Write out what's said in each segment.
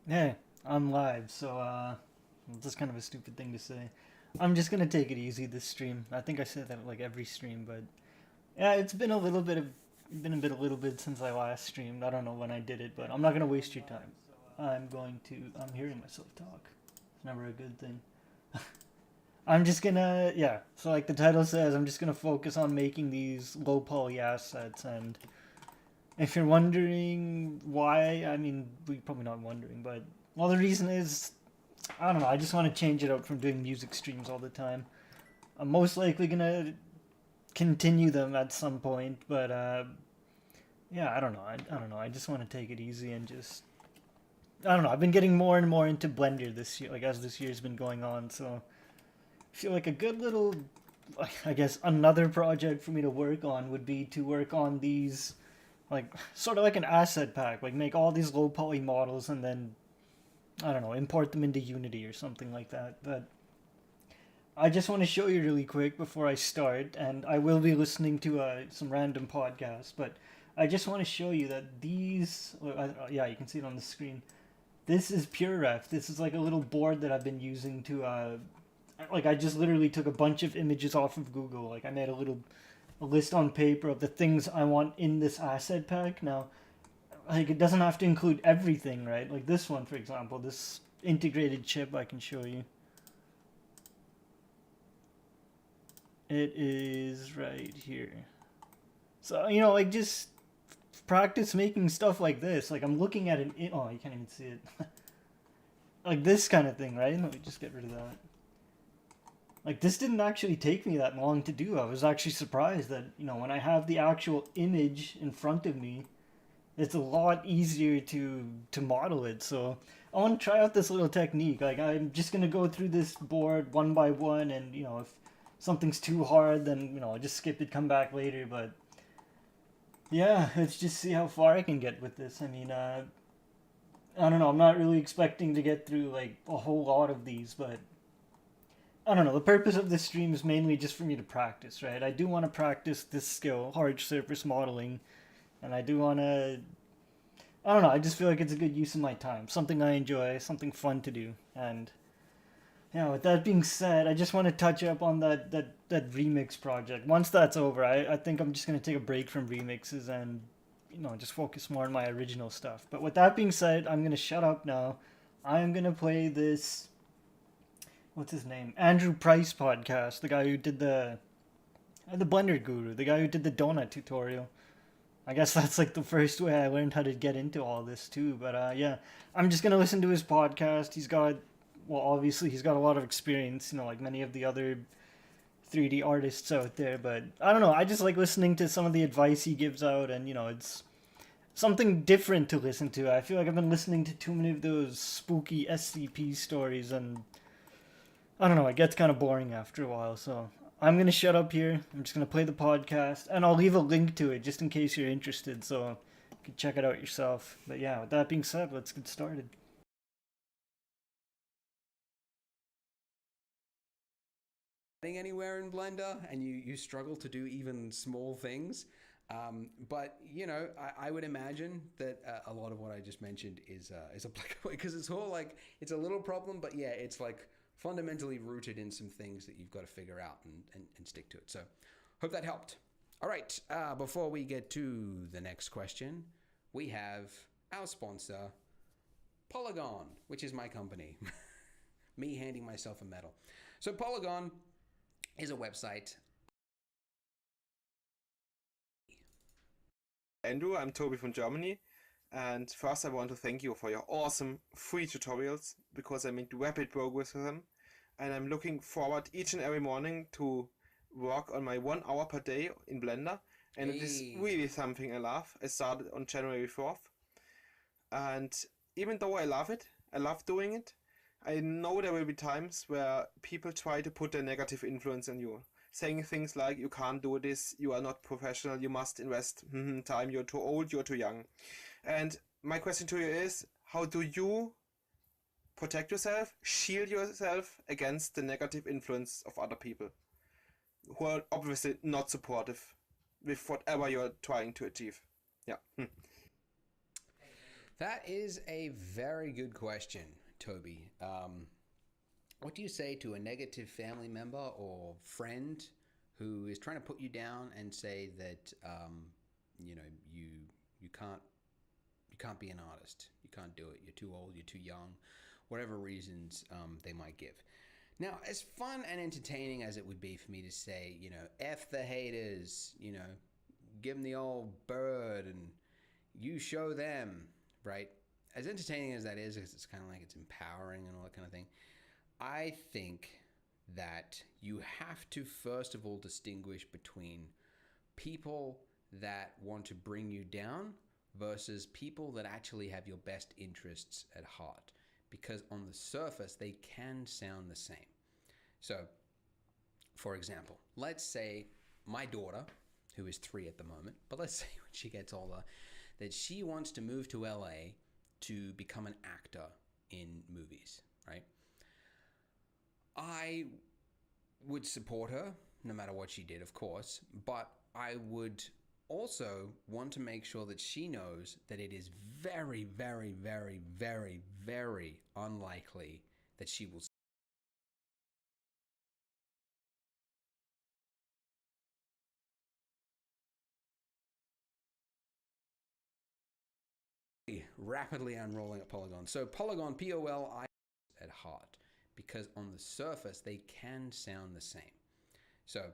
Hey, I'm live, so this is kind of a stupid thing to say. I'm just gonna take it easy this stream. I think I said that like every stream, but yeah, it's been a little bit since I last streamed. I don't know when I did it, but I'm not gonna waste your time. I'm hearing myself talk. It's never a good thing. I'm just gonna, yeah. So like the title says, I'm just gonna focus on making these low poly assets, and if you're wondering why, I mean, we probably not wondering, but well, the reason is I don't know. I just want to change it up from doing music streams all the time. I'm most likely gonna continue them at some point, but yeah, I don't know. I don't know. I just want to take it easy and just I don't know. I've been getting more and more into Blender this year, like as this year's been going on. So I feel like a good little, like, I guess another project for me to work on would be to work on these, like sort of like an asset pack, like make all these low poly models and then I don't know, import them into Unity or something like that. But I just want to show you really quick before I start, and I will be listening to some random podcasts, but I just want to show you that these, yeah, you can see it on the screen. This is PureRef. This is like a little board that I've been using to, like I just literally took a bunch of images off of Google. Like I made a list on paper of the things I want in this asset pack. Now, like it doesn't have to include everything, right? Like this one, for example, this integrated chip I can show you. It is right here. So, you know, like just practice making stuff like this. Like I'm looking at oh, you can't even see it. Like this kind of thing, right? Let me just get rid of that. Like this didn't actually take me that long to do. I was actually surprised that, you know, when I have the actual image in front of me, it's a lot easier to model it. So I want to try out this little technique. Like I'm just gonna go through this board one by one, and you know if something's too hard, then you know I'll just skip it, come back later. But yeah, let's just see how far I can get with this. I mean, I don't know. I'm not really expecting to get through like a whole lot of these, but I don't know. The purpose of this stream is mainly just for me to practice, right? I do want to practice this skill, hard surface modeling, and I do want to I don't know. I just feel like it's a good use of my time. Something I enjoy, something fun to do. And yeah, with that being said, I just want to touch up on that remix project. Once that's over, I think I'm just gonna take a break from remixes and you know just focus more on my original stuff. But with that being said, I'm gonna shut up now. I am gonna play this. What's his name? Andrew Price podcast. The guy who did the Blender Guru. The guy who did the donut tutorial. I guess that's like the first way I learned how to get into all this too. But yeah, I'm just gonna listen to his podcast. He's got, well, obviously he's got a lot of experience, you know, like many of the other 3D artists out there. But I don't know. I just like listening to some of the advice he gives out, and you know, it's something different to listen to. I feel like I've been listening to too many of those spooky SCP stories, and I don't know, it gets kind of boring after a while, so I'm gonna shut up here. I'm just gonna play the podcast, and I'll leave a link to it just in case you're interested, so you can check it out yourself. But yeah, with that being said, let's get started. Anywhere in Blender and you struggle to do even small things. But you know, I would imagine that a lot of what I just mentioned is applicable because it's all like it's a little problem, but yeah, it's like fundamentally rooted in some things that you've got to figure out and stick to it. So hope that helped. All right, before we get to the next question, we have our sponsor, Polygon, which is my company. Me handing myself a medal. So Polygon is a website. Andrew, I'm Toby from Germany, and first I want to thank you for your awesome free tutorials because I made rapid progress with them, and I'm looking forward each and every morning to work on my 1 hour per day in Blender, and it is really something I love. I started on January 4th, and even though I love it, I love doing it, I know there will be times where people try to put their negative influence on you, saying things like, you can't do this, you are not professional, you must invest time, you're too old, you're too young. And my question to you is, how do you protect yourself, shield yourself against the negative influence of other people who are obviously not supportive with whatever you're trying to achieve? Yeah. That is a very good question, Toby. What do you say to a negative family member or friend who is trying to put you down and say that you know you can't be an artist, you can't do it, you're too old, you're too young, whatever reasons they might give? Now, as fun and entertaining as it would be for me to say, you know, F the haters, you know, give them the old bird and you show them, right? As entertaining as that is, because it's kind of like it's empowering and all that kind of thing, I think that you have to first of all distinguish between people that want to bring you down versus people that actually have your best interests at heart. Because on the surface, they can sound the same. So, for example, let's say my daughter, who is 3 at the moment, but let's say when she gets older, that she wants to move to LA to become an actor in movies, right? I would support her no matter what she did, of course, but I would also want to make sure that she knows that it is very, very, very, very, very unlikely that she will rapidly unrolling at Polygon. So Polygon, P-O-L-I at heart, because on the surface, they can sound the same. So,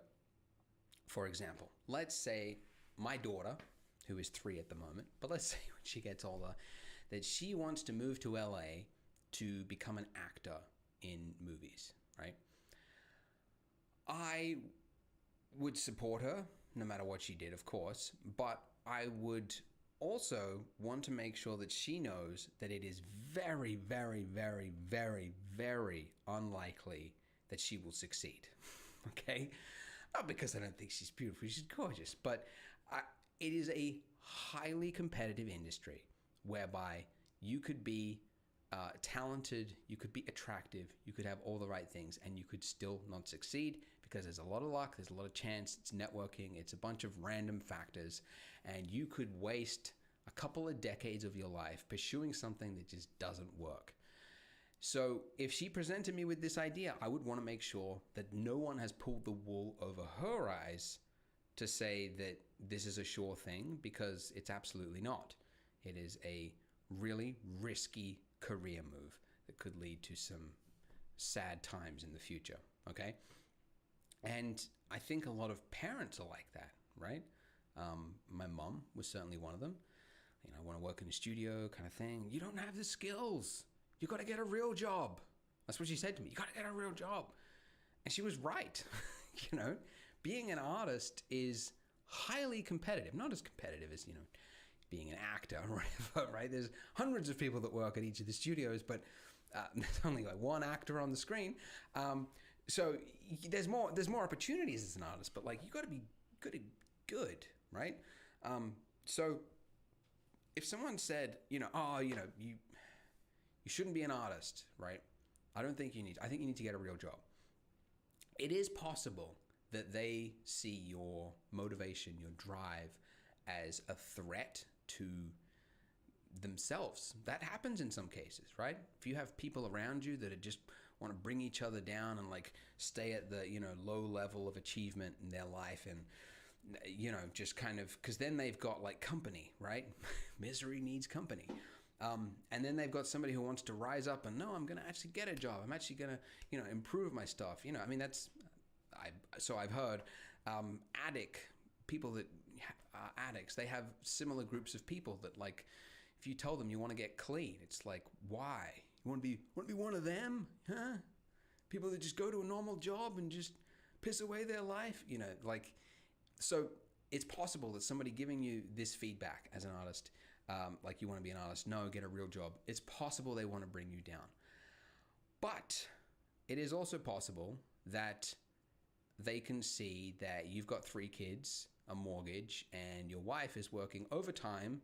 for example, let's say my daughter, who is 3 at the moment, but let's say when she gets older, that she wants to move to LA to become an actor in movies, right? I would support her no matter what she did, of course, but I would also want to make sure that she knows that it is very, very, very, very, very unlikely that she will succeed. Okay? Not because I don't think she's beautiful, she's gorgeous, but it is a highly competitive industry whereby you could be talented, you could be attractive, you could have all the right things, and you could still not succeed because there's a lot of luck, there's a lot of chance, it's networking, it's a bunch of random factors, and you could waste a couple of decades of your life pursuing something that just doesn't work. So if she presented me with this idea, I would want to make sure that no one has pulled the wool over her eyes to say that this is a sure thing, because it's absolutely not. It is a really risky career move that could lead to some sad times in the future, okay? And I think a lot of parents are like that, right? My mom was certainly one of them. You know, I want to work in a studio kind of thing. You don't have the skills. You got to get a real job. That's what she said to me. You got to get a real job. And she was right. You know, being an artist is highly competitive. Not as competitive as, you know, being an actor or whatever, right? There's hundreds of people that work at each of the studios, but there's only like one actor on the screen. So there's more opportunities as an artist, but like you got to be good, right? So if someone said, you know, oh, you know, you shouldn't be an artist, right? I think you need to get a real job. It is possible that they see your motivation, your drive as a threat to themselves. That happens in some cases, right? If you have people around you that are just want to bring each other down and like stay at the, you know, low level of achievement in their life, and you know, just kind of, because then they've got like company, right? Misery needs company. And then they've got somebody who wants to rise up and, no, I'm going to actually get a job. I'm actually going to, you know, improve my stuff. You know, I mean, I've heard people that are addicts, they have similar groups of people that, like, if you tell them you want to get clean, it's like, why? You want to be one of them? Huh? People that just go to a normal job and just piss away their life? You know, like, so it's possible that somebody giving you this feedback as an artist, like you want to be an artist, no, get a real job. It's possible they want to bring you down. But it is also possible that they can see that you've got 3 kids, a mortgage, and your wife is working overtime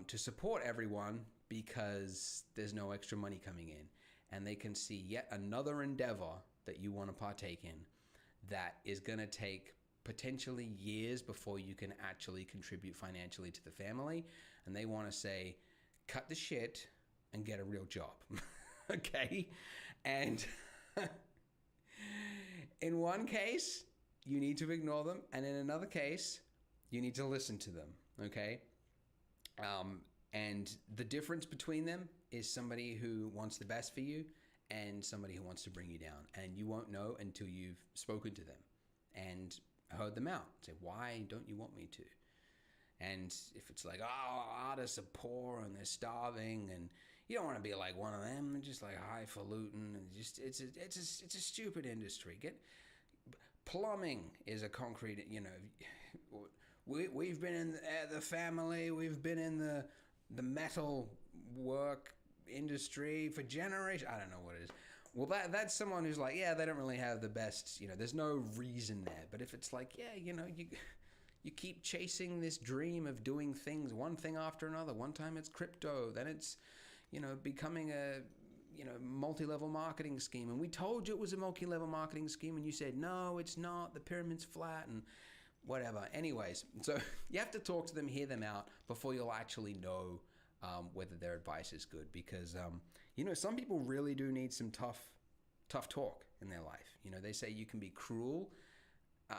to support everyone because there's no extra money coming in. And they can see yet another endeavor that you want to partake in that is going to take potentially years before you can actually contribute financially to the family. And they want to say, cut the shit and get a real job. Okay? And in one case, you need to ignore them, and in another case, you need to listen to them. Okay? And the difference between them is somebody who wants the best for you and somebody who wants to bring you down. And you won't know until you've spoken to them and heard them out. Say, why don't you want me to? And if it's like, oh, artists are poor and they're starving, and you don't want to be like one of them, just like highfalutin, and just it's a stupid industry. Plumbing is a concrete, we've been in the family, we've been in the metal work industry for generations. I don't know what it is. Well, that's someone who's like, yeah, they don't really have the best, there's no reason there. But if it's like, yeah, you keep chasing this dream of doing things, one thing after another. One time it's crypto, then it's, becoming a, multi-level marketing scheme. And we told you it was a multi-level marketing scheme, and you said, no, it's not. The pyramid's flat and whatever. Anyways, so you have to talk to them, hear them out before you'll actually know whether their advice is good. Because, some people really do need some tough talk in their life. They say you can be cruel.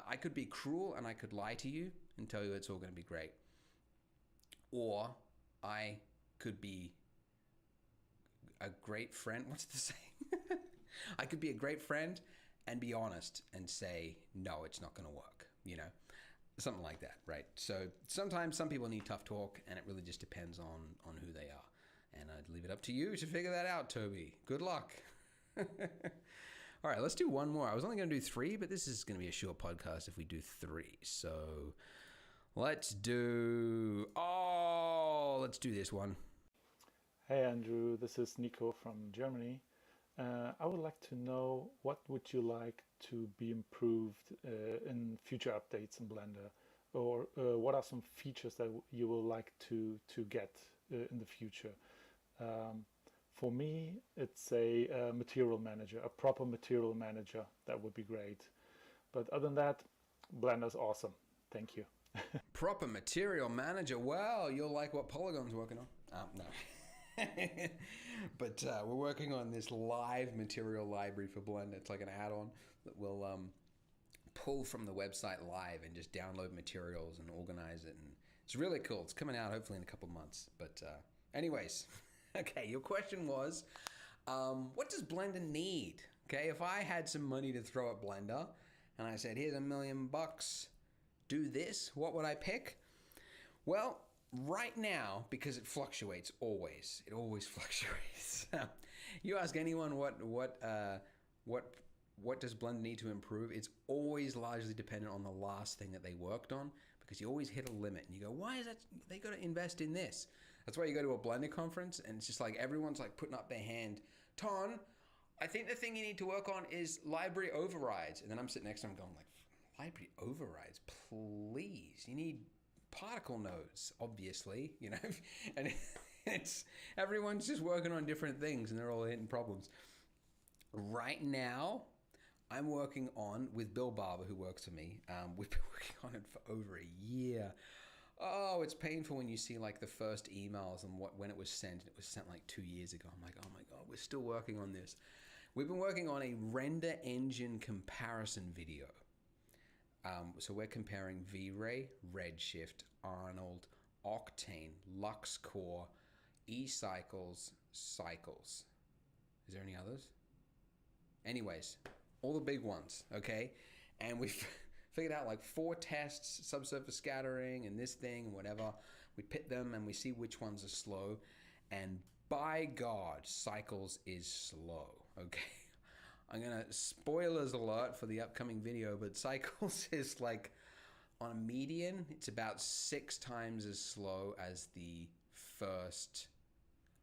I could be cruel and I could lie to you and tell you it's all going to be great. Or I could be a great friend. What's the saying? I could be a great friend and be honest and say, no, it's not going to work. Something like that, right? So sometimes some people need tough talk, and it really just depends on who they are. And I'd leave it up to you to figure that out, Toby. Good luck. All right, let's do one more. I was only going to do 3, but this is going to be a short podcast if we do 3. So let's do this one. Hey Andrew, this is Nico from Germany. I would like to know, what would you like to be improved in future updates in Blender, or what are some features that you would like to get in the future? For me, it's a material manager, a proper material manager. That would be great. But other than that, Blender's awesome. Thank you. Proper material manager. Well, you'll like what Polygon's working on. No. But we're working on this live material library for Blender. It's like an add-on that will pull from the website live and just download materials and organize it. And it's really cool. It's coming out hopefully in a couple months. But anyways, okay, your question was, what does Blender need? Okay, if I had some money to throw at Blender and I said, here's $1 million, do this, what would I pick? Well, right now, because it fluctuates always, it always fluctuates. You ask anyone what does Blender need to improve? It's always largely dependent on the last thing that they worked on, because you always hit a limit and you go, why is that? They got to invest in this. That's why you go to a Blender conference and it's just like everyone's like putting up their hand. Ton, I think the thing you need to work on is library overrides. And then I'm sitting next to them going like, library overrides, please. You need particle nodes, obviously, and it's everyone's just working on different things and they're all hitting problems. Right now, I'm working on, with Bill Barber, who works for me, we've been working on it for over a year. Oh, it's painful when you see like the first emails and when it was sent. It was sent like 2 years ago. I'm like, oh my God, we're still working on this. We've been working on a render engine comparison video. So we're comparing V-Ray, Redshift, Arnold, Octane, LuxCore, eCycles, Cycles. Is there any others? Anyways, all the big ones, okay? And we've figured out like 4 tests, subsurface scattering and this thing and whatever. We pit them and we see which ones are slow. And by God, Cycles is slow, okay? I'm going to, spoilers alert for the upcoming video, but Cycles is like, on a median, it's about 6 times as slow as the first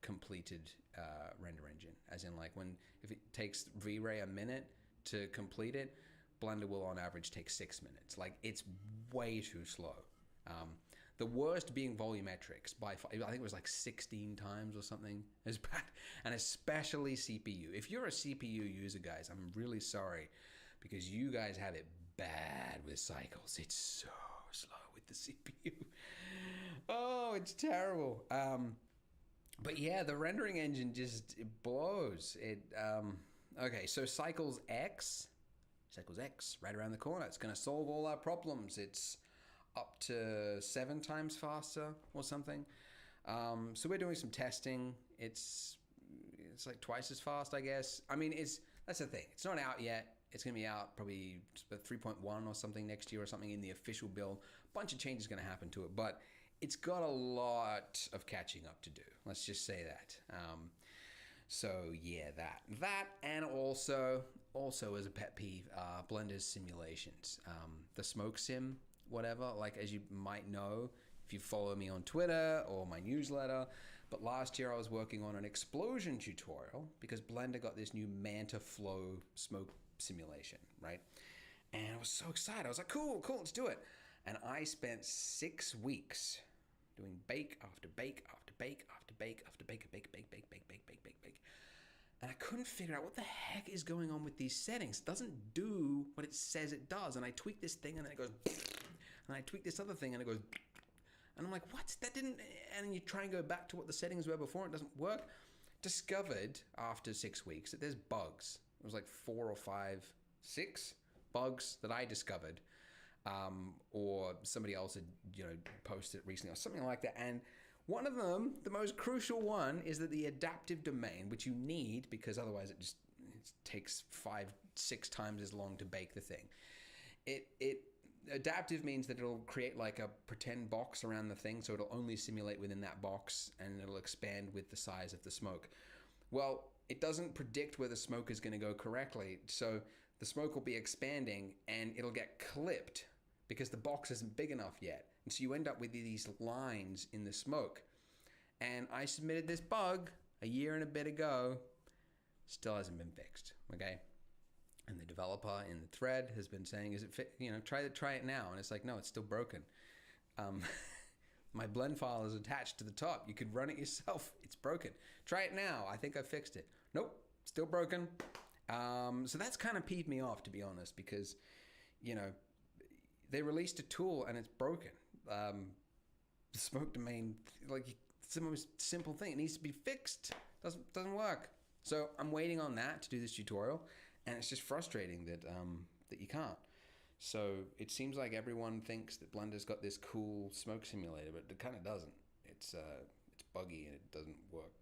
completed render engine. As in like if it takes V-Ray a minute to complete it, Blender will on average take 6 minutes. Like, it's way too slow. The worst being volumetrics by I think it was like 16 times or something as bad, and especially CPU. If you're a CPU user, guys, I'm really sorry, because you guys have it bad with Cycles. It's so slow with the CPU. Oh, it's terrible. But yeah, the rendering engine just it blows. Okay, so Cycles X, right around the corner. It's going to solve all our problems. It's up to 7 times faster or something. So we're doing some testing. It's like twice as fast, I guess. I mean, that's the thing. It's not out yet. It's going to be out probably 3.1 or something next year or something in the official build. A bunch of changes going to happen to it, but it's got a lot of catching up to do. Let's just say that. So yeah, that and also as a pet peeve, Blender's simulations, the smoke sim, whatever. Like, as you might know, if you follow me on Twitter or my newsletter, but last year I was working on an explosion tutorial because Blender got this new Manta Flow smoke simulation, right? And I was so excited. I was like, cool, let's do it. And I spent 6 weeks doing bake after bake after bake after bake after bake, bake. And I couldn't figure out what the heck is going on with these settings. It doesn't do what it says it does. And I tweak this thing and then it goes, and I tweak this other thing and it goes, and I'm like, what? That didn't, and then you try and go back to what the settings were before, it doesn't work. Discovered after 6 weeks that there's bugs. It was like 4 or 5, 6 bugs that I discovered, or somebody else had, posted it recently or something like that. And one of them, the most crucial one, is that the adaptive domain, which you need because otherwise it takes 5, 6 times as long to bake the thing. Adaptive means that it'll create like a pretend box around the thing, so it'll only simulate within that box and it'll expand with the size of the smoke. Well, it doesn't predict where the smoke is going to go correctly, so the smoke will be expanding and it'll get clipped because the box isn't big enough yet. And so you end up with these lines in the smoke. And I submitted this bug a year and a bit ago, still hasn't been fixed, okay? And the developer in the thread has been saying, "Is it fit? Try it now." And it's like, no, it's still broken. My blend file is attached to the top. You could run it yourself. It's broken. Try it now. I think I fixed it. Nope, still broken. So that's kind of peeved me off, to be honest, because, they released a tool and it's broken. The smoke domain, like, it's the most simple thing. It needs to be fixed. Doesn't work. So I'm waiting on that to do this tutorial. And it's just frustrating that you can't. So it seems like everyone thinks that Blender's got this cool smoke simulator, but it kind of doesn't. It's buggy and it doesn't work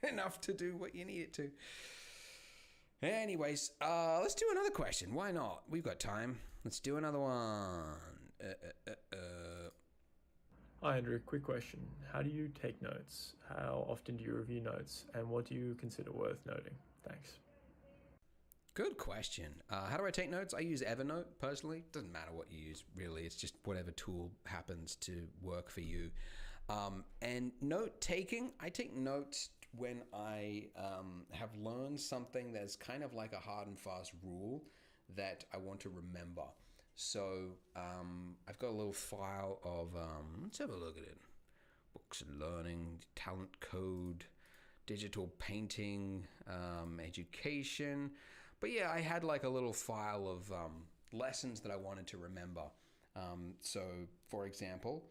enough to do what you need it to. Anyways, let's do another question. Why not? We've got time. Let's do another one. Hi Andrew, quick question. How do you take notes? How often do you review notes? And what do you consider worth noting? Thanks. Good question. How do I take notes? I use Evernote personally. Doesn't matter what you use, really. It's just whatever tool happens to work for you. And note taking, I take notes when I have learned something that's kind of like a hard and fast rule that I want to remember. So I've got a little file of, let's have a look at it. Books and learning, talent code, digital painting, education. But yeah, I had like a little file of lessons that I wanted to remember. So, for example,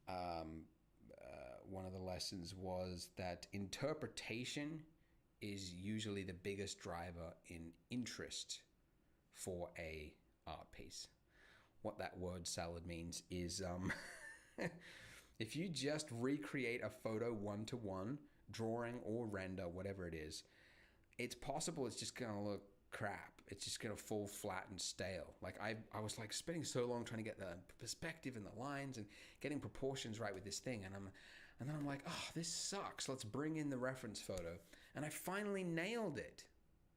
one of the lessons was that interpretation is usually the biggest driver in interest for a art piece. What that word salad means is if you just recreate a photo one-to-one, drawing or render, whatever it is, it's possible it's just going to look crap. It's just going to fall flat and stale. Like I was like spending so long trying to get the perspective and the lines and getting proportions right with this thing. And then I'm like, oh, this sucks. Let's bring in the reference photo. And I finally nailed it.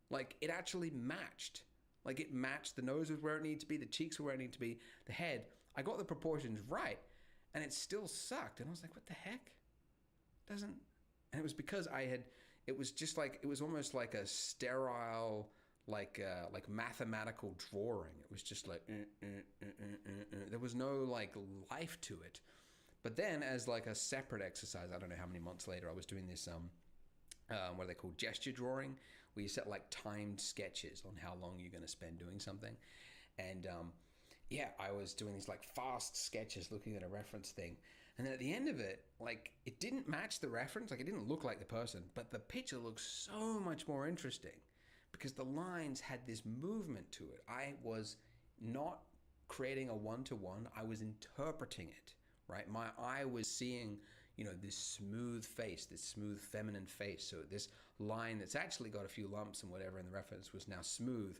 Like it actually matched. Like it matched. The nose was where it needed to be. The cheeks were where it needed to be. The head. I got the proportions right. And it still sucked. And I was like, what the heck? And it was because it was just like, it was almost like a sterile, like mathematical drawing. It was just like, there was no like life to it. But then as like a separate exercise, I don't know how many months later, I was doing this, what are they called? Gesture drawing, where you set like timed sketches on how long you're going to spend doing something. And yeah, I was doing these like fast sketches looking at a reference thing. And then at the end of it, like, it didn't match the reference. Like, it didn't look like the person, but the picture looked so much more interesting because the lines had this movement to it. I was not creating a one-to-one. I was interpreting it, right? My eye was seeing, you know, this smooth face, this smooth feminine face. So this line that's actually got a few lumps and whatever in the reference was now smooth.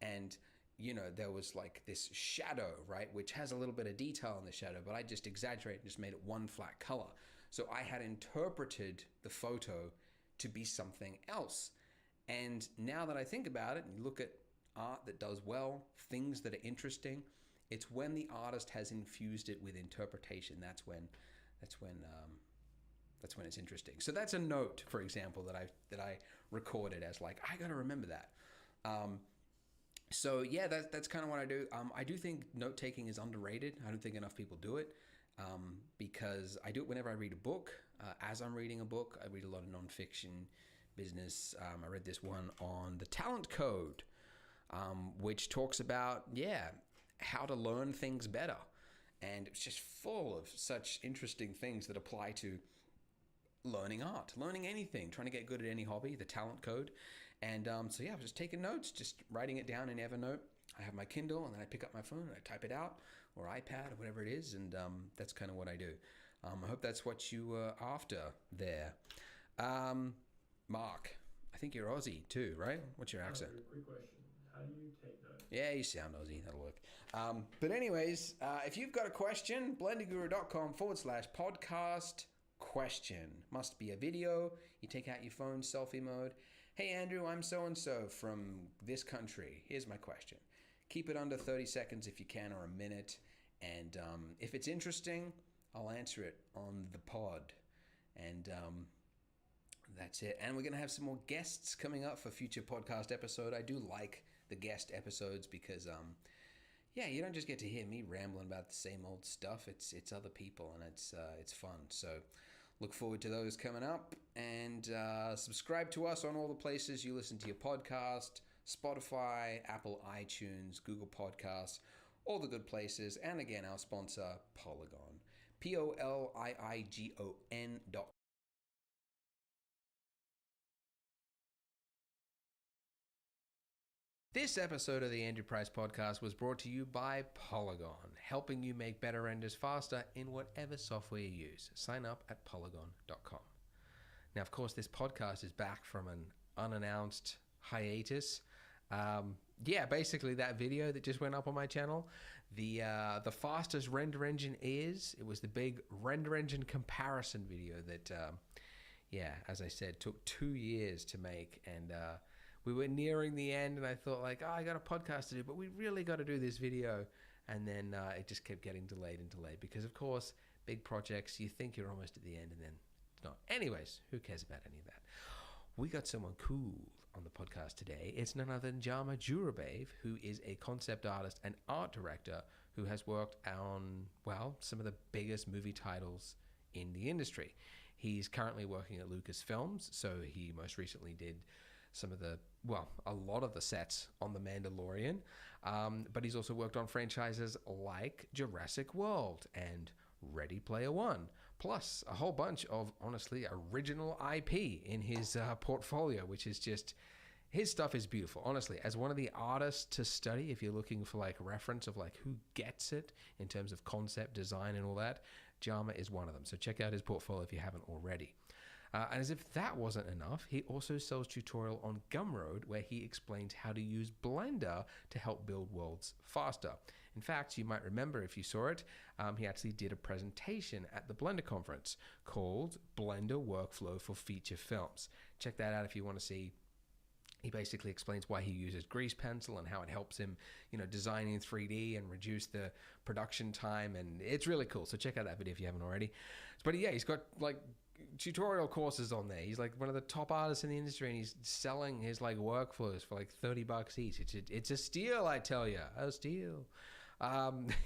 And you know, there was like this shadow, right, which has a little bit of detail in the shadow, but I just exaggerated and just made it one flat color. So I had interpreted the photo to be something else. And now that I think about it and you look at art that does well, things that are interesting, it's when the artist has infused it with interpretation. That's when it's interesting. So that's a note, for example, that I recorded as like, I got to remember that. So yeah, that's kind of what I do. I do think note-taking is underrated. I don't think enough people do it because I do it whenever I read a book. As I'm reading a book, I read a lot of nonfiction, business. I read this one on the talent code, which talks about, how to learn things better. And it's just full of such interesting things that apply to learning art, learning anything, trying to get good at any hobby, the talent code. And so yeah, I was just taking notes, just writing it down in Evernote. I have my Kindle and then I pick up my phone and I type it out, or iPad or whatever it is. And that's kind of what I do. I hope that's what you were after there. Mark, I think you're Aussie too, right? What's your accent? Quick question. How do you take notes? Yeah, you sound Aussie. That'll work. But anyways, if you've got a question, blenderguru.com/podcast question. Must be a video. You take out your phone, selfie mode. Hey, Andrew, I'm so-and-so from this country. Here's my question. Keep it under 30 seconds if you can, or a minute. And if it's interesting, I'll answer it on the pod. And that's it. And we're going to have some more guests coming up for future podcast episode. I do like the guest episodes because, you don't just get to hear me rambling about the same old stuff. It's other people, and it's fun. So look forward to those coming up, and subscribe to us on all the places you listen to your podcast: Spotify, Apple, iTunes, Google Podcasts, all the good places. And again, our sponsor, Polygon, POLIIGON.com. This episode of the Andrew Price Podcast was brought to you by Polygon, helping you make better renders faster in whatever software you use. Sign up at polygon.com. Now, of course, this podcast is back from an unannounced hiatus. Basically that video that just went up on my channel, the fastest render engine it was the big render engine comparison video that, as I said, took 2 years to make, and we were nearing the end, and I thought like, I got a podcast to do, but we really got to do this video. And then it just kept getting delayed because, of course, big projects, you think you're almost at the end, and then it's not. Anyways, who cares about any of that? We got someone cool on the podcast today. It's none other than Jama Jurabayev, who is a concept artist and art director who has worked on, some of the biggest movie titles in the industry. He's currently working at Lucasfilms, so he most recently did a lot of the sets on The Mandalorian, but he's also worked on franchises like Jurassic World and Ready Player One, plus a whole bunch of, honestly, original IP in his portfolio, which is just, his stuff is beautiful. Honestly, as one of the artists to study, if you're looking for like reference of like who gets it in terms of concept design and all that, Jama is one of them. So check out his portfolio if you haven't already. And as if that wasn't enough, he also sells tutorial on Gumroad, where he explains how to use Blender to help build worlds faster. In fact, you might remember if you saw it, he actually did a presentation at the Blender conference called Blender Workflow for Feature Films. Check that out if you want to see. He basically explains why he uses grease pencil and how it helps him, design in 3D and reduce the production time, and it's really cool. So check out that video if you haven't already. But yeah, he's got like tutorial courses on there. He's like one of the top artists in the industry, and he's selling his like workflows for like $30 each. It's a steal, I tell you, a steal.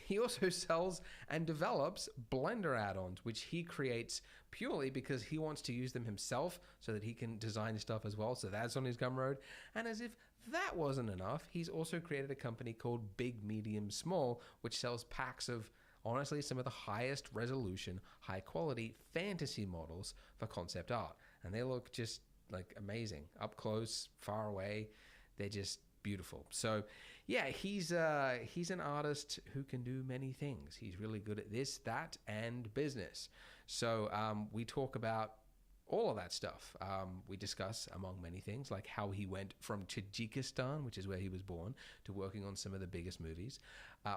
He also sells and develops Blender add-ons, which he creates purely because he wants to use them himself so that he can design stuff as well. So that's on his Gumroad. And as if that wasn't enough, he's also created a company called Big Medium Small, which sells packs of honestly some of the highest resolution, high quality fantasy models for concept art. And they look just like amazing up close, far away. They're just beautiful. So yeah, he's an artist who can do many things. He's really good at this, that, and business. So we talk about all of that stuff. We discuss, among many things, like how he went from Tajikistan, which is where he was born, to working on some of the biggest movies,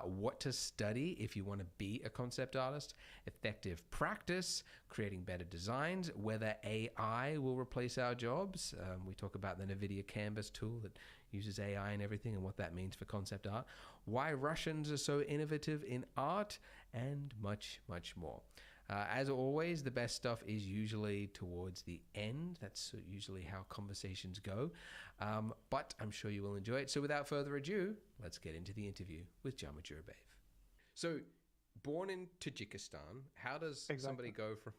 what to study if you want to be a concept artist, effective practice, creating better designs, whether AI will replace our jobs. We talk about the NVIDIA Canvas tool that uses AI and everything and what that means for concept art, why Russians are so innovative in art, and much, much more. As always, the best stuff is usually towards the end. That's usually how conversations go. But I'm sure you will enjoy it. So without further ado, let's get into the interview with Jama Jurabayev. So, born in Tajikistan, how does somebody go from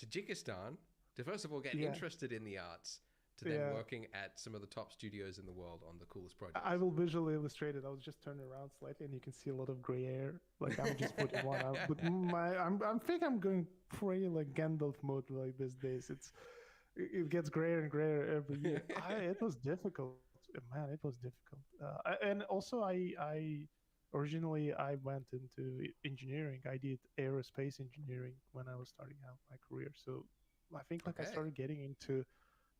Tajikistan to, first of all, get interested in the arts, to then working at some of the top studios in the world on the coolest projects? I will visually illustrate it. I was just turning around slightly, and you can see a lot of gray hair. Like I'm just 41. I'm think I'm going pretty like Gandalf mode like these days. It gets grayer and grayer every year. It was difficult, man. It was difficult. And also, I originally I went into engineering. I did aerospace engineering when I was starting out my career. So I think I started getting into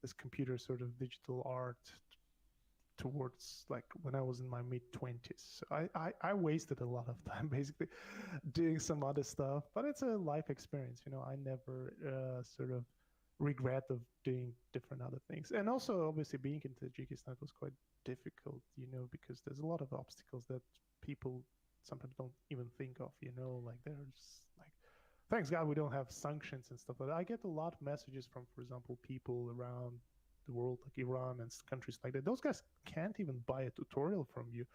this computer sort of digital art towards like when I was in my mid-20s. So I wasted a lot of time basically doing some other stuff, but it's a life experience. I never sort of regret of doing different other things. And also obviously being in Tajikistan was quite difficult, because there's a lot of obstacles that people sometimes don't even think of, like there's like, thanks God we don't have sanctions and stuff like that. I get a lot of messages from, for example, people around the world, like Iran and countries like that. Those guys can't even buy a tutorial from you.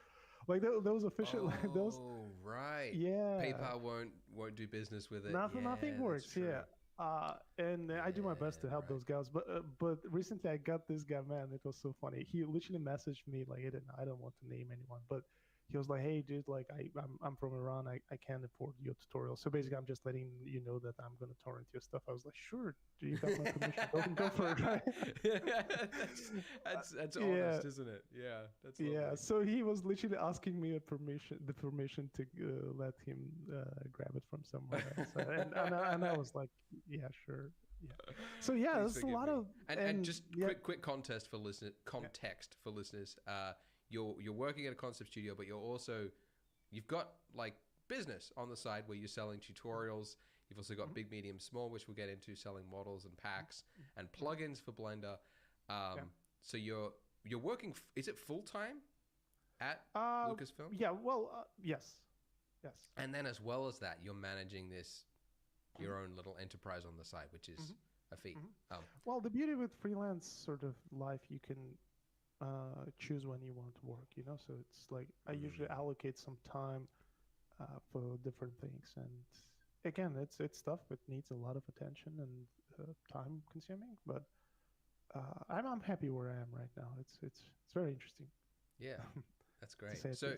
Like those official, those. Oh, right. Yeah. PayPal won't do business with it. Nothing works. Yeah. And I do my best to help those guys. But recently I got this guy, man. It was so funny. He literally messaged me like, I don't want to name anyone, but he was like, hey dude, like I'm from Iran, I can't afford your tutorial, so basically I'm just letting you know that I'm gonna torrent your stuff. I was like, sure, do you got my permission? Go for it, right? that's honest, isn't it? Yeah, that's lovely. Yeah, so he was literally asking me the permission to let him grab it from somewhere else. And I was like, yeah, sure. Yeah. So yeah, there's a lot of and just quick context for listeners. You're working at a concept studio, but you've got like business on the side where you're selling tutorials. You've also got big, medium, small, which we'll get into, selling models and packs and plugins for Blender. So you're working. Is it full time at Lucasfilm? Yeah. Well, yes. And then as well as that, you're managing your own little enterprise on the side, which is a feat. Well, the beauty with freelance sort of life, you can choose when you want to work, so it's like I usually allocate some time for different things, and again it's stuff that needs a lot of attention and time consuming, but I'm happy where I am right now. It's very interesting. Yeah, that's great. So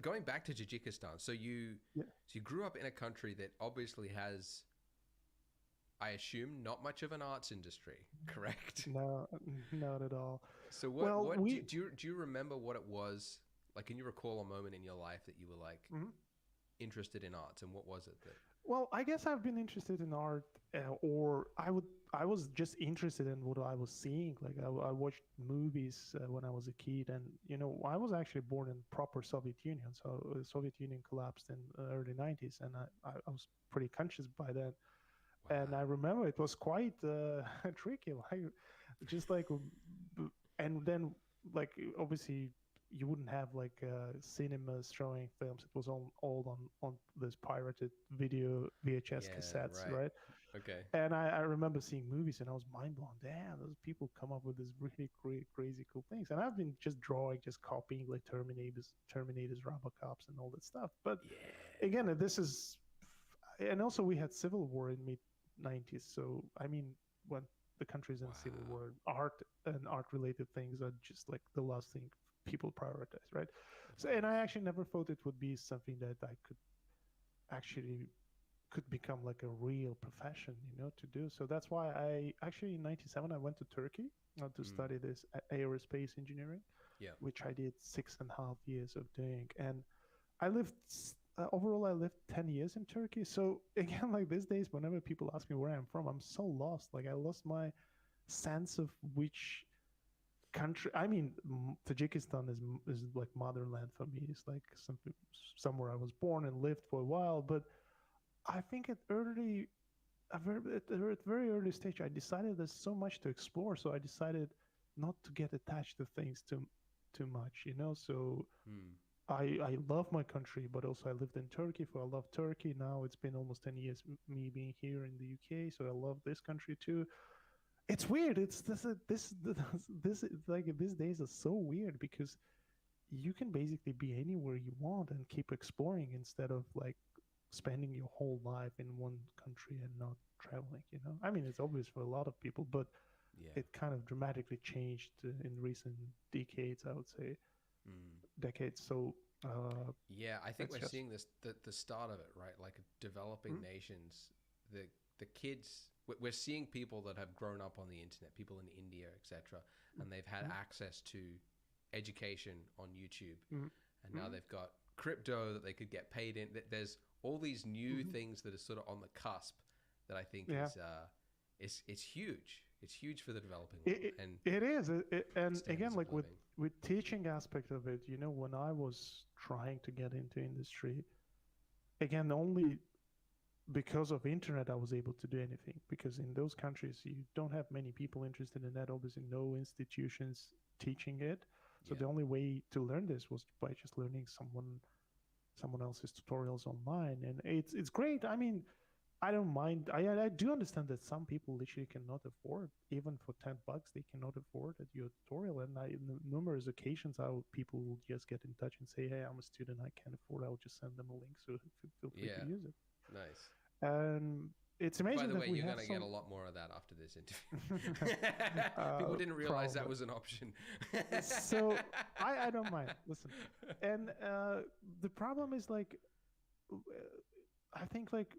going back to Tajikistan, so you grew up in a country that obviously has, I assume, not much of an arts industry, correct? No, not at all. So do you remember what it was like? Can you recall a moment in your life that you were like interested in arts, and what was it that? Well, I guess I've been interested in art, or I was just interested in what I was seeing. Like I watched movies when I was a kid, and I was actually born in proper Soviet Union. So the Soviet Union collapsed in early 90s, and I was pretty conscious by then. Wow. And I remember it was quite tricky, like just like, and then like obviously you wouldn't have like cinemas showing films. It was all on this pirated video VHS cassettes, right? Okay. And I remember seeing movies and I was mind blown. Damn, those people come up with these really crazy cool things. And I've been just drawing, just copying like Terminators, Robocops, and all that stuff. But again, this is, and also we had civil war in mid-90s. So I mean, when the country's in civil war, art and art-related things are just like the last thing people prioritize, right? So, and I actually never thought it would be something that I could actually could become like a real profession, to do. So that's why I actually in '97 I went to Turkey to study this aerospace engineering, Yeah. which I did 6.5 years of doing. And I lived overall I lived 10 years in Turkey. So again, like these days, whenever people ask me where I'm from, I'm so lost. Like I lost my sense of which country. I mean, Tajikistan is like motherland for me. It's like somewhere I was born and lived for a while. But I think at a very early stage, I decided there's so much to explore. So I decided not to get attached to things too much. So I love my country, but also I lived in Turkey, for I love Turkey. Now it's been almost 10 years me being here in the UK, so I love this country too. It's weird. It's this like these days are so weird because you can basically be anywhere you want and keep exploring instead of like spending your whole life in one country and not traveling. I mean, it's obvious for a lot of people, but Yeah. it kind of dramatically changed in recent decades, I would say. Decades. So Yeah, I think it's we're just seeing this the start of it, right? Like developing nations, the kids. We're seeing people that have grown up on the internet, people in India, etc., and they've had access to education on YouTube, and now they've got crypto that they could get paid in. There's all these new things that are sort of on the cusp that I think is it's huge. It's huge for the developing world, and it is. And standards again, of like with living. with teaching aspect of it, when I was trying to get into industry, again, only because of internet I was able to do anything. Because in those countries, you don't have many people interested in that. Obviously, no institutions teaching it. So Yeah. the only way to learn this was by just learning someone else's tutorials online, and it's great. I mean, I don't mind. I do understand that some people literally cannot afford, even for $10, they cannot afford your tutorial. And numerous occasions, people will just get in touch and say, "Hey, I'm a student. I can't afford. I'll just send them a link. So feel free to Yeah. use it." Nice. And it's By amazing the that way, we you're have going to get a some. lot more of that after this interview. People didn't realize that Probably. was an option. So I don't mind. Listen, and the problem is like, I think like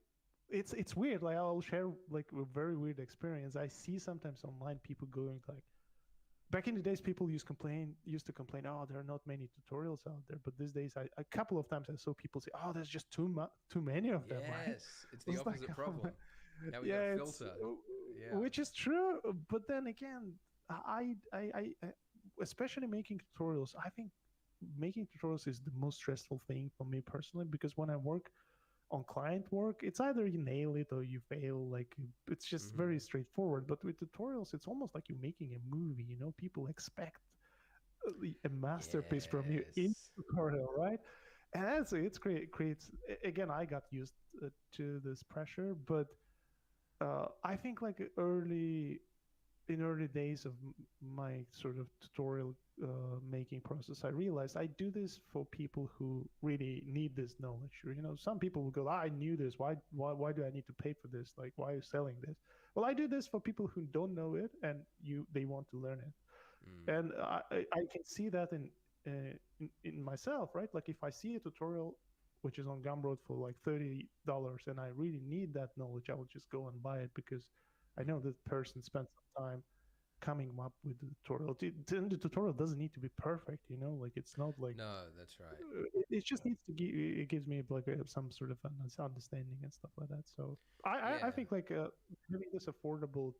it's weird. Like I'll share like a very weird experience. I see sometimes online people going like, back in the days, people used to complain, oh, there are not many tutorials out there. But these days, a couple of times I saw people say, oh, there's just too many of them, right? Yes, it's the It's like, opposite problem. Now we got yeah, to it's filter. Yeah. which is true. But then again, I especially making tutorials, I think making tutorials is the most stressful thing for me personally, because when I work on client work, it's either you nail it or you fail. Like it's just very straightforward. But with tutorials, it's almost like you're making a movie. People expect a masterpiece from you in Yes. tutorial, right? And it's great. Creates again. I got used to this pressure, but I think like early days of my sort of tutorial making process, I realized I do this for people who really need this knowledge. Some people will go, I knew this. Why do I need to pay for this? Like, why are you selling this? Well, I do this for people who don't know it and they want to learn it. And I can see that in myself, right? Like if I see a tutorial which is on Gumroad for like $30 and I really need that knowledge, I will just go and buy it because I know that person spent some time coming up with the tutorial. The tutorial doesn't need to be perfect, like it's not like No, that's right. it just needs to give, it gives me like some sort of an understanding and stuff like that. So I Yeah. think like having this affordable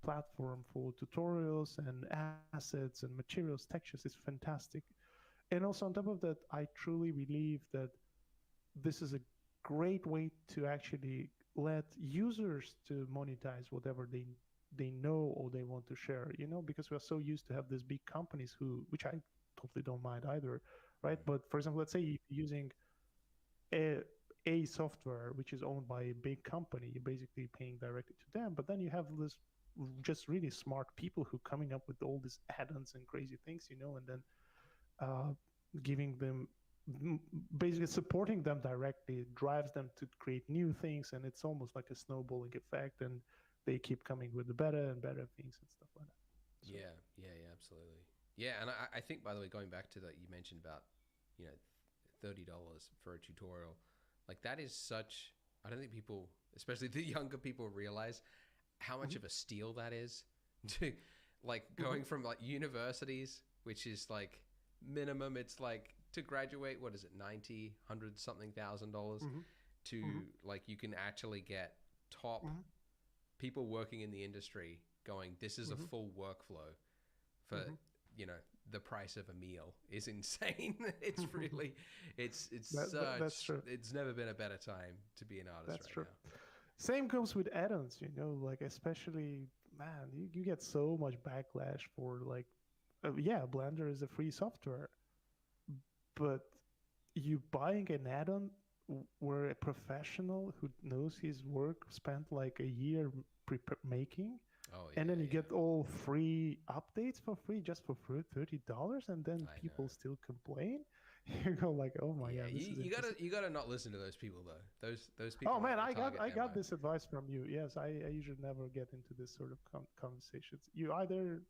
platform for tutorials and assets and materials, textures is fantastic. And also on top of that, I truly believe that this is a great way to actually let users to monetize whatever they know or they want to share, because we're so used to have these big companies which I totally don't mind either, right? But for example, let's say you're using a software which is owned by a big company, you're basically paying directly to them, but then you have this just really smart people who coming up with all these add-ons and crazy things, and then giving them, basically supporting them directly drives them to create new things, and it's almost like a snowballing effect, and they keep coming with the better and better things and stuff like that. So, Yeah, absolutely. Yeah, and I think, by the way, going back to that, you mentioned about, $30 for a tutorial. Like that is such. I don't think people, especially the younger people, realize how much of a steal that is. To like going from like universities, which is like minimum, it's like to graduate. What is it, 90, 100 something $1,000? To like you can actually get top people working in the industry going, this is a full workflow for the price of a meal is insane. It's really it's that's true. it's never been a better time to be an artist. That's right true. now. Same goes with add-ons, like especially, man, you get so much backlash for like, Blender is a free software, but you buying an add-on where a professional who knows his work spent like a year making, and then you get all free updates for free just for $30, and then people still complain. You go like, oh my god, you gotta not listen to those people though. Those people. Oh man, I got this advice from you. Yes, I usually never get into this sort of conversations. You either,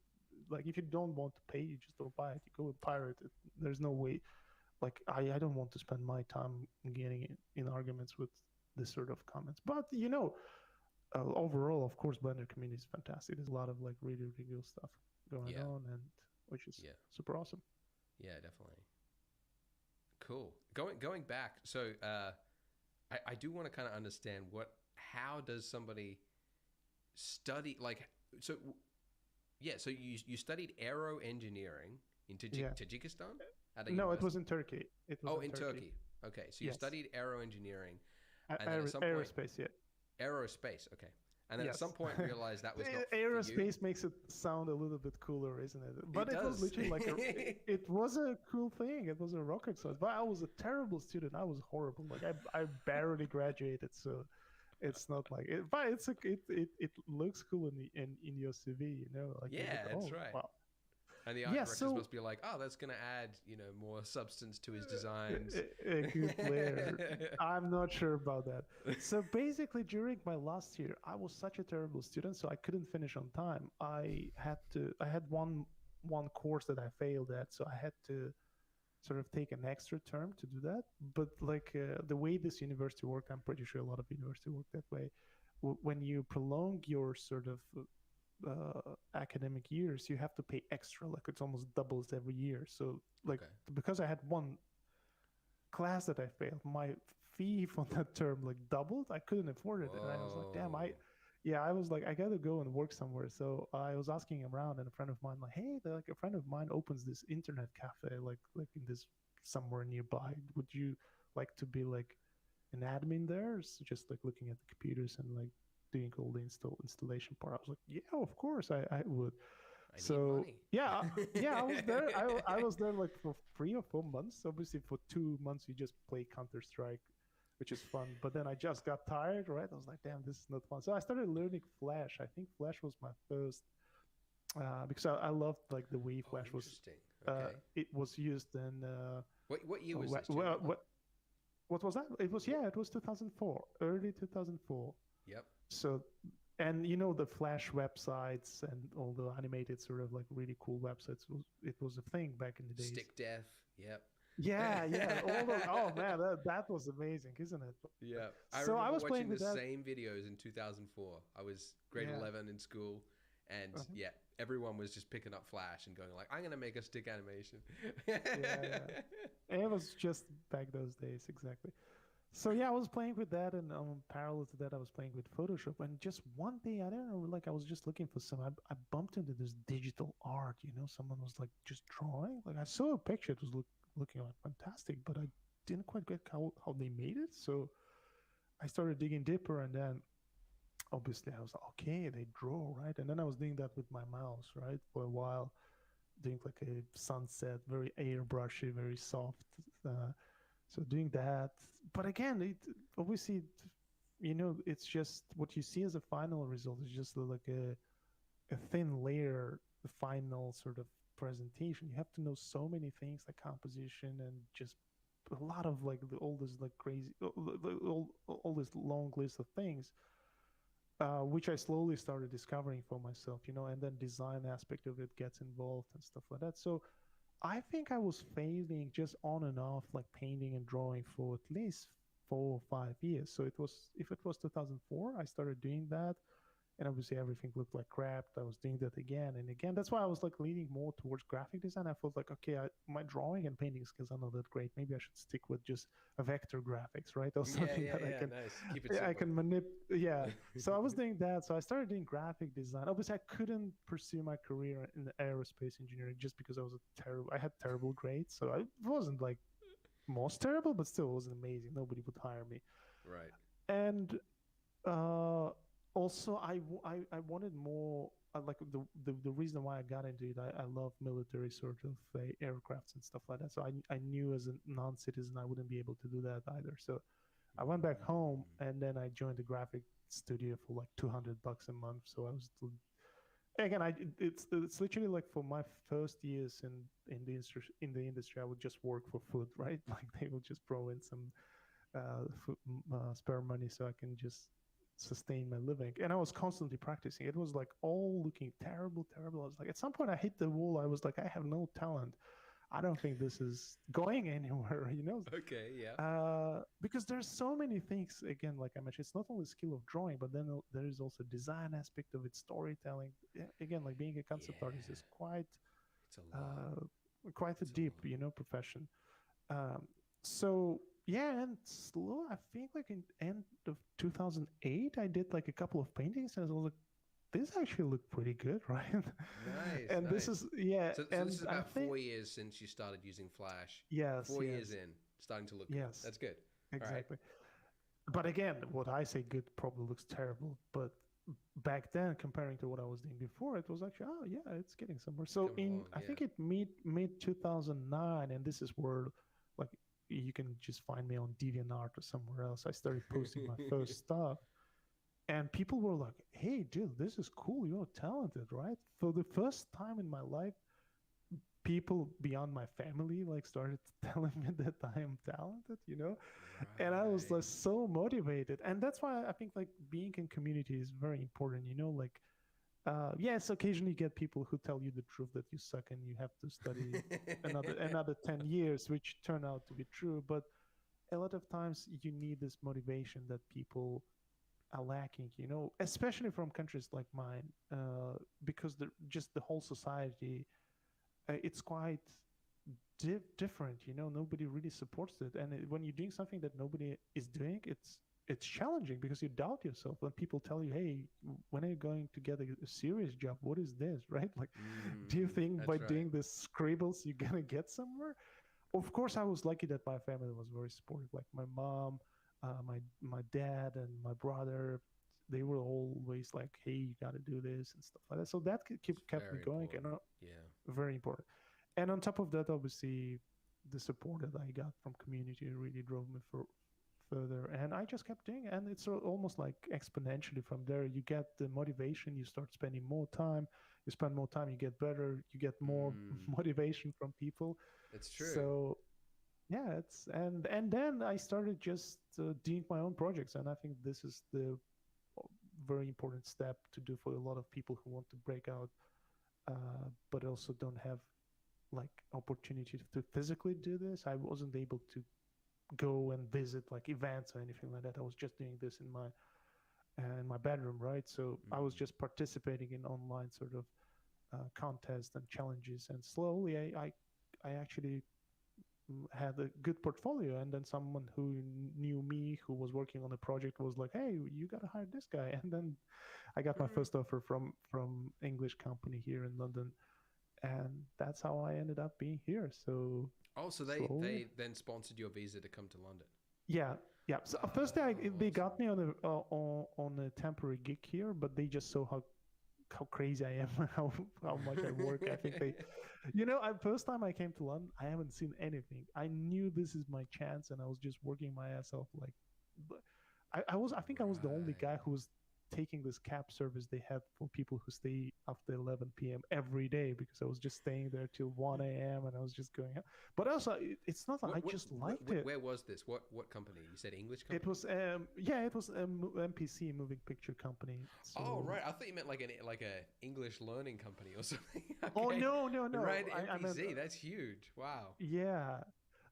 like, if you don't want to pay, you just don't buy it. You go and pirate it. There's no way. Like I don't want to spend my time getting in arguments with this sort of comments. But overall, of course, Blender community is fantastic. There's a lot of like really good stuff going on, and which is super awesome. Yeah, definitely. Cool. Going back, so I do want to kind of understand how does somebody study, like, so you studied aero engineering in Tajikistan? No, it was in Turkey. It was in Turkey. Okay, so you studied aero engineering, and then at some aerospace, point, aerospace, okay. And then at some point realized that was not aerospace makes it sound a little bit cooler, isn't it? But it was literally like it was a cool thing. It was a rocket science. But I was a terrible student. I was horrible. Like I barely graduated, so it's not like it. But it looks cool in your CV, Like that's right. Wow. And the art directors must be like, oh, that's going to add, more substance to his designs. A good player. I'm not sure about that. So basically, during my last year, I was such a terrible student, so I couldn't finish on time. I had one course that I failed at, so I had to sort of take an extra term to do that. But like the way this university worked, I'm pretty sure a lot of universities work that way. When you prolong your sort of academic years, you have to pay extra, like it's almost doubles every year. So like because I had one class that I failed, my fee for that term like doubled. I couldn't afford it. And I was like, damn, I was like, I gotta go and work somewhere. So I was asking around, and a friend of mine like, hey, like a friend of mine opens this internet cafe like in this somewhere nearby. Would you like to be like an admin there? So just like looking at the computers and like doing all the installation part. I was like, yeah, of course I would. So I was there. I was there like for 3 or 4 months. Obviously, for 2 months you just play Counter-Strike, which is fun. But then I just got tired, right? I was like, damn, this is not fun. So I started learning Flash. I think Flash was my first, because I loved like the way Flash was. Okay. It was used in. What year was this? What was that? It was 2004, early 2004. Yep. So, and the Flash websites and all the animated sort of like really cool websites, it was a thing back in the days. Stick Def, yep. Yeah. All those, oh man, that was amazing, isn't it? Yeah. I was watching playing the with that. same videos in 2004. I was grade 11 in school, and everyone was just picking up Flash and going like, I'm gonna make a stick animation. And it was just back those days, exactly. So I was playing with that, and parallel to that, I was playing with Photoshop. And just one day, I don't know, like I was just looking for I bumped into this digital art. Someone was like just drawing. Like I saw a picture, it was looking like fantastic, but I didn't quite get how they made it. So I started digging deeper, and then obviously I was like, okay, they draw, right? And then I was doing that with my mouse, right, for a while, doing like a sunset, very airbrushy, very soft. So doing that, but again, it obviously, it's just what you see as a final result is just like a thin layer, the final sort of presentation. You have to know so many things like composition and just a lot of like all this like crazy, all this long list of things, which I slowly started discovering for myself, and then design aspect of it gets involved and stuff like that. So I think I was failing just on and off, like painting and drawing for at least 4 or 5 years. So if it was 2004, I started doing that, and obviously everything looked like crap. I was doing that again and again. That's why I was like leaning more towards graphic design. I felt like, okay, my drawing and painting skills are not that great. Maybe I should stick with just a vector graphics, right, or something that I can nice. Keep it I simple. can yeah. So I was doing that. So I started doing graphic design. Obviously, I couldn't pursue my career in the aerospace engineering just because I had terrible grades. So I wasn't like most terrible, but still it wasn't amazing. Nobody would hire me. Right. And uh, also, I wanted more. Like the reason why I got into it, I love military sort of aircrafts and stuff like that. So I knew as a non-citizen I wouldn't be able to do that either. So I went back home and then I joined the graphic studio for like $200 a month. So I was again, it's literally like for my first years in the industry, I would just work for food, right? Like they will just throw in some spare money so I can just sustain my living. And I was constantly practicing. It was like all looking terrible, terrible. I was like, at some point I hit the wall. I was like, I have no talent. I don't think this is going anywhere, you know? Okay, yeah. Because there's so many things, again, like I mentioned, it's not only skill of drawing, but then there is also design aspect of it, storytelling. Again, like being a concept artist is quite It's a lot. quite a deep, you know, profession. So yeah, and slow, I think like in end of 2008, I did like a couple of paintings and I was like, this actually looked pretty good, right? Nice. And this nice. is, yeah. So and this is I about think, 4 years since you started using Flash. yes, 4 years yes, in, starting to look good. yes, That's good. exactly. But again, what I say good probably looks terrible. But back then, comparing to what I was doing before, it was actually, oh yeah, it's getting somewhere. So Coming along, I think it mid 2009, and this is where like you can just find me on DeviantArt or somewhere else. I started posting my first stuff, and people were like, "Hey, dude, this is cool. You're talented, right?" For the first time in my life, people beyond my family like started telling me that I am talented, you know? And I was like Right. so motivated. And that's why I think like being in community is very important, you know, like yes, occasionally you get people who tell you the truth that you suck and you have to study another 10 years, which turn out to be true. But a lot of times you need this motivation that people are lacking, you know, especially from countries like mine, because just the whole society, it's quite different, you know. Nobody really supports it, and when you're doing something that nobody is doing, it's challenging because you doubt yourself when people tell you, hey, when are you going to get a serious job? What is this, right? Like, do you think by That's right. doing the scribbles you're gonna get somewhere? Of course, I was lucky that my family was very supportive. Like my mom, my dad, and my brother, they were always like, "Hey, you got to do this and stuff like that." So that kept me Very going, important. and Yeah. very important. And on top of that, obviously, the support that I got from community really drove me further. And I just kept doing it. And it's almost like exponentially from there. You get the motivation, you start spending more time. You spend more time, you get better, you get more motivation from people. It's true. So yeah, and then I started just doing my own projects. And I think this is the very important step to do for a lot of people who want to break out, but also don't have like opportunity to physically do this. I wasn't able to go and visit like events or anything like that. I was just doing this in my bedroom, right? So I was just participating in online sort of contests and challenges, and slowly I actually had a good portfolio. And then someone who knew me, who was working on the project, was like, "Hey, you gotta hire this guy." And then I got my first offer from English company here in London, and that's how I ended up being here. So so slowly, they then sponsored your visa to come to London. yeah. So first they got me on a temporary gig here, but they just saw how crazy I am, how much I work. I think they, you know, first time I came to London, I haven't seen anything. I knew this is my chance, and I was just working my ass off. Like, I think I was the only guy who was taking this cab service they had for people who stay after 11 p.m. every day, because I was just staying there till 1 a.m. and I was just going out. But also, it's not that I just liked it. Where was this? What company? You said English company? It was it was MPC, moving picture company. So, oh right, I thought you meant like a English learning company or something. Oh Okay. no. Right, I MPC. meant, that's huge. Wow. yeah.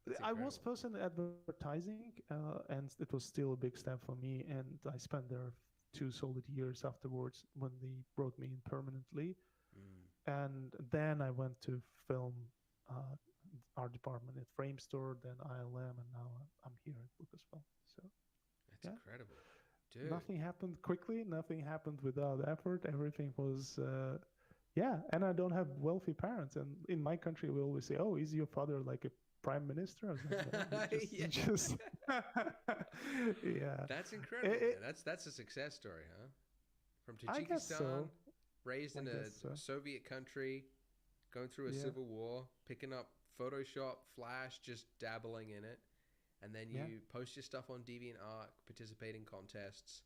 That's I was incredible. first in advertising, and it was still a big step for me. And I spent there 2 solid years afterwards when they brought me in permanently. Mm, And then I went to film uh, art department at Frame Store, then ILM, and now I'm here at Lucasfilm. So that's yeah, incredible, dude. nothing happened quickly. Nothing happened without effort. Everything was. Yeah, and I don't have wealthy parents. And in my country, we always say, "Oh, is your father like a prime minister?" I was like, "No, Yeah. just, yeah." That's incredible, It, man. That's a success story, huh? From I guess Tajikistan, so. raised I in a guess so. Soviet country, going through a Yeah, civil war, picking up Photoshop, Flash, just dabbling in it, and then yeah. you post your stuff on DeviantArt, participate in contests,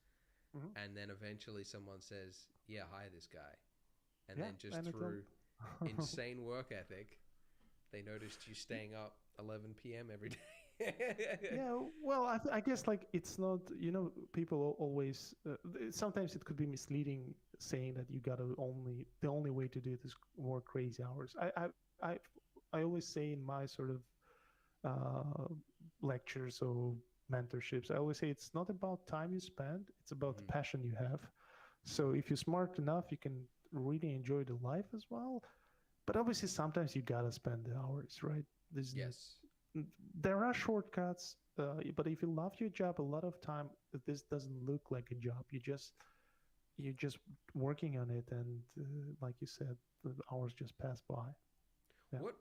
Hmm. and then eventually someone says, "Yeah, hire this guy," and Yeah, then just and it all. through insane work ethic, they noticed you staying up 11 p.m. every day. Yeah, well, I guess like it's not, people always, sometimes it could be misleading saying that you gotta the only way to do it is work crazy hours. I, I always say in my sort of uh, lectures or mentorships, I always say it's not about time you spend, it's about the Mhm. passion you have. So if you're smart enough, you can really enjoy the life as well. But obviously, sometimes you gotta spend the hours, right? There's Yes. there are shortcuts, but if you love your job, a lot of time this doesn't look like a job. You're just working on it, and like you said, the hours just pass by. Yeah. What?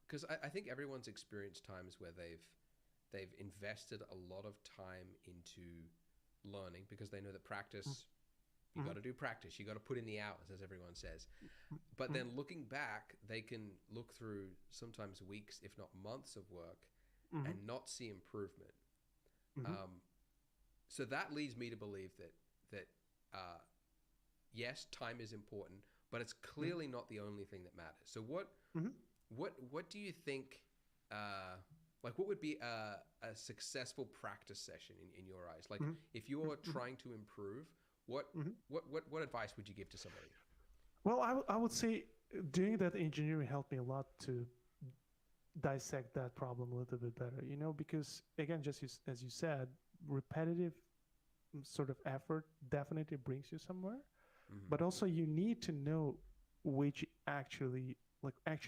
Because I think everyone's experienced times where they've invested a lot of time into learning because they know that practice, you got Mhm. to do practice, you got to put in the hours, as everyone says. But Mhm. then looking back, they can look through sometimes weeks, if not months of work, Mhm. and not see improvement. Mhm. Um, so that leads me to believe that uh, yes, time is important, but it's Mhm. clearly not the only thing that matters. So Mhm. what do you think? Like, what would be a successful practice session in your eyes? Like, Mhm. if you're Mhm. trying to improve, what Mhm. what advice would you give to somebody? Well, I would say doing that engineering helped me a lot to dissect that problem a little bit better. Because again, just as you said, repetitive sort of effort definitely brings you somewhere. Mm-hmm. But also you need to know which actually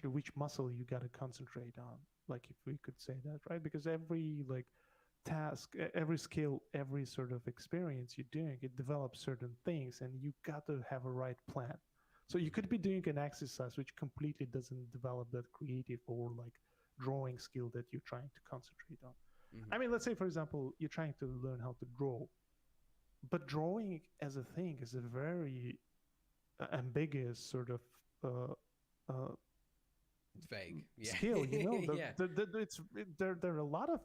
which muscle you got to concentrate on, like if we could say that, right? Because every like task, every skill, every sort of experience you're doing, it develops certain things, and you got to have a right plan. So you Mm-hmm. could be doing an exercise which completely doesn't develop that creative or like drawing skill that you're trying to concentrate on. Mm-hmm. I mean, let's say for example you're trying to learn how to draw, but drawing as a thing is a very ambiguous sort of uh, uh, It's vague. Yeah. skill. Yeah. There are a lot of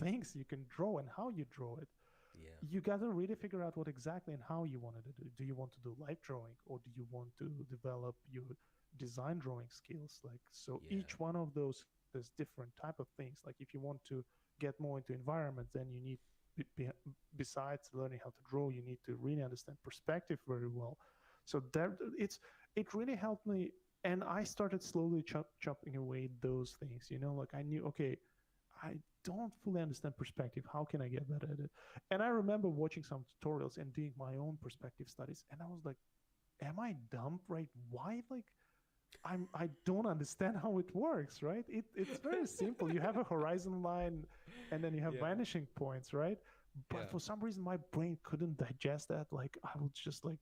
things you can draw and how you draw it. Yeah. You got to really figure out what exactly and how you want to do. Do you want to do light drawing, or do you want to develop your design drawing skills? Like, so Yeah. each one of those is different type of things. Like if you want to get more into environments, then you need besides learning how to draw, you need to really understand perspective very well. So there, it really helped me, and I started slowly chopping away those things. Like I knew, okay, I don't fully understand perspective. How can I get better at it? And I remember watching some tutorials and doing my own perspective studies, and I was like, am I dumb? Right? Why? Like, I don't understand how it works, right? It's very simple. You have a horizon line, and then you have Yeah. vanishing points, right? But Yeah. for some reason, my brain couldn't digest that. Like, I would just like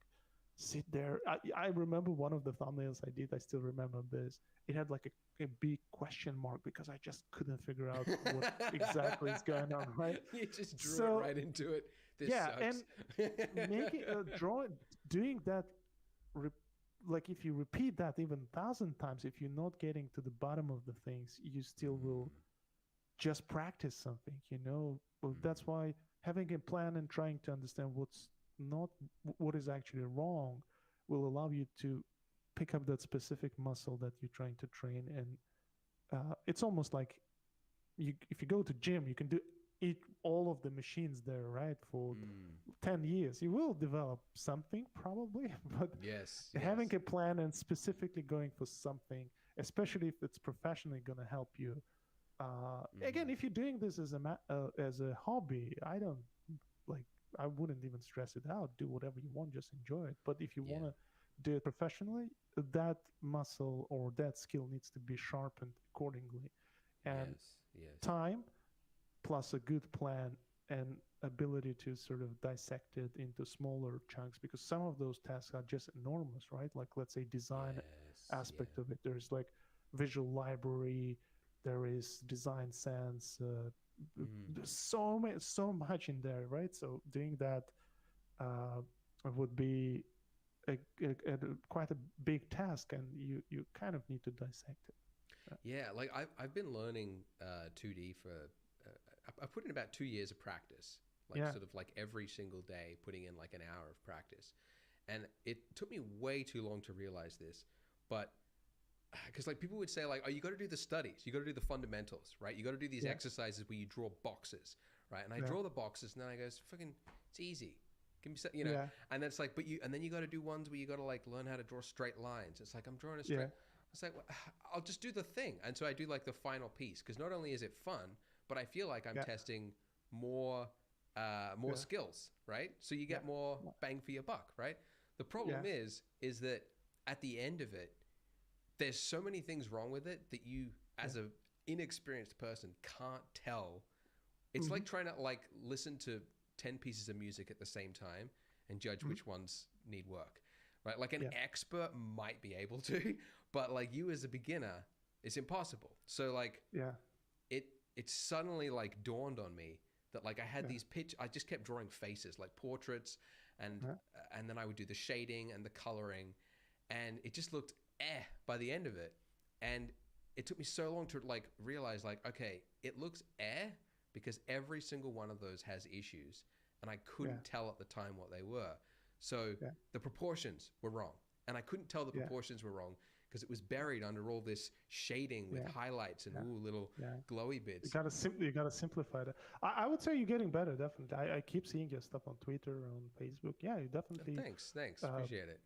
sit there. I remember one of the thumbnails I did. I still remember this. It had like a big question mark because I just couldn't figure out what exactly is going on, right? You just drew it So right into it. This yeah, sucks. and making drawing, doing that, like if you repeat that even 1,000 times, if you're not getting to the bottom of the things, you still will just practice something. Well, that's why having a plan and trying to understand what is actually wrong will allow you to pick up that specific muscle that you're trying to train. And it's almost like if you go to gym, you can do all of the machines there, right, for 10 years. You will develop something probably, but Yes. having Yes. a plan and specifically going for something, especially if it's professionally going to help you, Again, if you're doing this as a hobby, I wouldn't even stress it out. Do whatever you want, just enjoy it. But if you Yeah. want to do it professionally, that muscle or that skill needs to be sharpened accordingly. And Yes. time plus a good plan and ability to sort of dissect it into smaller chunks, because some of those tasks are just enormous, right? Like, let's say design Yes. aspect Yeah. of it. There's like visual library, there is design sense, there's so much in there, right? So doing that uh, would be quite a big task, and you kind of need to dissect it. Yeah, like I've been learning 2D for I put in about 2 years of practice, like Yeah. sort of like every single day, putting in like an hour of practice, and it took me way too long to realize this, but because like people would say like, oh, you got to do the studies, you got to do the fundamentals, right? You got to do these Yeah. exercises where you draw boxes, right? And I Yeah. draw the boxes, and then I go, it's easy. Give me, you know, Yeah. and then it's like, and then you got to do ones where you got to like learn how to draw straight lines. It's like I'm drawing a straight. Yeah. It's like, well, I'll just do the thing. And so I do like the final piece, because not only is it fun, but I feel like I'm Yeah. testing more Yeah. skills, right? So you get Yeah. more Yeah. bang for your buck, right? The problem is that at the end of it, there's so many things wrong with it that you, as a inexperienced person, can't tell. It's like trying to like listen to 10 pieces of music at the same time and judge which ones need work, right? Like an Yeah. expert might be able to, but like you as a beginner, it's impossible. So like Yeah. it suddenly like dawned on me that like I had Yeah. these I just kept drawing faces, like portraits, and and then I would do the shading and the coloring, and it just looked by the end of it. And it took me so long to like realize like, okay, it looks because every single one of those has issues, and I couldn't tell at the time what they were. So Yeah. the proportions were wrong, and I couldn't tell the Yeah. proportions were wrong because it was buried under all this shading with Yeah. highlights and Yeah. little Yeah. glowy bits. You gotta simplify that. I would say you're getting better, definitely. I keep seeing your stuff on Twitter, on Facebook. Yeah, you definitely. Thanks, uh, appreciate it.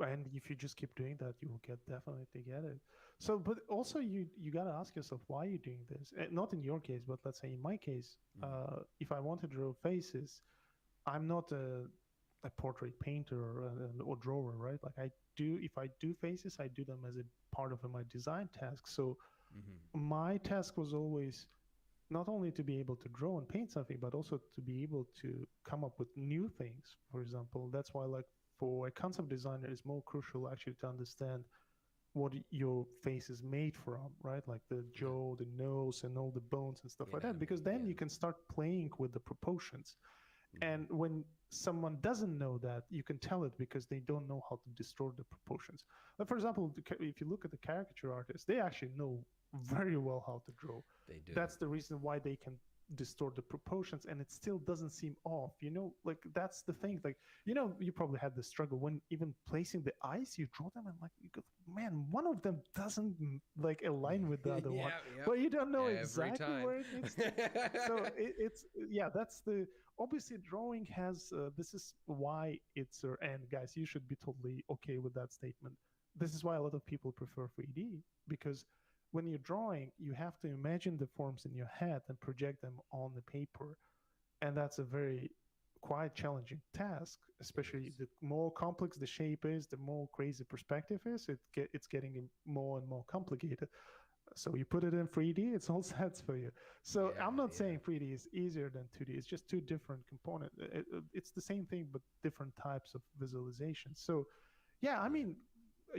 And if you just keep doing that, you will definitely get it. So, but also you gotta ask yourself why you're doing this. Not in your case, but let's say in my case, if I want to draw faces, I'm not a portrait painter or drawer, right? Like if I do faces, I do them as a part of my design task. So my task was always not only to be able to draw and paint something, but also to be able to come up with new things. For example, that's why like for a concept designer, it's more crucial actually to understand what your face is made from, right? Like the jaw, the nose, and all the bones and stuff like that. Because then you can start playing with the proportions. And when someone doesn't know that, you can tell it because they don't know how to distort the proportions. Like for example, if you look at the caricature artists, they actually know very well how to draw. They do. That's the reason why they can distort the proportions, and it still doesn't seem off. Like that's the thing. Like you probably had the struggle when even placing the eyes, you draw them and like you go, man, one of them doesn't like align with the other one, but you don't know exactly where it needs to. So it's that's the obviously drawing has this is why it's and guys, you should be totally okay with that statement. This is why a lot of people prefer 3D, because when you're drawing, you have to imagine the forms in your head and project them on the paper. And that's a very quite challenging task, especially the more complex the shape is, the more crazy perspective is, it's getting more and more complicated. So you put it in 3D, it's all sets for you. So I'm not saying 3D is easier than 2D. It's just two different components. It's the same thing, but different types of visualization. So I mean,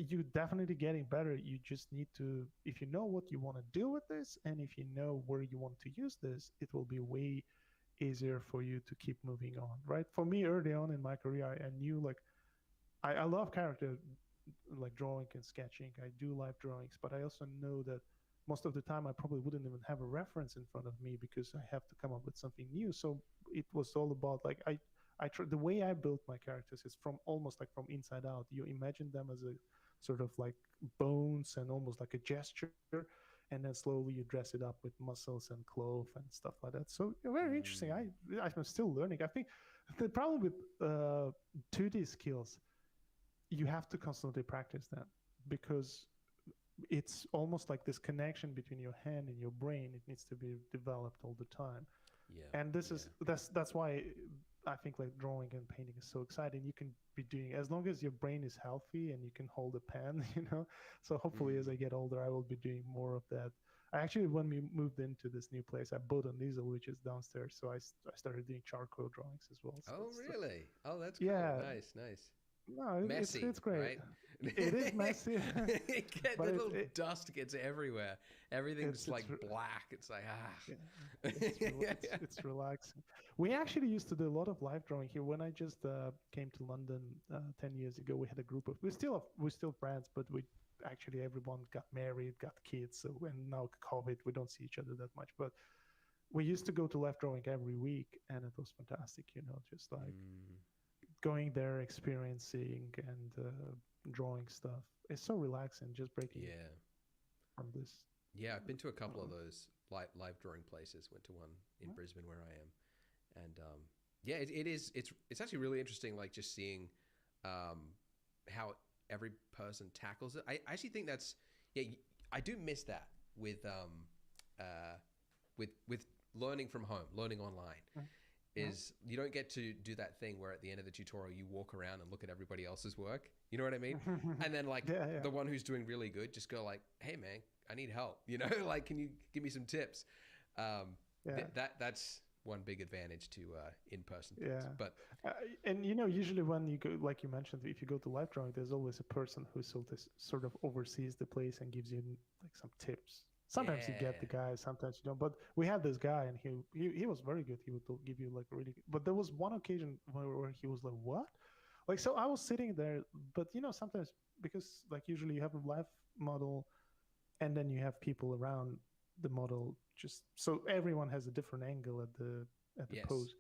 you're definitely getting better. You just need to, if you know what you want to do with this, and if you know where you want to use this, it will be way easier for you to keep moving on, right? For me, early on in my career, I knew like, I love character, like drawing and sketching. I do live drawings, but I also know that most of the time I probably wouldn't even have a reference in front of me because I have to come up with something new. So it was all about like, the way I built my characters is from almost like from inside out. You imagine them as a sort of like bones and almost like a gesture, and then slowly you dress it up with muscles and cloth and stuff like that. So very interesting. I'm still learning. I think the problem with 2D skills, you have to constantly practice them, because it's almost like this connection between your hand and your brain. It needs to be developed all the time. Yeah. And this is that's why I think like drawing and painting is so exciting. You can be doing, as long as your brain is healthy and you can hold a pen, So hopefully as I get older, I will be doing more of that. I actually, when we moved into this new place, I bought an easel, which is downstairs. So I started doing charcoal drawings as well. So Oh, really? Oh, that's cool. Yeah. Nice. No, Messy, it's great. right? It is messy. The little dust gets everywhere. Everything's like it's black. It's like, it's relaxing. We actually used to do a lot of live drawing here. When I just came to London 10 years ago, we had a group of, we're still friends, but everyone got married, got kids. So, and now COVID, we don't see each other that much. But we used to go to live drawing every week, and it was fantastic. Just like going there, experiencing and drawing stuff. It's so relaxing, just breaking from this. Yeah, I've been to a couple of those live drawing places. Went to one in Brisbane where I am, and it's actually really interesting, like just seeing how every person tackles it. I actually think that's I do miss that with learning from home, learning online. Is you don't get to do that thing where at the end of the tutorial you walk around and look at everybody else's work. You know what I mean? And then like the one who's doing really good, just go like, "Hey man, I need help." Like, can you give me some tips? That's one big advantage to in-person things. But and usually when you go, like you mentioned, if you go to live drawing, there's always a person who sort of oversees the place and gives you like some tips. Sometimes you get the guy, sometimes you don't. But we had this guy, and he was very good. He would give you like really good. But there was one occasion where he was like, "What?" Like, so I was sitting there, but sometimes, because like usually you have a live model, and then you have people around the model, just so everyone has a different angle at the pose.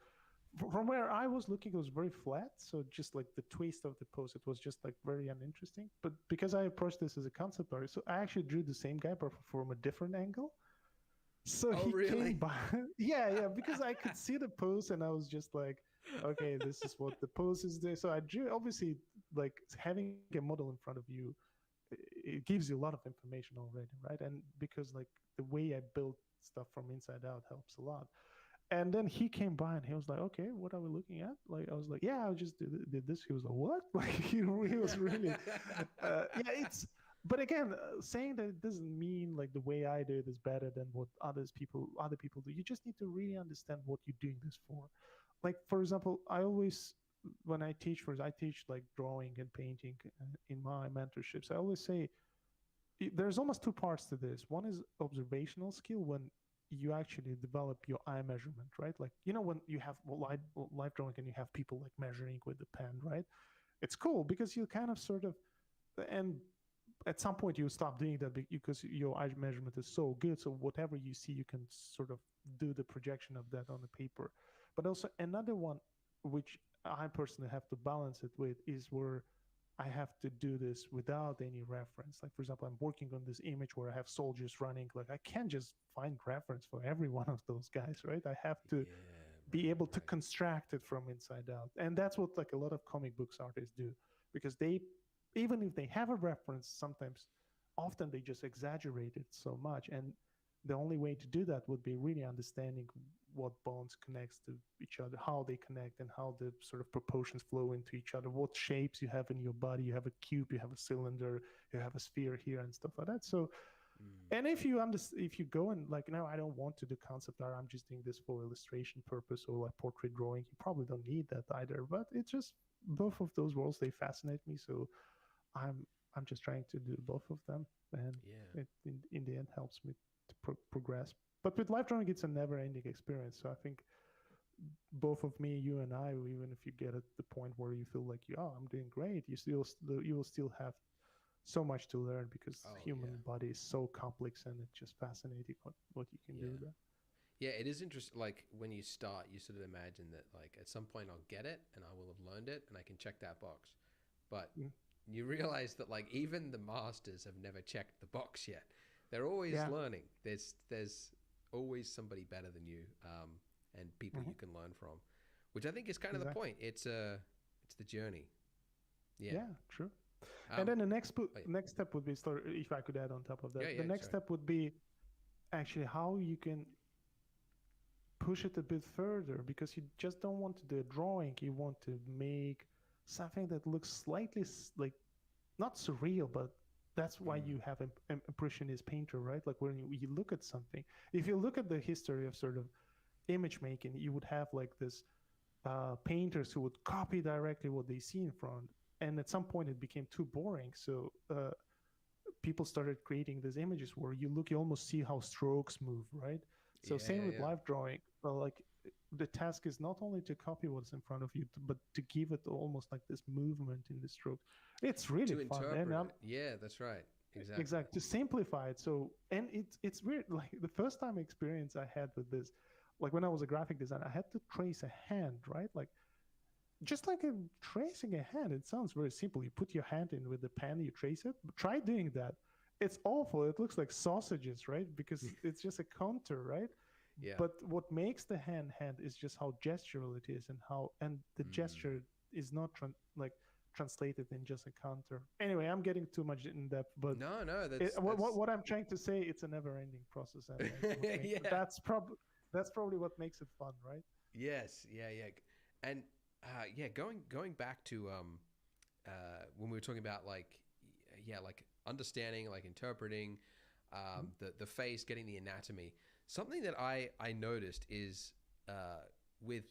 From where I was looking, it was very flat. So just like the twist of the pose, it was just like very uninteresting. But because I approached this as a concept artist, so I actually drew the same guy, but from a different angle. So he came by. Yeah, because I could see the pose, and I was just like, okay, this is what the pose is there. So I drew, obviously, like having a model in front of you, it gives you a lot of information already, right? And because like the way I build stuff from inside out helps a lot. And then he came by and he was like, "Okay, what are we looking at?" Like, I was like, "Yeah, I just did this." He was like, "What?" Like, he was really, it's. But again, saying that it doesn't mean like the way I do it is better than what other people do. You just need to really understand what you're doing this for. Like, for example, when I teach like drawing and painting in my mentorships. I always say there's almost two parts to this. One is observational skill, when you actually develop your eye measurement, right? Like, when you have live drawing and you have people like measuring with the pen, right? It's cool because you kind of sort of, and at some point you stop doing that because your eye measurement is so good. So whatever you see, you can sort of do the projection of that on the paper. But also another one, which I personally have to balance it with, is where I have to do this without any reference. Like, for example, I'm working on this image where I have soldiers running. Like, I can't just find reference for every one of those guys, right? I have to be able to construct it from inside out. And that's what like a lot of comic books artists do, because even if they have a reference, often they just exaggerate it so much. And the only way to do that would be really understanding what bones connects to each other, how they connect, and how the sort of proportions flow into each other, what shapes you have in your body. You have a cube, you have a cylinder, you have a sphere here, and stuff like that. So, and if you go and like, no, I don't want to do concept art, I'm just doing this for illustration purpose or like portrait drawing, you probably don't need that either. But it's just both of those worlds, they fascinate me. So I'm just trying to do both of them, and it in the end helps me to progress. But with live drawing, it's a never-ending experience. So I think both of me, you and I, even if you get at the point where you feel like, I'm doing great, you will still have so much to learn, because the human body is so complex, and it's just fascinating what you can do with that. Yeah, it is interesting. Like when you start, you sort of imagine that like at some point I'll get it and I will have learned it and I can check that box. But you realize that like even the masters have never checked the box yet. They're always learning. There's always somebody better than you, and people you can learn from, which I think is kind of the point. It's the journey. Yeah, true. And then the wait. next step would be, if I could add on top of that, Yeah, the next sorry. step would be actually how you can push it a bit further, because you just don't want to do a drawing. You want to make something that looks slightly like not surreal, but that's why you have an impressionist painter, right? Like when you look at something, if you look at the history of sort of image making, you would have like this painters who would copy directly what they see in front, and at some point it became too boring. So people started creating these images where you almost see how strokes move, right? So same with live drawing. Well, like the task is not only to copy what's in front of you, but to give it almost like this movement in the stroke. It's really To fun. interpret And it. Yeah, that's right. Exactly. exactly, to simplify it. So, and it's weird. Like the first time experience I had with this, like when I was a graphic designer, I had to trace a hand, right? Like just like tracing a hand. It sounds very simple. You put your hand in with the pen, you trace it. But try doing that. It's awful. It looks like sausages, right? Because it's just a contour, right? Yeah. But what makes the hand is just how gestural it is, and the gesture is not translated in just a contour. Anyway, I'm getting too much in depth, but No, what I'm trying to say, it's a never-ending process. And yeah. that's probably what makes it fun, right? Yes, yeah, and going back to when we were talking about like understanding, like interpreting the face, getting the anatomy. Something that I noticed is with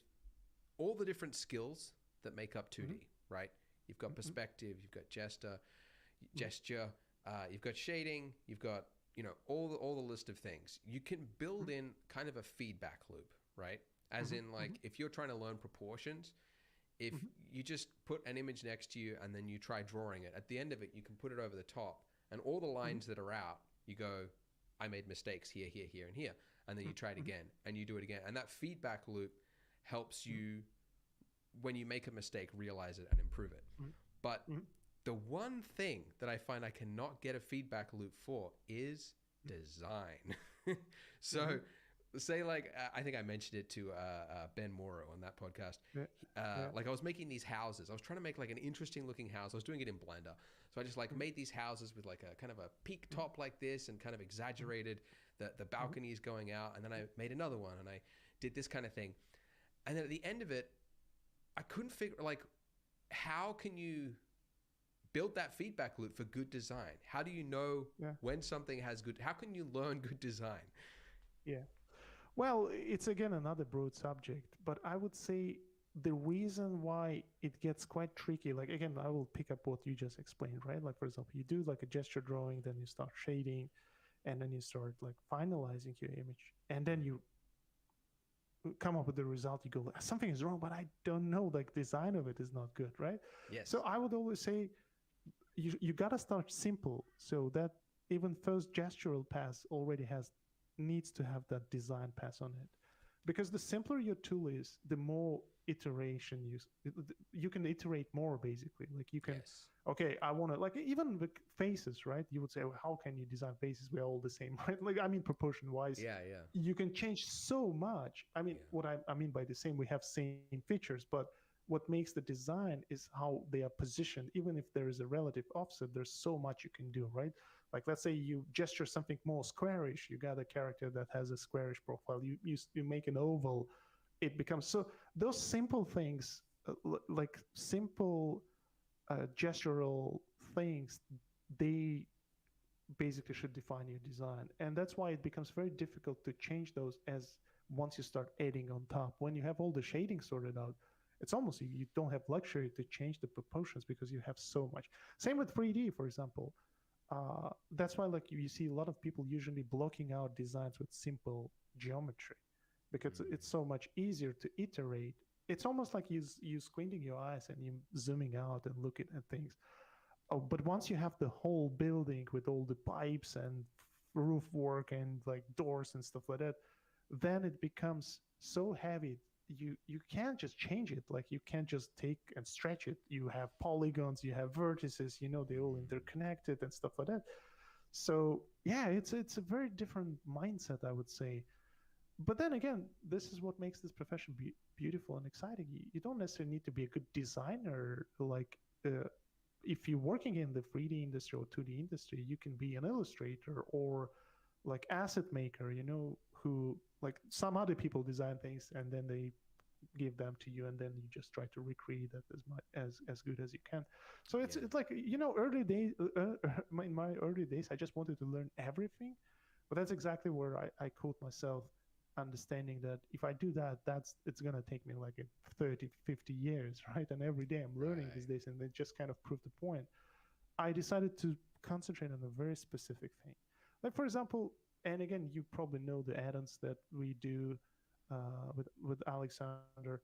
all the different skills that make up 2D, right? You've got perspective, you've got gesture, you've got shading, you've got all the list of things. You can build in kind of a feedback loop, right? As in, like, if you're trying to learn proportions, if you just put an image next to you and then you try drawing it, at the end of it, you can put it over the top, and all the lines that are out, you go, I made mistakes here, here, here, and here. And then you try it again, and you do it again. And that feedback loop helps you, when you make a mistake, realize it and improve it. But the one thing that I find I cannot get a feedback loop for is design. So say like, I think I mentioned it to Ben Morrow on that podcast. Like I was making these houses. I was trying to make like an interesting looking house. I was doing it in Blender. So I just like made these houses with like a kind of a peak top like this, and kind of exaggerated the balconies going out. And then I made another one, and I did this kind of thing. And then at the end of it, I couldn't figure, like, how can you build that feedback loop for good design? How do you know when something has good, how can you learn good design? Yeah. Well, it's again another broad subject, but I would say the reason why it gets quite tricky, like again, I will pick up what you just explained, right? Like for example, you do like a gesture drawing, then you start shading, and then you start like finalizing your image, and then you come up with the result. You go, something is wrong, but I don't know, like design of it is not good, right? Yes. So I would always say you gotta start simple, so that even first gestural pass already needs to have that design pass on it, because the simpler your tool is, the more iteration you can iterate more, basically. Like you can okay, I want to, like even with faces, right? You would say, well, how can you design faces? We're all the same, right? Like I mean proportion wise, you can change so much. I mean what I mean by the same, we have same features, but what makes the design is how they are positioned. Even if there is a relative offset, there's so much you can do, right? Like let's say you gesture something more squarish, you got a character that has a squarish profile, you make an oval, it becomes, so those simple things, like simple gestural things, they basically should define your design. And that's why it becomes very difficult to change those as once you start adding on top. When you have all the shading sorted out, it's almost, you don't have luxury to change the proportions because you have so much. Same with 3D, for example. That's why like you see a lot of people usually blocking out designs with simple geometry, because it's so much easier to iterate. It's almost like you squinting your eyes and you zooming out and looking at things. Oh, but once you have the whole building with all the pipes and roof work and like doors and stuff like that, then it becomes so heavy. You can't just change it. Like you can't just take and stretch it. You have polygons, you have vertices, they're all interconnected and stuff like that. So yeah, it's a very different mindset, I would say. But then again, this is what makes this profession beautiful and exciting. You don't necessarily need to be a good designer, like if you're working in the 3D industry or 2D industry, you can be an illustrator or like asset maker, who like some other people design things and then they give them to you, and then you just try to recreate that as much as good as you can. So it's Yeah. it's like early days. In my early days, I just wanted to learn everything, but that's exactly where I caught myself understanding that if I do that, it's gonna take me like 30, 50 years, right? And every day I'm learning these Right. days, and they just kind of prove the point. I decided to concentrate on a very specific thing. Like for example, and again, you probably know the add-ons that we do with Alexander.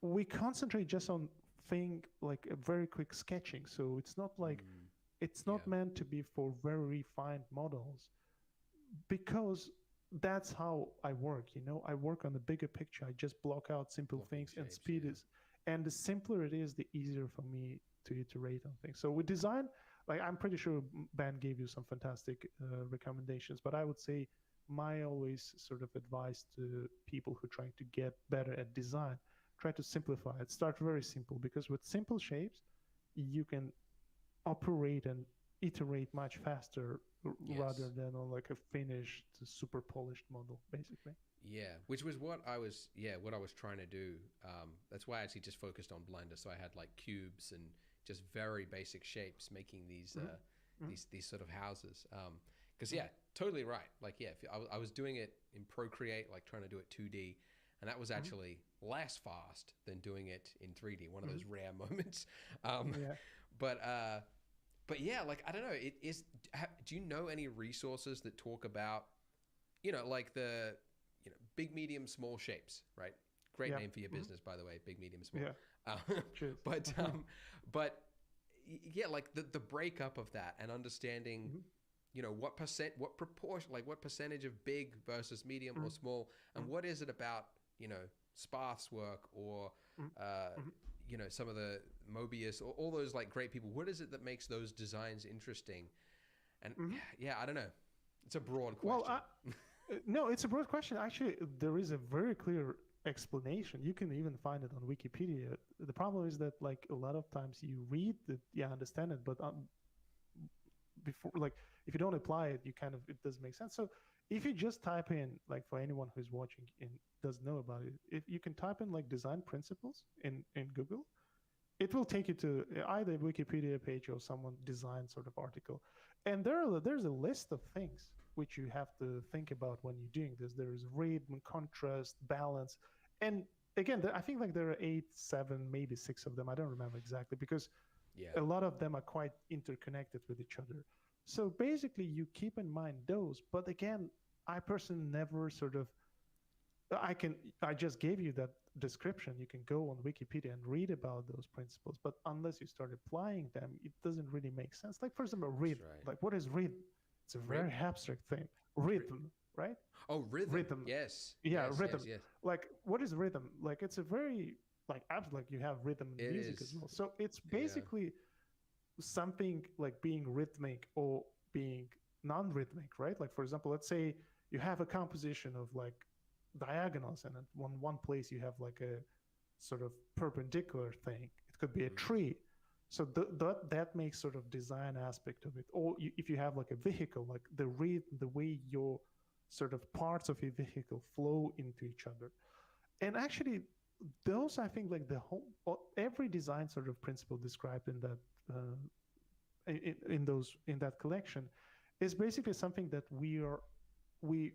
We concentrate just on thing like a very quick sketching. So it's Yeah. not meant to be for very refined models, because that's how I work. I work on the bigger picture. I just block out simple Blocking things, and shapes. speed Yeah. is, and the simpler it is, the easier for me to iterate on things. So with design, like I'm pretty sure Ben gave you some fantastic recommendations, but I would say my always sort of advice to people who are trying to get better at design, try to simplify it. Start very simple, because with simple shapes, you can operate and iterate much faster rather Yes. than on like a finished, super polished model, basically. Yeah, which was what I was trying to do. That's why I actually just focused on Blender. So I had like cubes and just very basic shapes, making these Mm-hmm. these sort of houses. Because yeah, totally right. Like yeah, if I was doing it in Procreate, like trying to do it 2D, and that was Mm-hmm. actually less fast than doing it in 3D. One of those Mm-hmm. rare moments. Um, Yeah. but uh, but yeah, like I don't know. It is. Do you know any resources that talk about like the big, medium, small shapes, right? Great Yeah. name for your Mm-hmm. business, by the way. Big, medium, small. Yeah. Uh, Cheers. but but yeah, like the breakup of that and understanding, Mm-hmm. what proportion, like what percentage of big versus medium or Mm-hmm. small, and what is it about Sparth's work or Mm-hmm. some of the Mobius or all those like great people. What is it that makes those designs interesting? And Mm-hmm. yeah, I don't know. It's a broad Well, question. no, it's a broad question. Actually, there is a very clear explanation. You can even find it on Wikipedia. The problem is that, like, a lot of times you read it, yeah, understand it, but before, like, if you don't apply it, it doesn't make sense. So if you just type in, like, for anyone who's watching and doesn't know about it, if you can type in like design principles in Google, it will take you to either a Wikipedia page or someone design sort of article. And there's a list of things which you have to think about when you're doing this. There's rhythm, contrast, balance. And again, I think like there are 8, 7, maybe 6 of them. I don't remember exactly, because Yeah. a lot of them are quite interconnected with each other. So basically you keep in mind those. But again, I personally never sort of, I just gave you that description. You can go on Wikipedia and read about those principles, but unless you start applying them, it doesn't really make sense. Like for example, rhythm. right. Like what is rhythm? It's a very Rhythm? abstract thing. Rhythm, right? Oh, rhythm. Rhythm. Yes. Yeah, Yes, rhythm. yes, yes. Like what is rhythm? Like it's a very like abstract. Like you have rhythm in It music as is. well. So it's Yeah. basically something like being rhythmic or being non-rhythmic, right? Like for example, let's say you have a composition of like diagonals, and in one place you have like a sort of perpendicular thing. It could be a tree. So that makes sort of design aspect of it. Or if you have like a vehicle, like the way your sort of parts of a vehicle flow into each other. And actually, those I think like the whole every design sort of principle described in that in that collection is basically something that we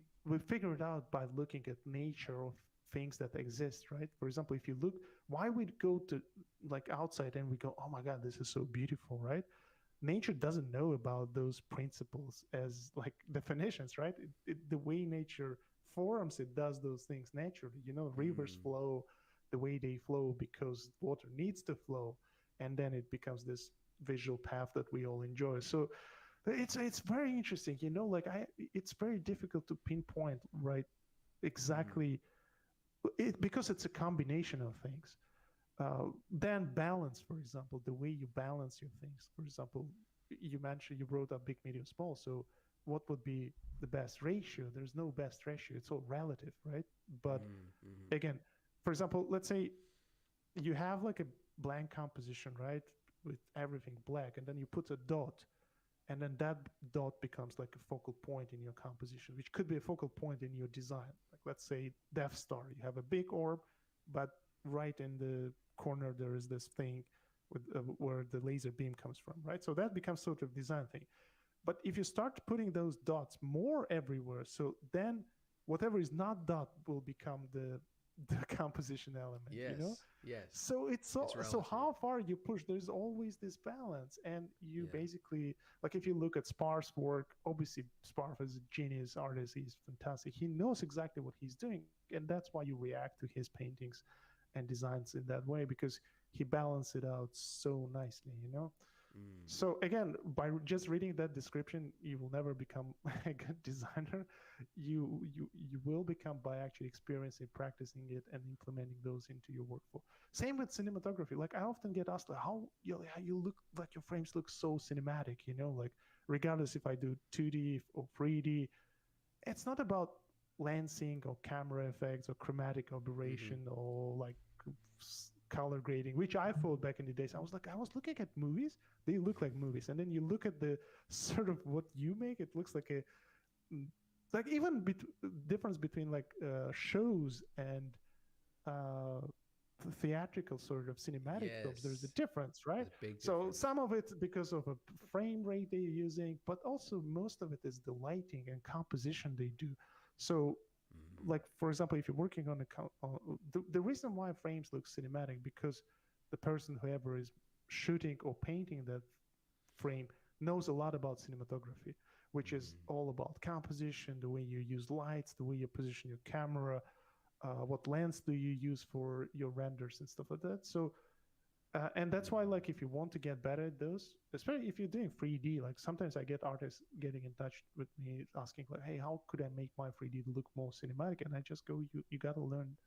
figured out by looking at nature of things that exist, right? For example, if you look, why we go to like outside and we go, oh my God, this is so beautiful, right? Nature doesn't know about those principles as like definitions, right? The way nature forms, it does those things naturally. Rivers flow the way they flow because water needs to flow, and then it becomes this visual path that we all enjoy. So it's very interesting, like it's very difficult to pinpoint right exactly because it's a combination of things. Then balance, for example, the way you balance your things. For example, you brought up big, medium, small. So what would be the best ratio? There's no best ratio. It's all relative, right? But again, for example, let's say you have like a blank composition, right? with everything black, and then you put a dot, and then that dot becomes like a focal point in your composition, which could be a focal point in your design. Like let's say Death Star, you have a big orb, but right in the corner there is this thing with where the laser beam comes from, right? So that becomes sort of design thing. But if you start putting those dots more everywhere, so then whatever is not dot will become the composition element. Yes. You know? Yes. So it's relative. how far you push, there's always this balance, and you Yeah. basically, like if you look at Spar's work, obviously Spar is a genius artist, he's fantastic, he knows exactly what he's doing, and that's why you react to his paintings and designs in that way, because he balanced it out so nicely, you know. So again, by just reading that description, you will never become a good designer. You will become by actually experiencing, practicing it, and implementing those into your workflow. Same with cinematography. Like I often get asked, like, how you look like your frames look so cinematic, you know, like regardless if I do 2D or 3D, it's not about lensing or camera effects or chromatic aberration or like color grading, which I thought back in the days. I was looking at movies, they look like movies, and then you look at the sort of what you make, it looks like a like even difference between like shows and theatrical sort of cinematic films. There's a difference, right? So some of it's because of a frame rate they're using, but also most of it is the lighting and composition they do. So like for example, if you're working on the reason why frames look cinematic, because the person whoever is shooting or painting that frame knows a lot about cinematography, which is all about composition, the way you use lights, the way you position your camera, what lens do you use for your renders and stuff like that. So and that's why, like, if you want to get better at those, especially if you're doing 3D, like sometimes I get artists getting in touch with me asking like, hey, how could I make my 3D look more cinematic? And I just go, you got to learn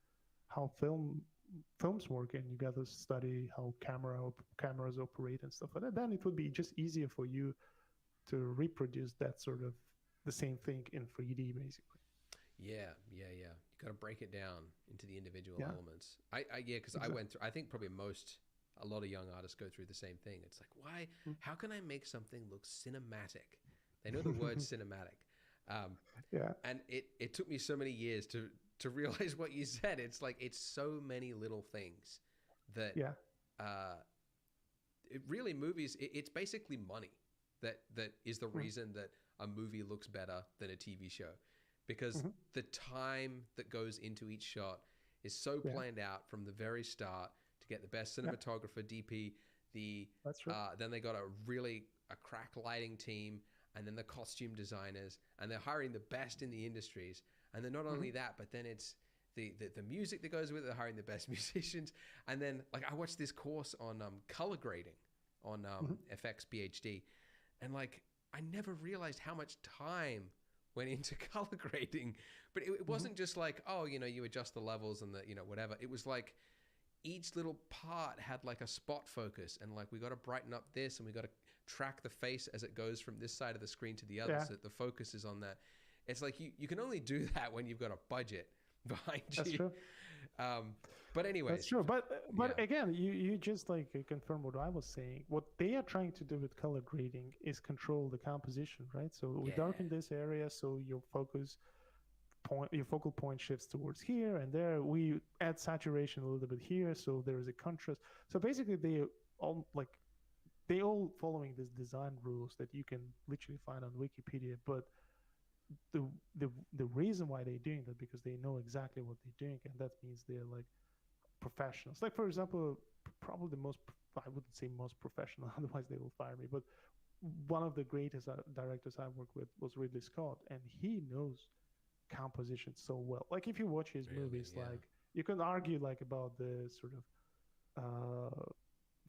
how films work, and you got to study how cameras operate and stuff like that. Then it would be just easier for you to reproduce that sort of the same thing in 3D, basically. Yeah. You got to break it down into the individual elements. Because I went through, I think probably a lot of young artists go through the same thing. It's like, how can I make something look cinematic? They know the word cinematic. And it took me so many years to realize what you said. It's like, it's so many little things that, it really movies, it's basically money that is the reason that a movie looks better than a TV show, because the time that goes into each shot is so planned out from the very start to get the best cinematographer, DP, then they got a crack lighting team, and then the costume designers, and they're hiring the best in the industries. And then not only that, but then it's the music that goes with it, they're hiring the best musicians. And then like I watched this course on color grading on FX PhD, and like I never realized how much time went into color grading. But it wasn't just like, oh, you adjust the levels and the whatever. It was like each little part had like a spot focus, and like we got to brighten up this, and we got to track the face as it goes from this side of the screen to the other, so that the focus is on that. It's like you can only do that when you've got a budget behind you. That's true. But anyway, that's true. But again, you just like confirm what I was saying. What they are trying to do with color grading is control the composition, right? So we darken this area, so your focal point shifts towards here and there. We add saturation a little bit here, so there is a contrast. So basically, they all following these design rules that you can literally find on Wikipedia. But the reason why they're doing that, because they know exactly what they're doing, and that means they're like professionals. Like for example, probably the most, I wouldn't say most professional, otherwise they will fire me, but one of the greatest directors I worked with was Ridley Scott, and he knows composition so well. Like if you watch his movies, like you can argue like about the sort of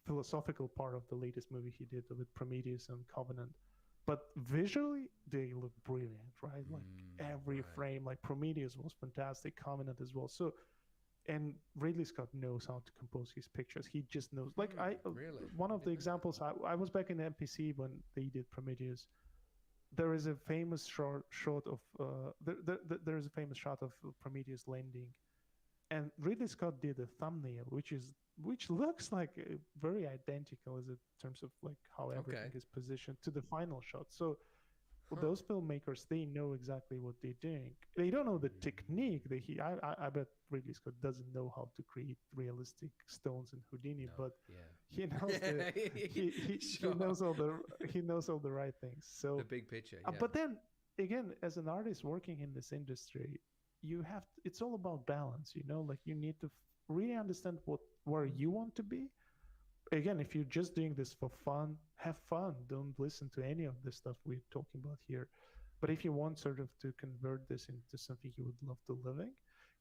philosophical part of the latest movie he did with Prometheus and Covenant, but visually they look brilliant, right? Like every frame, like Prometheus was fantastic, Covenant as well. So, and Ridley Scott knows how to compose his pictures. He just knows. Like one of the examples, I was back in MPC when they did Prometheus. There is a famous shot of there is a famous shot of Prometheus landing And Ridley Scott did a thumbnail, which looks like very identical as in terms of like how everything is positioned to the final shot. So those filmmakers, they know exactly what they're doing. They don't know the technique. I bet Ridley Scott doesn't know how to create realistic stones in Houdini, but he knows he knows all the right things. So the big picture. but then again, as an artist working in this industry, it's all about balance. Like you need to really understand where you want to be. Again, if you're just doing this for fun, have fun. Don't listen to any of the stuff we're talking about here. But if you want sort of to convert this into something you would love to living,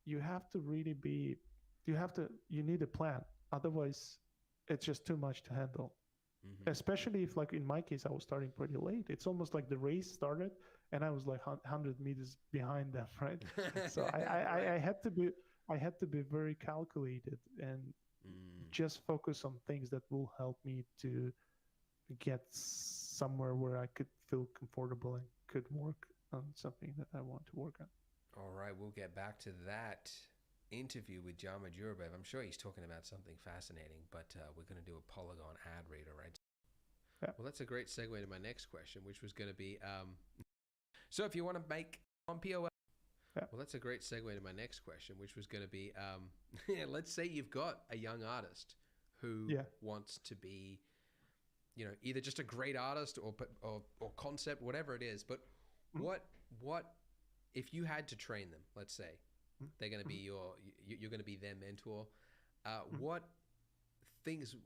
you have to really you need a plan. Otherwise, it's just too much to handle. Especially if, like in my case, I was starting pretty late. It's almost like the race started and I was like 100 meters behind them, right? So I had to be very calculated and just focus on things that will help me to get somewhere where I could feel comfortable and could work on something that I want to work on. All right, we'll get back to that interview with Jama Jurabayev. I'm sure he's talking about something fascinating, but we're going to do a Polygon ad reader, right? Yeah. Well, that's a great segue to my next question, which was going to be, so if you want to make on POL, well, that's a great segue to my next question, which was going to be, let's say you've got a young artist who wants to be, either just a great artist or concept, whatever it is. But what if you had to train them? Let's say they're going to be you're going to be their mentor. What things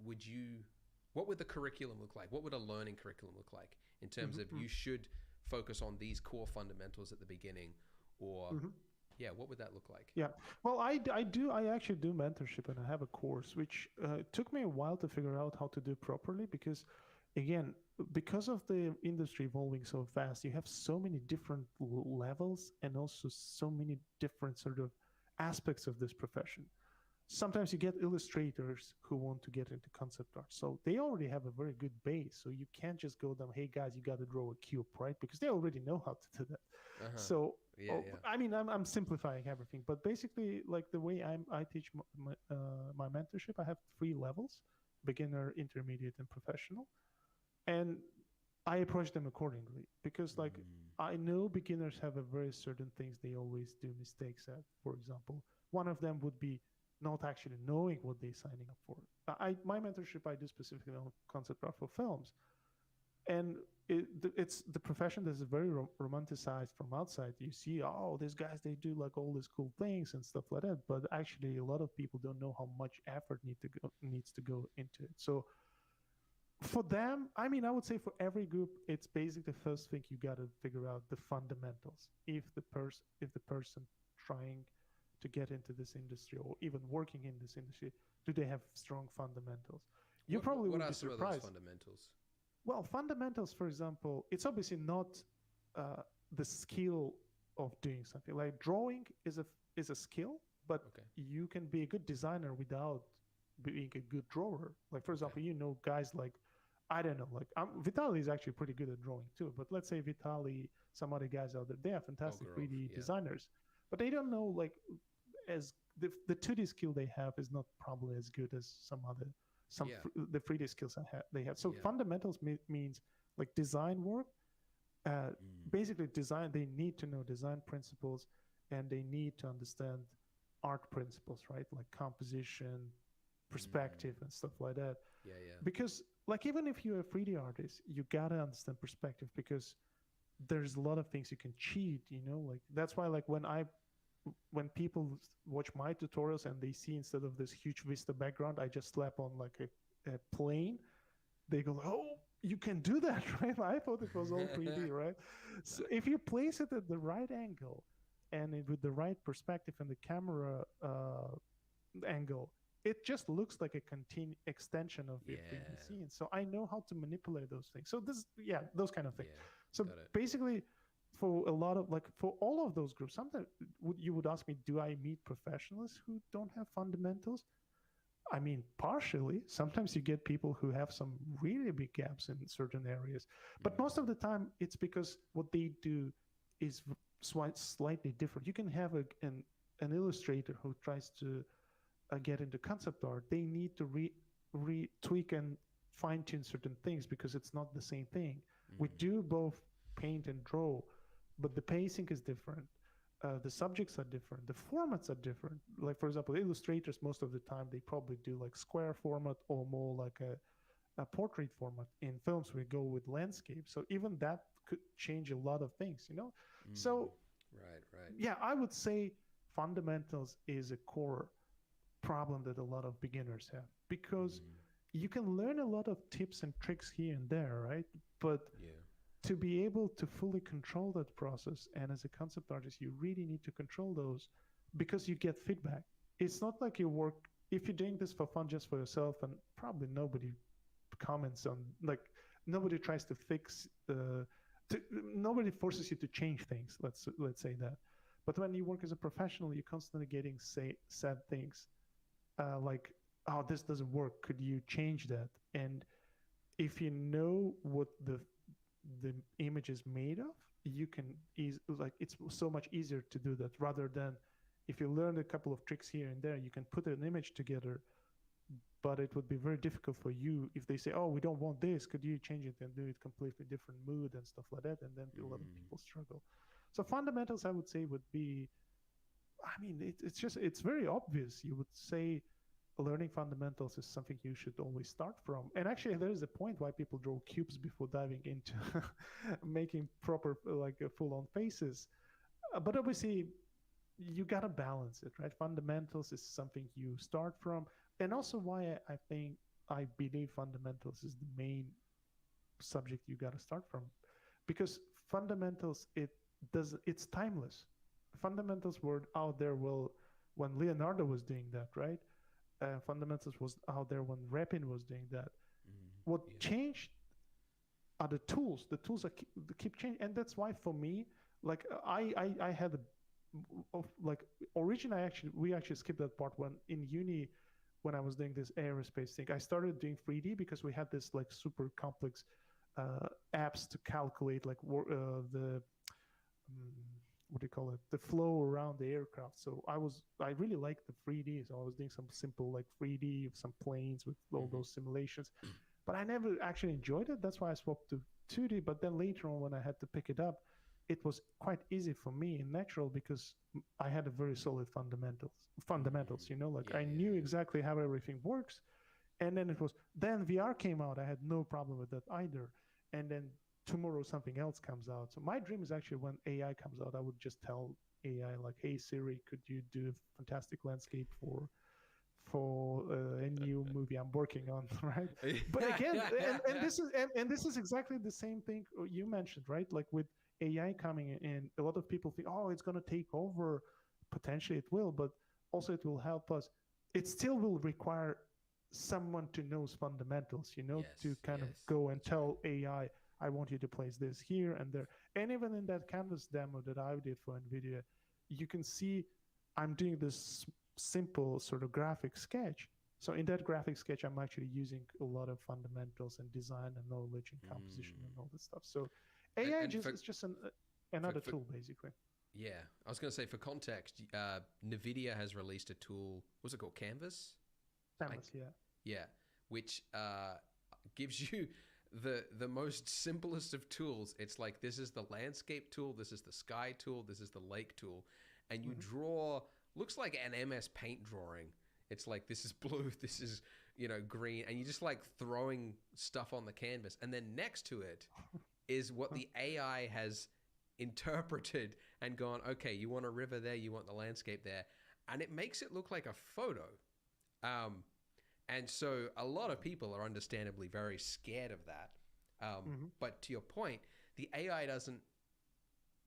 what would the curriculum look like? What would a learning curriculum look like in terms of you should focus on these core fundamentals at the beginning? Or what would that look like? Yeah, well, I actually do mentorship, and I have a course which took me a while to figure out how to do properly, because again, because of the industry evolving so fast, you have so many different levels and also so many different sort of aspects of this profession. Sometimes you get illustrators who want to get into concept art. So they already have a very good base. So you can't just go them, hey guys, you got to draw a cube, right? Because they already know how to do that. So, I mean, I'm simplifying everything, but basically like the way I teach my mentorship, I have 3 levels: beginner, intermediate, and professional. And I approach them accordingly because like I know beginners have a very certain things they always do mistakes at. For example, one of them would be not actually knowing what they're signing up for. My mentorship, I do specifically on concept art for films. And it's the profession that's very romanticized from outside. You see, these guys, they do like all these cool things and stuff like that. But actually, a lot of people don't know how much effort needs to go into it. So for them, I mean, I would say for every group, it's basically the first thing you got to figure out the fundamentals. If the person trying to get into this industry or even working in this industry, do they have strong fundamentals? You probably would be surprised. What are some of those fundamentals? Well, fundamentals, for example, it's obviously not the skill of doing something. Like drawing is a skill, but you can be a good designer without being a good drawer. Like, for example, guys like, I don't know, like Vitaly is actually pretty good at drawing too. But let's say Vitaly, some other guys out there, they are fantastic 3D designers, but they don't know like as the 2D skill they have is not probably as good as the 3D skills they have. So fundamentals means like design work. Basically, design. They need to know design principles, and they need to understand art principles, right? Like composition, perspective, and stuff like that. Because like even if you're a 3D artist, you gotta understand perspective because there's a lot of things you can cheat. Like that's why like when people watch my tutorials and they see instead of this huge vista background, I just slap on like a plane, they go, oh, you can do that, right? I thought it was all 3D, right? So if you place it at the right angle and with the right perspective and the camera angle, it just looks like a extension of your 3D scene. So I know how to manipulate those things. So those kind of things. So basically, for a lot of for all of those groups, sometimes you would ask me, do I meet professionals who don't have fundamentals? I mean, partially. Sometimes you get people who have some really big gaps in certain areas, but most of the time it's because what they do is slightly different. You can have an illustrator who tries to get into concept art, they need to tweak and fine tune certain things because it's not the same thing. We do both paint and draw, but the pacing is different. The subjects are different. The formats are different. Like, for example, illustrators, most of the time, they probably do like square format or more like a portrait format. In films, we go with landscape. So even that could change a lot of things, you know? So, right. yeah, I would say fundamentals is a core problem that a lot of beginners have because you can learn a lot of tips and tricks here and there, right? But to be able to fully control that process, and as a concept artist, you really need to control those because you get feedback. It's not like you work, if you're doing this for fun just for yourself, and probably nobody comments on, like, nobody tries to fix, nobody forces you to change things, let's say that. But when you work as a professional, you're constantly getting said things like, oh, this doesn't work, could you change that? And if you know what the image is made of, you can like, it's so much easier to do that rather than if you learn a couple of tricks here and there, you can put an image together, but it would be very difficult for you if they say, oh, we don't want this, could you change it and do it completely different mood and stuff like that, and then a lot of people struggle. So fundamentals, I would say, would be, I mean, it's very obvious. You would say learning fundamentals is something you should always start from. And actually, there is a point why people draw cubes before diving into making proper, like, full-on faces. But obviously, you gotta balance it, right? Fundamentals is something you start from, and also why I believe fundamentals is the main subject you gotta start from, because fundamentals, it's timeless. Fundamentals were out there when Leonardo was doing that, right? Fundamentals was out there when Repin was doing that. What changed are the tools. The tools keep changing, and that's why for me, like, I had like origin. We actually skipped that part when in uni, when I was doing this aerospace thing. I started doing 3D because we had this like super complex apps to calculate like the what do you call it, the flow around the aircraft. So I really liked the 3D, so I was doing some simple like 3D of some planes with all those simulations, but I never actually enjoyed it. That's why I swapped to 2D. But then later on, when I had to pick it up, it was quite easy for me and natural because I had a very solid fundamentals, you know, like I knew exactly how everything works. And then then VR came out. I had no problem with that either. And then tomorrow something else comes out. So my dream is actually when AI comes out, I would just tell AI like, hey Siri, could you do a fantastic landscape for a new movie I'm working on, right? But again, and this is exactly the same thing you mentioned, right? Like with AI coming in, a lot of people think, oh, it's going to take over. Potentially it will, but also it will help us. It still will require someone to know fundamentals, you know, to kind of go and tell AI, I want you to place this here and there. And even in that canvas demo that I did for NVIDIA, you can see I'm doing this simple sort of graphic sketch. So in that graphic sketch, I'm actually using a lot of fundamentals and design and knowledge and composition and all this stuff. So AI is just another tool, basically. Yeah, I was going to say, for context, NVIDIA has released a tool. What's it called? Canvas? Canvas, Yeah, which gives you the most simplest of tools. It's like, this is the landscape tool, this is the sky tool, this is the lake tool, and you draw, looks like an MS Paint drawing. It's like, this is blue, this is, you know, green, and you just like throwing stuff on the canvas, and then next to it is what the AI has interpreted and gone, okay, you want a river there, you want the landscape there, and it makes it look like a photo. And so a lot of people are understandably very scared of that. But to your point, the AI doesn't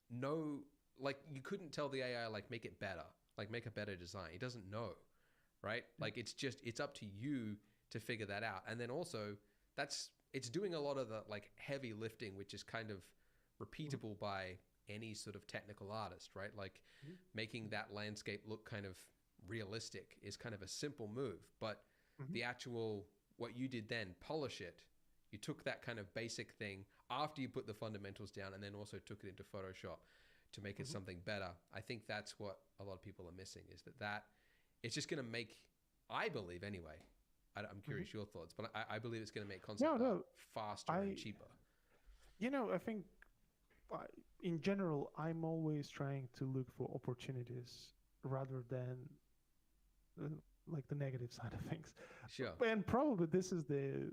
know, like, you couldn't tell the AI, like, make it better, like, make a better design. It doesn't know, right? Like, it's up to you to figure that out. And then also, it's doing a lot of the, like, heavy lifting, which is kind of repeatable by any sort of technical artist, right? Like, making that landscape look kind of realistic is kind of a simple move. But the actual, what you did then, polish it. You took that kind of basic thing after you put the fundamentals down, and then also took it into Photoshop to make it something better. I think that's what a lot of people are missing, is that it's just going to make, I believe anyway, I'm curious your thoughts, but I believe it's going to make concept art faster and cheaper. I think in general, I'm always trying to look for opportunities rather than like the negative side of things. Sure. And probably this is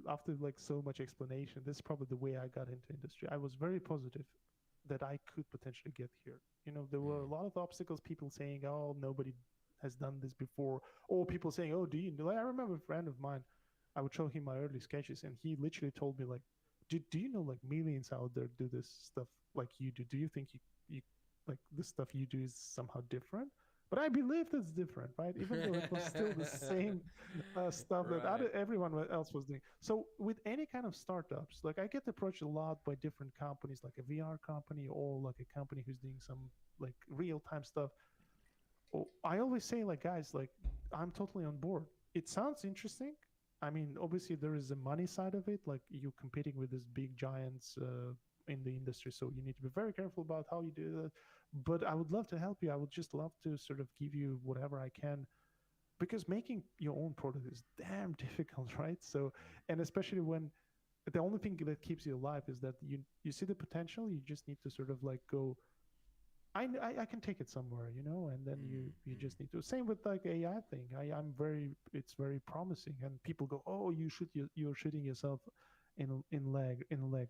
after like so much explanation, this is probably the way I got into industry. I was very positive that I could potentially get here. There were a lot of obstacles, people saying, oh, nobody has done this before, or people saying, oh, do you know? I remember a friend of mine, I would show him my early sketches, and he literally told me, like, do you know, like, millions out there do this stuff like you do? Do you think you like the stuff you do is somehow different? But I believe it's different, right? Even though it was still the same stuff that everyone else was doing. So with any kind of startups, like I get approached a lot by different companies, like a VR company or like a company who's doing some like real-time stuff. I always say, like, guys, like, I'm totally on board. It sounds interesting. I mean, obviously there is a money side of it, like you're competing with these big giants in the industry, so you need to be very careful about how you do that. But I would love to help you. I would just love to sort of give you whatever I can, because making your own product is damn difficult, right? So, and especially when the only thing that keeps you alive is that you see the potential. You just need to sort of like go, I can take it somewhere, and then you just need to. Same with like AI thing. It's very promising, and people go, oh, you're shooting yourself in a leg,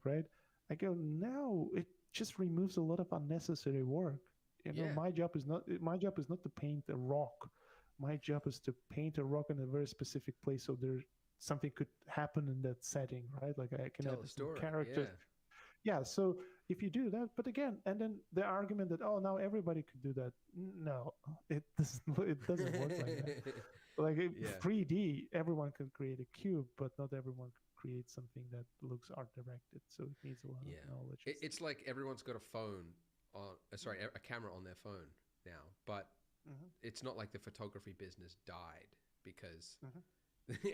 right? I go, no, it just removes a lot of unnecessary work. My job is not to paint a rock. My job is to paint a rock in a very specific place, so something could happen in that setting, right? Like I can tell add the story. Characters. Yeah, so if you do that, but again, and then the argument that, oh, now everybody could do that. No, it doesn't work like that. Like 3D, everyone can create a cube, but not everyone can create something that looks art directed. So it needs a lot of knowledge. It's like everyone's got a camera on their phone now, but it's not like the photography business died because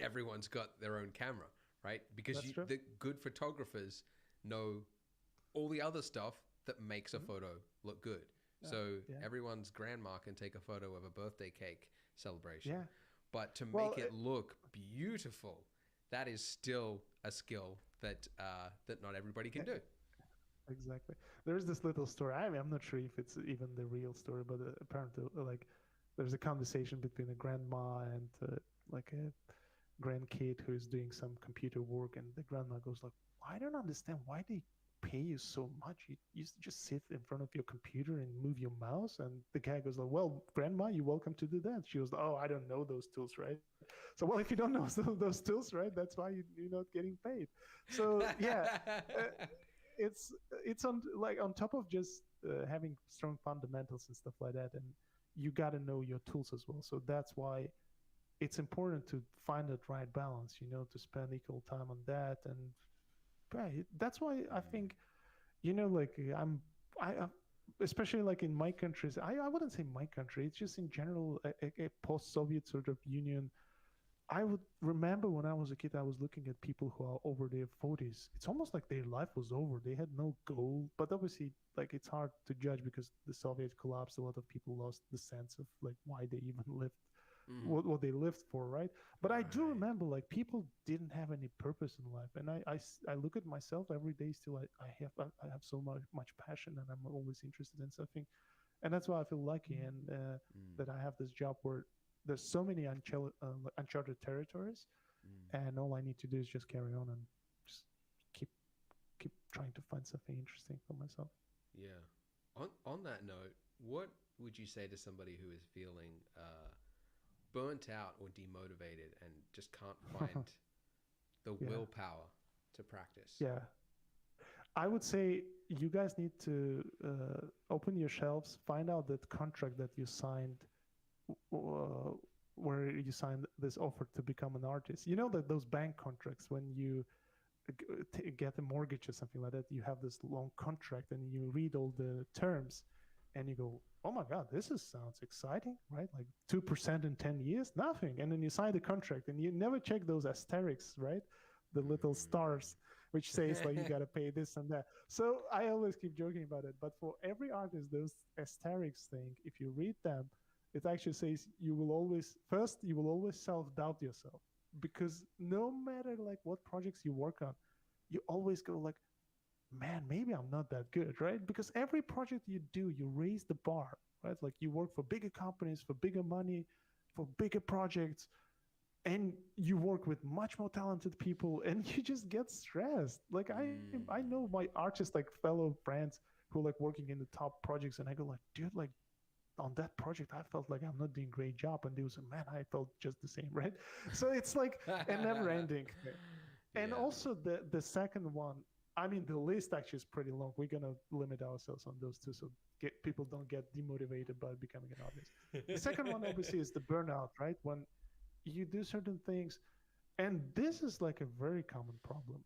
everyone's got their own camera, right? Because the good photographers know all the other stuff that makes a photo look good. So everyone's grandma can take a photo of a birthday cake celebration. Yeah. But to make it look beautiful, that is still a skill that not everybody can do. Exactly. There's this little story. I'm not sure if it's even the real story, but apparently, like, there's a conversation between a grandma and like a grandkid who's doing some computer work, and the grandma goes like, I don't understand why they pay you so much. You just sit in front of your computer and move your mouse. And the guy goes like, well, grandma, you're welcome to do that. She goes, oh, I don't know those tools, right? So, well, if you don't know those tools, right, that's why you're not getting paid. So yeah, it's on top of just having strong fundamentals and stuff like that, and you got to know your tools as well. So that's why it's important to find that right balance, to spend equal time on that. And that's why I think, like I especially like in my countries, I wouldn't say my country, it's just in general a post-Soviet sort of union. I would remember when I was a kid, I was looking at people who are over their 40s. It's almost like their life was over. They had no goal, but obviously, like, it's hard to judge because the Soviet collapsed. A lot of people lost the sense of like why they even lived, what they lived for, right? But I do remember like people didn't have any purpose in life, and I look at myself every day. Still, I have so much passion, and I'm always interested in something, and that's why I feel lucky and that I have this job where there's so many uncharted territories, and all I need to do is just carry on and just keep trying to find something interesting for myself. Yeah. On that note, what would you say to somebody who is feeling burnt out or demotivated and just can't find the willpower to practice? Yeah. I would say you guys need to open your shelves, find out that contract that you signed where you signed this offer to become an artist. That those bank contracts, when you get a mortgage or something like that, you have this long contract and you read all the terms and you go, oh my God, sounds exciting, right? Like 2% in 10 years, nothing. And then you sign the contract and you never check those asterisks, right? The little stars. which says like you gotta pay this and that. So I always keep joking about it. But for every artist, those asterisks thing, if you read them, it actually says you will always self-doubt yourself, because no matter like what projects you work on, you always go like, man, maybe I'm not that good, right? Because every project you do, you raise the bar, right? Like you work for bigger companies, for bigger money, for bigger projects, and you work with much more talented people, and you just get stressed. Like I know my artists, like fellow friends who like working in the top projects, and I go like, dude, like on that project, I felt like I'm not doing a great job, and they was like, man, I felt just the same, right? So it's like a never ending thing. And Yeah. also the second one, I mean, the list actually is pretty long. We're gonna limit ourselves on those two, so people don't get demotivated by becoming an artist. The second one, obviously, is the burnout, right? When you do certain things, and this is like a very common problem,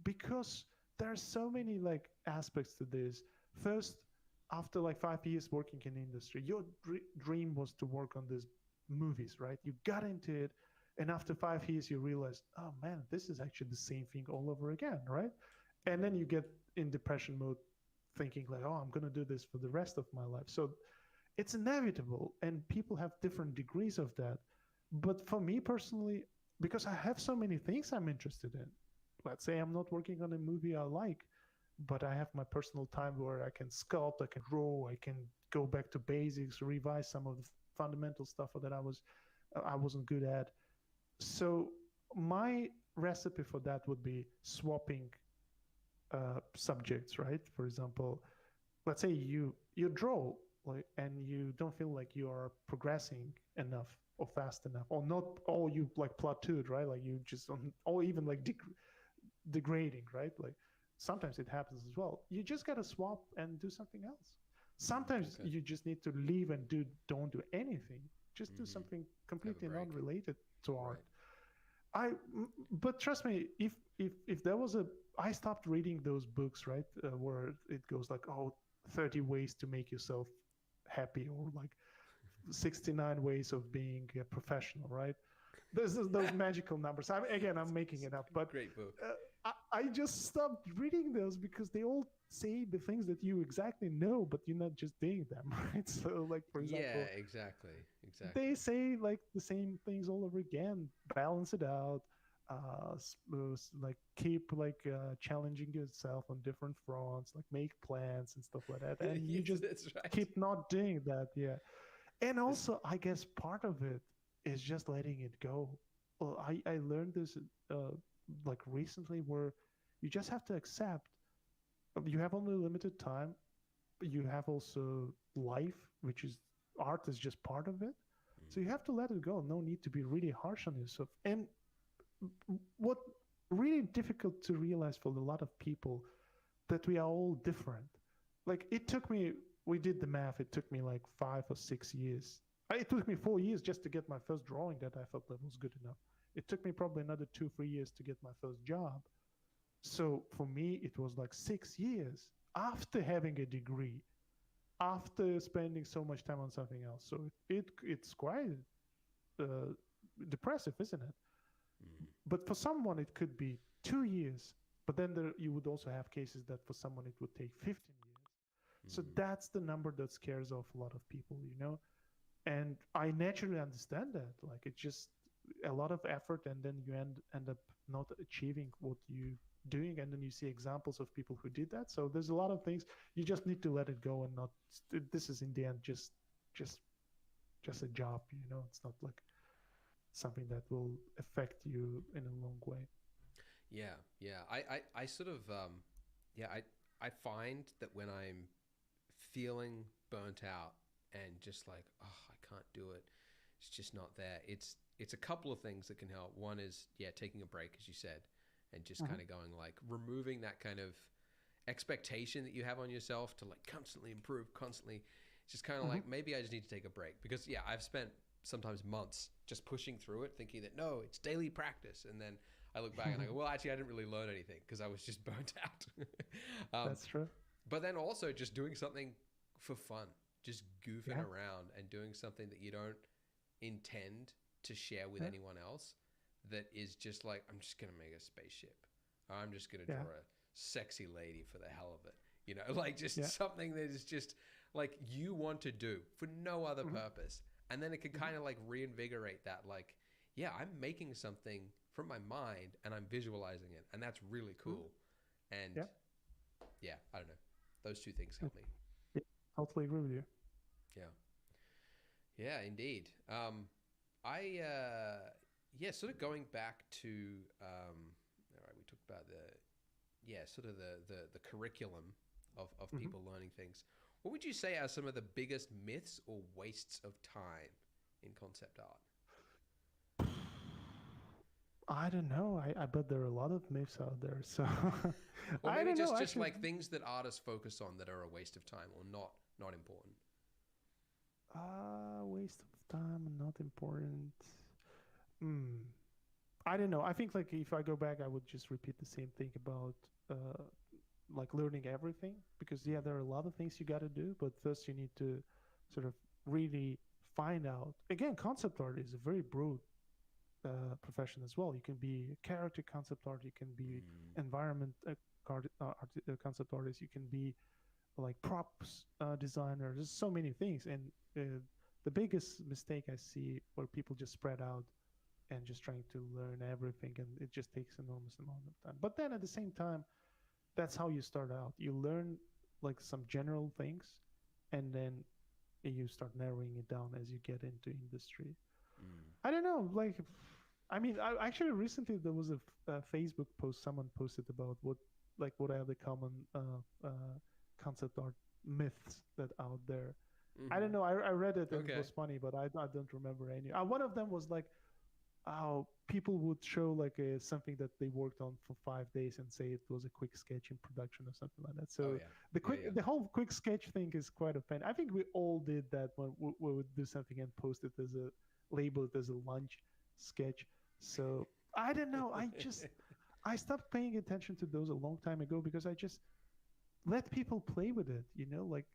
because there are so many like aspects to this. First, after like 5 years working in the industry, your dream was to work on these movies, right? You got into it, and after 5 years, you realize, oh man, this is actually the same thing all over again, right? And then you get in depression mode, thinking like, oh, I'm gonna do this for the rest of my life. So it's inevitable, and people have different degrees of that. But for me personally, because I have so many things I'm interested in, let's say I'm not working on a movie I like, but I have my personal time where I can sculpt, I can draw, I can go back to basics, revise some of the fundamental stuff that I wasn't good at. So my recipe for that would be swapping subjects, right? For example, let's say you draw, like, and you don't feel like you are progressing enough or fast enough, or not, or you like plateaued, right? Like you just, or even like degrading, right? Like sometimes it happens as well. You just gotta swap and do something else. Sometimes Okay. you just need to leave and don't do anything. Just do something completely break. non-related to art. Right. But trust me, if there was a, I stopped reading those books, right, where it goes like, oh, 30 ways to make yourself happy, or like 69 ways of being a professional, right? There's those magical numbers. I'm making it up, but Great book. I just stopped reading those because they all say the things that you exactly know, but you're not just doing them, right? So, like, for example, Yeah, exactly. they say like the same things all over again. Balance it out. Like keep like challenging yourself on different fronts, like make plans and stuff like that, and you Yes, just that's right. keep not doing that. Yeah, and also I guess part of it is just letting it go. Well, I learned this like recently, where you just have to accept you have only limited time. You have also life, which is art is just part of it. So you have to let it go. No need to be really harsh on yourself. And what really difficult to realize for a lot of people, that we are all different. Like it took me, we did the math. It took me like 5 or 6 years. It took me 4 years just to get my first drawing that I felt that was good enough. It took me probably another 2 or 3 years to get my first job. So for me, it was like 6 years after having a degree, after spending so much time on something else. So it's quite uh, depressive, isn't it? But for someone, it could be 2 years. But then you would also have cases that for someone it would take 15 years. So that's the number that scares off a lot of people, you know? And I naturally understand that. Like it's just a lot of effort, and then you end up not achieving what you doing, and then you see examples of people who did that. So there's a lot of things you just need to let it go, and not, this is in the end just a job, you know? It's not like something that will affect you in a long way. Yeah. I sort of yeah, I find that when I'm feeling burnt out and just like, oh, I can't do it, it's just not there. It's a couple of things that can help. One is, yeah, taking a break, as you said, and just kind of going like removing that kind of expectation that you have on yourself to like constantly improve, constantly. It's just kind of like, maybe I just need to take a break, because yeah, I've spent sometimes months just pushing through it, thinking that no, it's daily practice, and then I look back and I go, well, actually, I didn't really learn anything because I was just burnt out. That's true. But then also just doing something for fun, just goofing around and doing something that you don't intend to share with anyone else, that is just like, I'm just going to make a spaceship. I'm just going to Yeah. draw a sexy lady for the hell of it. You know, like just Yeah. something that is just like you want to do for no other purpose. And then it can kind of like reinvigorate that, like, yeah, I'm making something from my mind and I'm visualizing it. And that's really cool. And yeah, I don't know. Those two things help me. Yeah, totally agree with you. Yeah. Yeah, indeed. Sort of going back to, all right, we talked about the curriculum of people learning things. What would you say are some of the biggest myths or wastes of time in concept art? I don't know. I bet there are a lot of myths out there. So Or I maybe don't know. just Actually, like things that artists focus on that are a waste of time or not important. waste of time and not important. I don't know. I think like if I go back, I would just repeat the same thing about like learning everything, because there are a lot of things you got to do, but first you need to sort of really find out. Again, concept art is a very broad profession as well. You can be a character concept art, you can be environment concept artist, you can be like props designer. There's so many things, and the biggest mistake I see where people just spread out and just trying to learn everything, and it just takes enormous amount of time. But then at the same time, that's how you start out. You learn like some general things, and then you start narrowing it down as you get into industry. I don't know, like, I mean, I actually recently there was a Facebook post someone posted about what are the common concept art myths that out there. I don't know. I read it and it was funny, but I don't remember any. One of them was like, how people would show like something that they worked on for 5 days and say it was a quick sketch in production or something like that. So the whole quick sketch thing is quite a pain. I think we all did that when we would do something and post it as a label it as a lunch sketch. So I don't know. I stopped paying attention to those a long time ago because I just let people play with it, like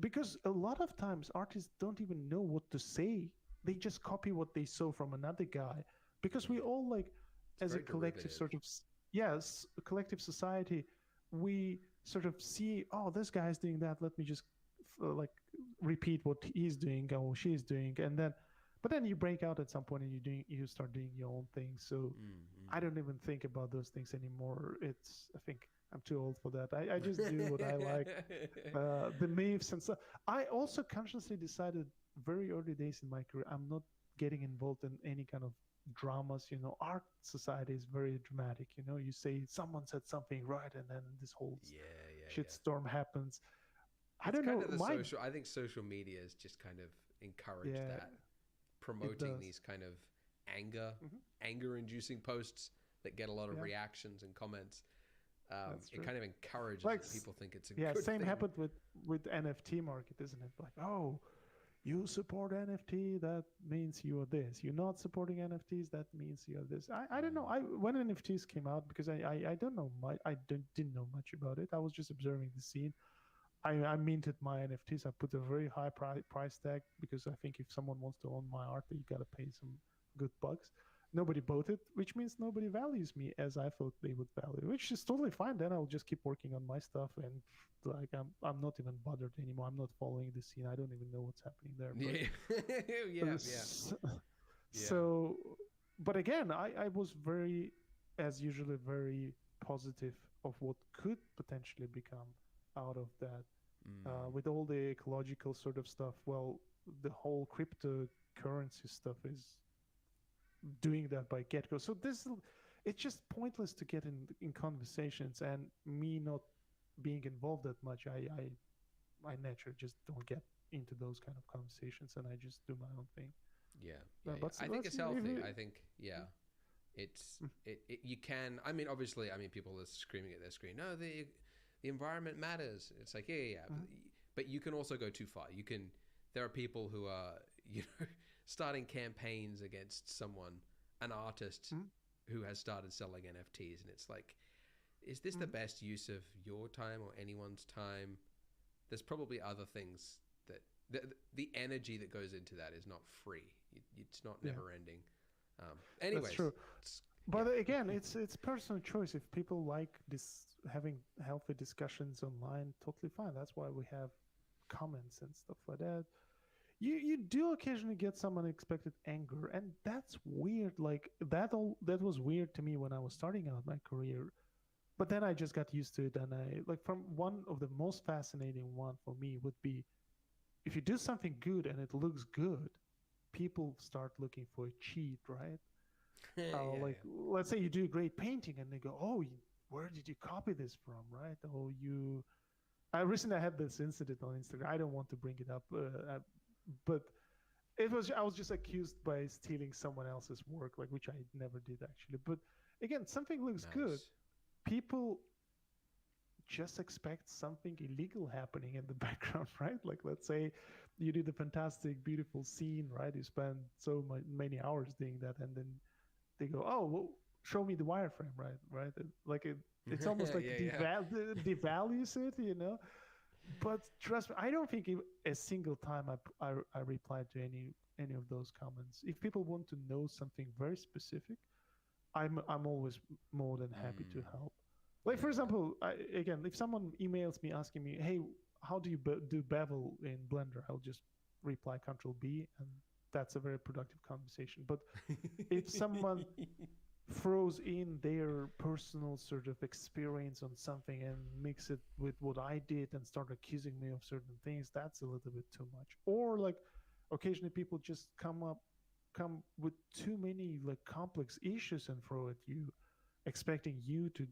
because a lot of times artists don't even know what to say. They just copy what they saw from another guy, because we all like, as a collective sort of, a collective society, we sort of see, oh, this guy's doing that. Let me just like repeat what he's doing or she's doing, and then, but then you break out at some point and you start doing your own thing. So I don't even think about those things anymore. I think I'm too old for that. I just do what I like. The myths and stuff. I also consciously decided very early days in my career, I'm not getting involved in any kind of dramas. Art society is very dramatic. You say someone said something right, and then this whole shitstorm happens. I don't know. I think social media has just kind of encouraged that, promoting these kind of anger-inducing posts that get a lot of reactions and comments. It kind of encourages that people think it's a good thing. Same happened with NFT market, isn't it? Like, oh, you support NFT, that means you are this. You're not supporting NFTs, that means you are this. I don't know. When NFTs came out, because I don't know much, didn't know much about it. I was just observing the scene. I minted my NFTs. I put a very high price tag because I think if someone wants to own my art, you gotta pay some good bucks. Nobody bought it, which means nobody values me as I thought they would value, which is totally fine. Then I'll just keep working on my stuff, and like I'm not even bothered anymore. I'm not following the scene. I don't even know what's happening there. So, but again, I was as usually, very positive of what could potentially become out of that. With all the ecological sort of stuff, well, the whole cryptocurrency stuff is doing that by get-go. So it's just pointless to get in conversations, and me not being involved that much, I naturally just don't get into those kind of conversations, and I just do my own thing. But I think it's healthy. I think it's you can. I mean, obviously, people are screaming at their screen. No, the environment matters. It's like but you can also go too far. There are people who are starting campaigns against an artist who has started selling NFTs, and it's like, is this the best use of your time or anyone's time? There's probably other things that the energy that goes into that is not free. It's not never ending. Anyways, that's true. But again, it's personal choice. If people like this having healthy discussions online, totally fine. That's why we have comments and stuff like that. You do occasionally get some unexpected anger, and that's weird. Like that was weird to me when I was starting out my career. But then I just got used to it, and I like from one of the most fascinating one for me would be if you do something good and it looks good, people start looking for a cheat, right? Like let's say you do great painting and they go, oh, where did you copy this from, right? Oh, you I recently had this incident on Instagram. I don't want to bring it up, but I was just accused by stealing someone else's work, like which I never did actually. But again, something looks good, Nice. people just expect something illegal happening in the background, right? Like let's say you did a fantastic beautiful scene, right? You spend many hours doing that, and then they go, oh, well, show me the wireframe, right? Like it's almost like devalues it, you know. But trust me, I don't think a single time I replied to any of those comments. If people want to know something very specific, I'm always more than happy to help. Like for example, again, if someone emails me asking me, hey, how do you do bevel in Blender, I'll just reply Control B, and that's a very productive conversation. But if someone throws in their personal sort of experience on something and mix it with what I did and start accusing me of certain things, that's a little bit too much. Or like occasionally people just come with too many like complex issues and throw at you, expecting you to,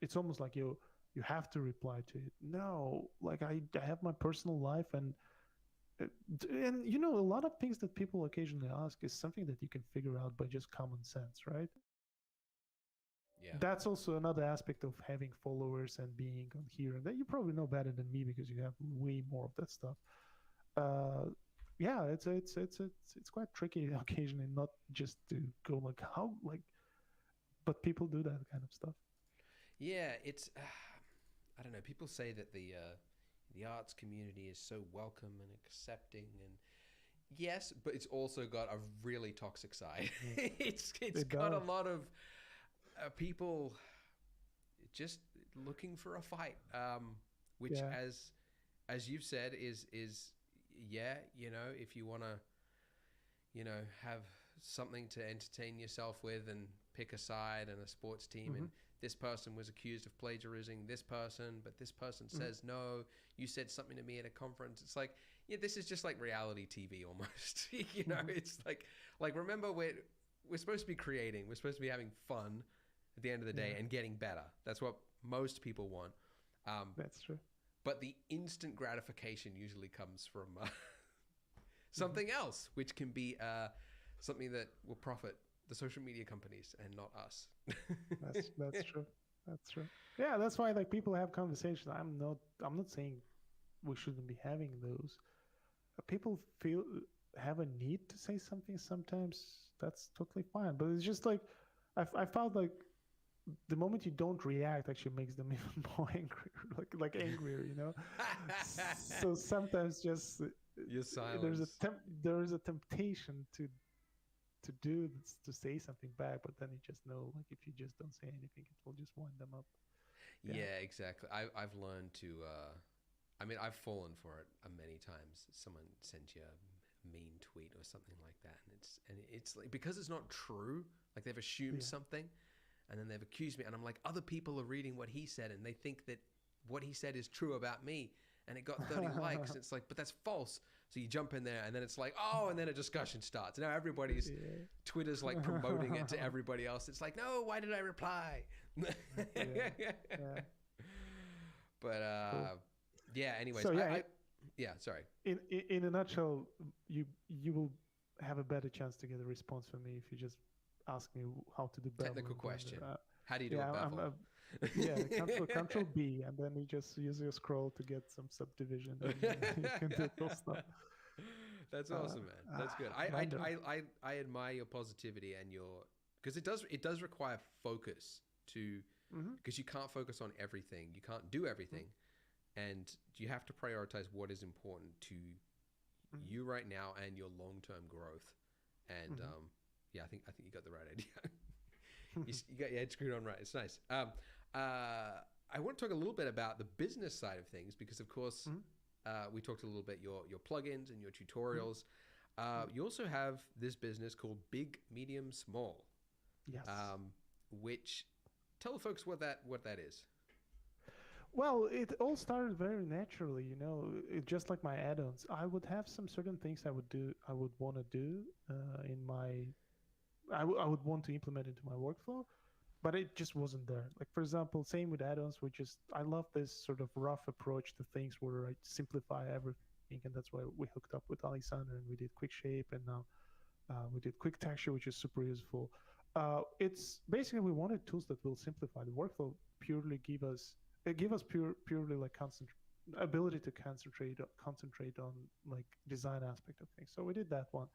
it's almost like you have to reply to it. No, like I have my personal life, and you know, a lot of things that people occasionally ask is something that you can figure out by just common sense, right? Yeah. That's also another aspect of having followers and being on here, and that you probably know better than me because you have way more of that stuff. uh yeah, it's quite tricky occasionally, not just to go like how like, but people do that kind of stuff. Yeah, it's I don't know. People say that the arts community is so welcome and accepting, and yes, but it's also got a really toxic side. It's It got a does. lot of people just looking for a fight, which Yeah. as you've said is yeah, you know, if you want to, you know, have something to entertain yourself with and pick a side and a sports team, Hmm. and this person was accused of plagiarizing this person, but this person Hmm. says no, you said something to me at a conference. It's like, yeah, this is just like reality TV almost. You know, Hmm. it's like remember, we're supposed to be creating, we're supposed to be having fun at the end of the day Yeah, and getting better. That's what most people want. that's true. But the instant gratification usually comes from Hmm. something else, which can be something that will profit the social media companies and not us. That's true. That's true. Yeah, that's why like people have conversations. I'm not saying we shouldn't be having those. People feel have a need to say something sometimes. That's totally fine. But it's just like I found like the moment you don't react actually makes them even more angry, like angrier, you know. So sometimes just Your there's a silence. there is a temptation to say something back, but then you just know like if you just don't say anything, it will just wind them up. Yeah. Yeah, exactly. I've learned to. I mean, I've fallen for it many times. Someone sent you a mean tweet or something like that, and it's like because it's not true. Like they've assumed Yeah. something, and then they've accused me, and I'm like, other people are reading what he said, and they think that what he said is true about me, and it got 30 likes. It's like, but that's false. So you jump in there, and then it's like, oh, and then a discussion starts. Now everybody's Yeah. Twitter's like promoting it to everybody else. It's like, no, why did I reply? Yeah. Yeah. But Cool. yeah. Anyways, So yeah, yeah. Sorry. in a nutshell, you will have a better chance to get a response from me if you just ask me how to do bevel Technical in Blender. question. How do you do Yeah, a bevel? yeah, control B, and then you just use your scroll to get some subdivision, and you can do cool stuff. That's awesome, man. That's good. Blender. I admire your positivity and your because it does require focus to Hmm. because you can't focus on everything. You can't do everything, and you have to prioritize what is important to you right now and your long term growth. And Mhm. yeah, I think you got the right idea. You got your head screwed on right. It's nice. I want to talk a little bit about the business side of things because, of course, we talked a little bit your plugins and your tutorials. You also have this business called Big, Medium, Small. Yes. Which tell the folks what that is. Well, it all started very naturally, just like my add-ons. I would have some certain things I would want to do in my, I would want to implement into my workflow, but it just wasn't there. Like, for example, same with add-ons, I love this sort of rough approach to things where I simplify everything, and that's why we hooked up with Alexander and we did Quick Shape, and now we did Quick Texture, which is super useful. It's basically we wanted tools that will simplify the workflow, purely give us purely like ability to concentrate on like design aspect of things. So we did that one.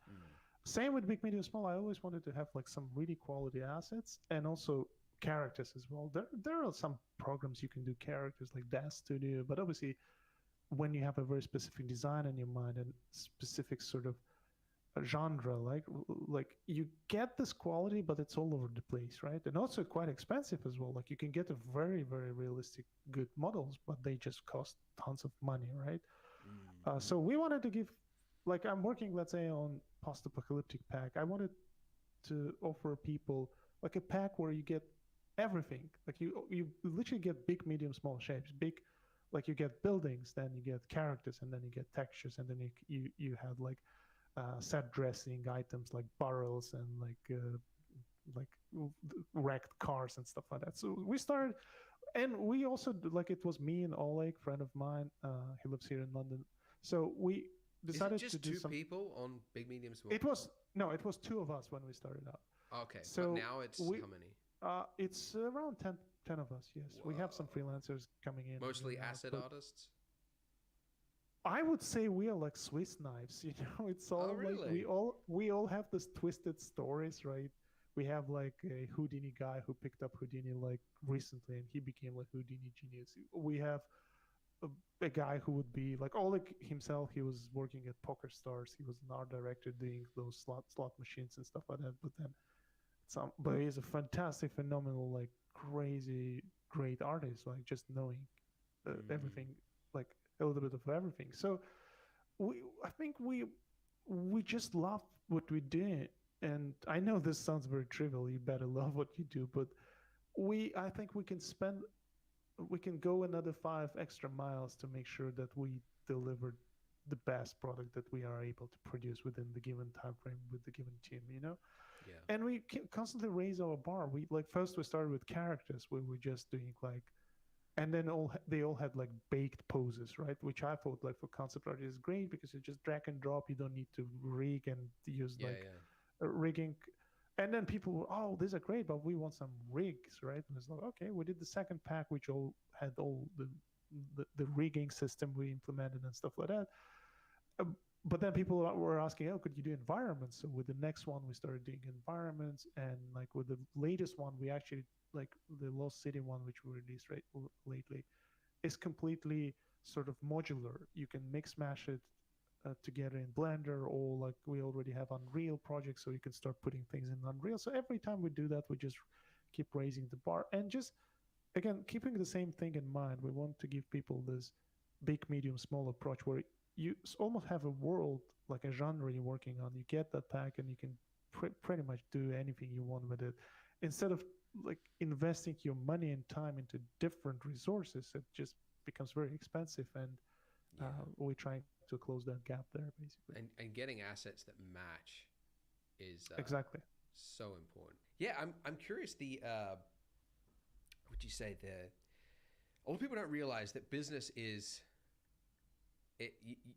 Same with Big, Medium, Small. I always wanted to have like some really quality assets and also characters as well. There are some programs you can do characters like Dance Studio, but obviously when you have a very specific design in your mind and specific sort of genre, like you get this quality, but it's all over the place, right? And also quite expensive as well. Like you can get a very, very realistic good models, but they just cost tons of money, right? So we wanted to give, like I'm working, let's say, on post-apocalyptic pack. I wanted to offer people like a pack where you get everything. Like you literally get big, medium, small shapes. Big, like you get buildings, then you get characters, and then you get textures, and then you have like set dressing items like barrels and like wrecked cars and stuff like that. So we started, and we also like it was me and Oleg, friend of mine. He lives here in London. So we decided to do two people on Big, Medium, Small. It was two of us when we started out. Okay, so but now it's how many? It's around 10 of us. Yes. Whoa. We have some freelancers coming in. Mostly asset artists. I would say we are like Swiss knives, it's all really? Like we all have this twisted stories, right? We have like a Houdini guy who picked up Houdini like recently and he became like Houdini genius. We have a guy who would be like Oleg himself. He was working at Poker Stars. He was an art director doing those slot machines and stuff like that. But he's a fantastic, phenomenal, like crazy, great artist. Like just knowing everything, like a little bit of everything. So I think we just love what we do. And I know this sounds very trivial. You better love what you do, but I think we can go another 5 extra miles to make sure that we deliver the best product that we are able to produce within the given time frame with the given team, Yeah. And we can constantly raise our bar. First we started with characters where we're just doing like, and then they all had like baked poses, right? Which I thought like for concept art is great because you just drag and drop. You don't need to rig and use rigging. And then people were, oh, these are great, but we want some rigs, right? And it's like, okay, we did the second pack, which had all the rigging system we implemented and stuff like that. But then people were asking, oh, could you do environments? So with the next one, we started doing environments. And like with the latest one, we actually, like the Lost City one, which we released lately, is completely sort of modular. You can mix mash it together in Blender, or like we already have Unreal projects, so you can start putting things in Unreal. So every time we do that, we just keep raising the bar and just, again, keeping the same thing in mind. We want to give people this big, medium, small approach where you almost have a world, like a genre you're working on. You get that pack and you can pretty much do anything you want with it. Instead of like investing your money and time into different resources, it just becomes very expensive. And we're trying to close that gap there, basically. And getting assets that match is exactly so important. Yeah, I'm curious. Would you say a lot of people don't realize that business is.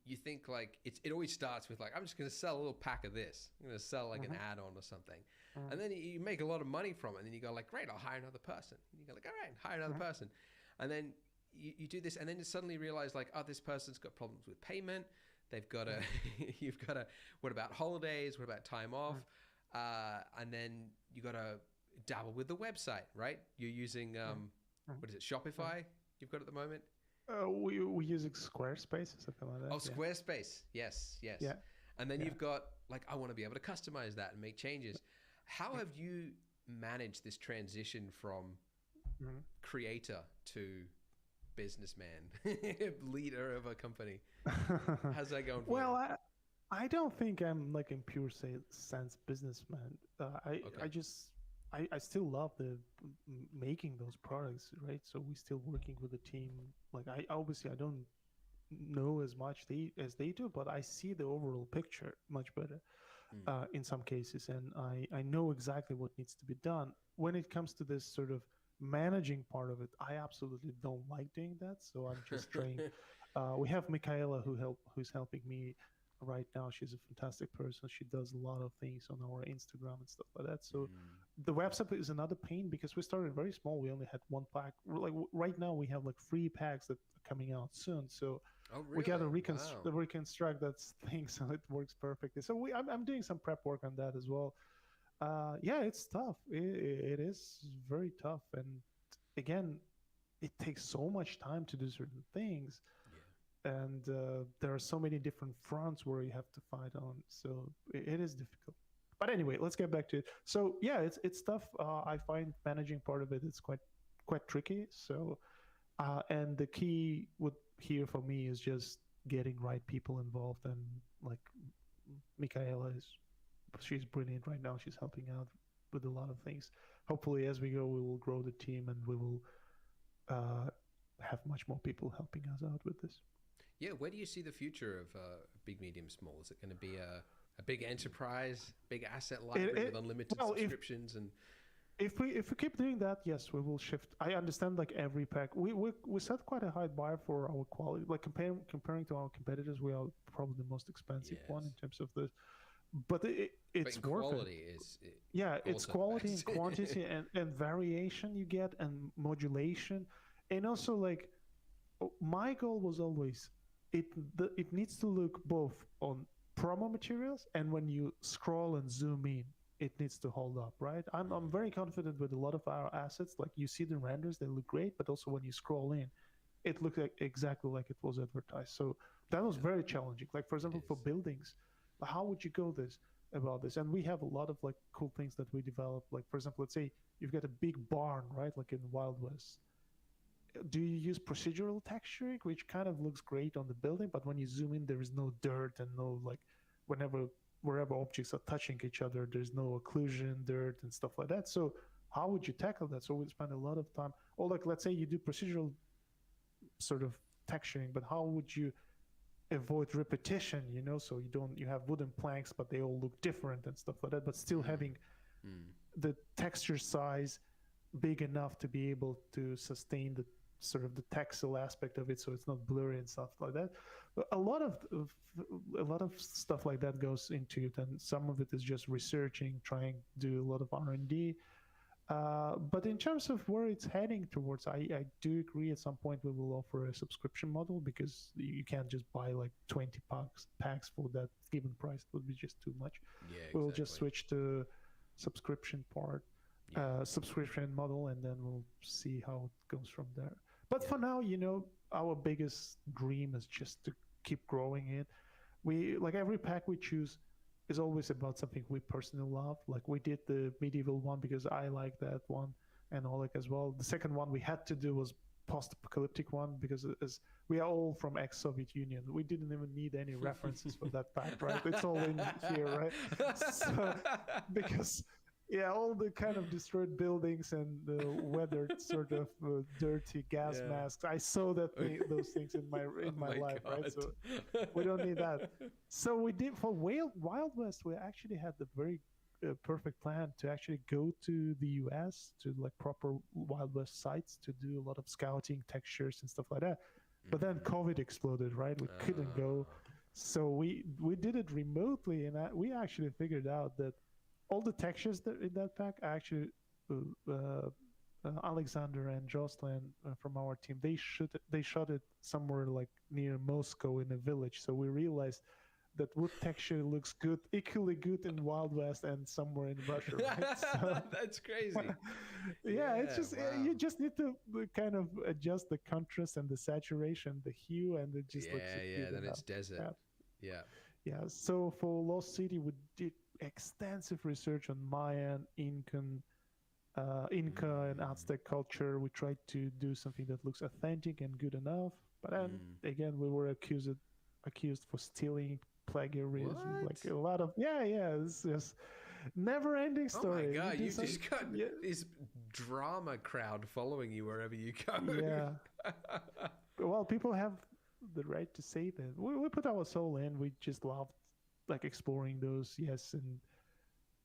You think like it always starts with like, I'm just going to sell a little pack of this. I'm going to sell like an add-on or something. And then you make a lot of money from it. And then you go like, great, I'll hire another person. And you go like, all right, hire another person. And then you do this. And then you suddenly realize like, oh, this person's got problems with payment. They've got what about holidays? What about time off? And then you got to dabble with the website, right? You're using, what is it? Shopify you've got at the moment? We're using Squarespace or something like that. Oh, Squarespace. Yes. Yeah. And then you've got like, I want to be able to customize that and make changes. How have you manage this transition from creator to businessman, leader of a company? How's that going for Well, you? I don't think I'm like in pure sense businessman. I still love the making those products, right? So we still working with a team. Like I obviously I don't know as much as they do, but I see the overall picture much better in some cases, and I know exactly what needs to be done. When it comes to this sort of managing part of it, I absolutely don't like doing that. So I'm just trying. We have Michaela who's helping me right now. She's a fantastic person. She does a lot of things on our Instagram and stuff like that. So the website is another pain because we started very small. We only had one pack. Like right now we have like 3 packs that are coming out soon. So Oh, we got to really? reconstruct that thing so it works perfectly. So I'm doing some prep work on that as well. Yeah, it's tough. It is very tough, and again, it takes so much time to do certain things, and there are so many different fronts where you have to fight on. So it is difficult. But anyway, let's get back to it. So yeah, it's tough. I find managing part of it is quite tricky. So and the key would here for me is just getting right people involved, and like Michaela she's brilliant right now. She's helping out with a lot of things. Hopefully, as we go, we will grow the team and we will have much more people helping us out with this. Yeah, where do you see the future of big, medium, small? Is it going to be a big enterprise, big asset library with unlimited subscriptions? And if we keep doing that, yes, we will shift. I understand like every pack. We set quite a high bar for our quality. Like comparing to our competitors, we are probably the most expensive one in terms of the. But it's but worth quality it. is It's quality and quantity and variation you get and modulation, and also like my goal was always it needs to look both on promo materials and when you scroll and zoom in it needs to hold up, right? I'm very confident with a lot of our assets. Like you see the renders, they look great, but also when you scroll in, it looks like exactly like it was advertised. So that was very challenging. Like for example, for buildings, how would you go about this? And we have a lot of like cool things that we developed. Like for example, let's say you've got a big barn, right? Like in Wild West. Do you use procedural texturing, which kind of looks great on the building, but when you zoom in, there is no dirt and no like wherever objects are touching each other, there's no occlusion, dirt, and stuff like that. So how would you tackle that? So we spend a lot of time. Or like let's say you do procedural sort of texturing, but how would you avoid repetition? So you have wooden planks, but they all look different and stuff like that, but still having the texture size big enough to be able to sustain the sort of the textile aspect of it, so it's not blurry and stuff like that. A lot of stuff like that goes into it, and some of it is just researching, trying to do a lot of R&D. But in terms of where it's heading towards, I do agree at some point we will offer a subscription model, because you can't just buy like 20 packs for that given price. It would be just too much. Yeah, exactly. We'll just switch to subscription subscription model, and then we'll see how it goes from there. But for now, our biggest dream is just to keep growing it. We like every pack we choose is always about something we personally love. Like we did the medieval one because I like that one, and Oleg as well. The second one we had to do was post-apocalyptic one, because as we are all from ex-Soviet Union, we didn't even need any references for that pack, right? It's all in here, right? So because all the kind of destroyed buildings and the weathered sort of dirty gas masks. I saw those things in my life, God. right? So we don't need that. So we did for Wild West. We actually had the very perfect plan to actually go to the US to like proper Wild West sites to do a lot of scouting, textures, and stuff like that. But then COVID exploded, right? We couldn't go, so we did it remotely, and we actually figured out that all the textures that in that pack actually Alexander and Jocelyn from our team, they shot it somewhere like near Moscow in a village. So we realized that wood texture looks good, equally good in Wild West and somewhere in Russia. Right? So, that's crazy. It's just you just need to kind of adjust the contrast and the saturation, the hue, and it just looks good. Then it's desert. Yeah. So for Lost City, we did extensive research on Mayan, Incan, Inca and Aztec culture. We tried to do something that looks authentic and good enough. But then again, we were accused for stealing, plagiarism, What? like a lot of it's just never-ending story. Oh my god, do you some- just got yeah. this drama crowd following you wherever you go. Yeah. Well, people have the right to say that. We put our soul in. We just loved like exploring those, yes, and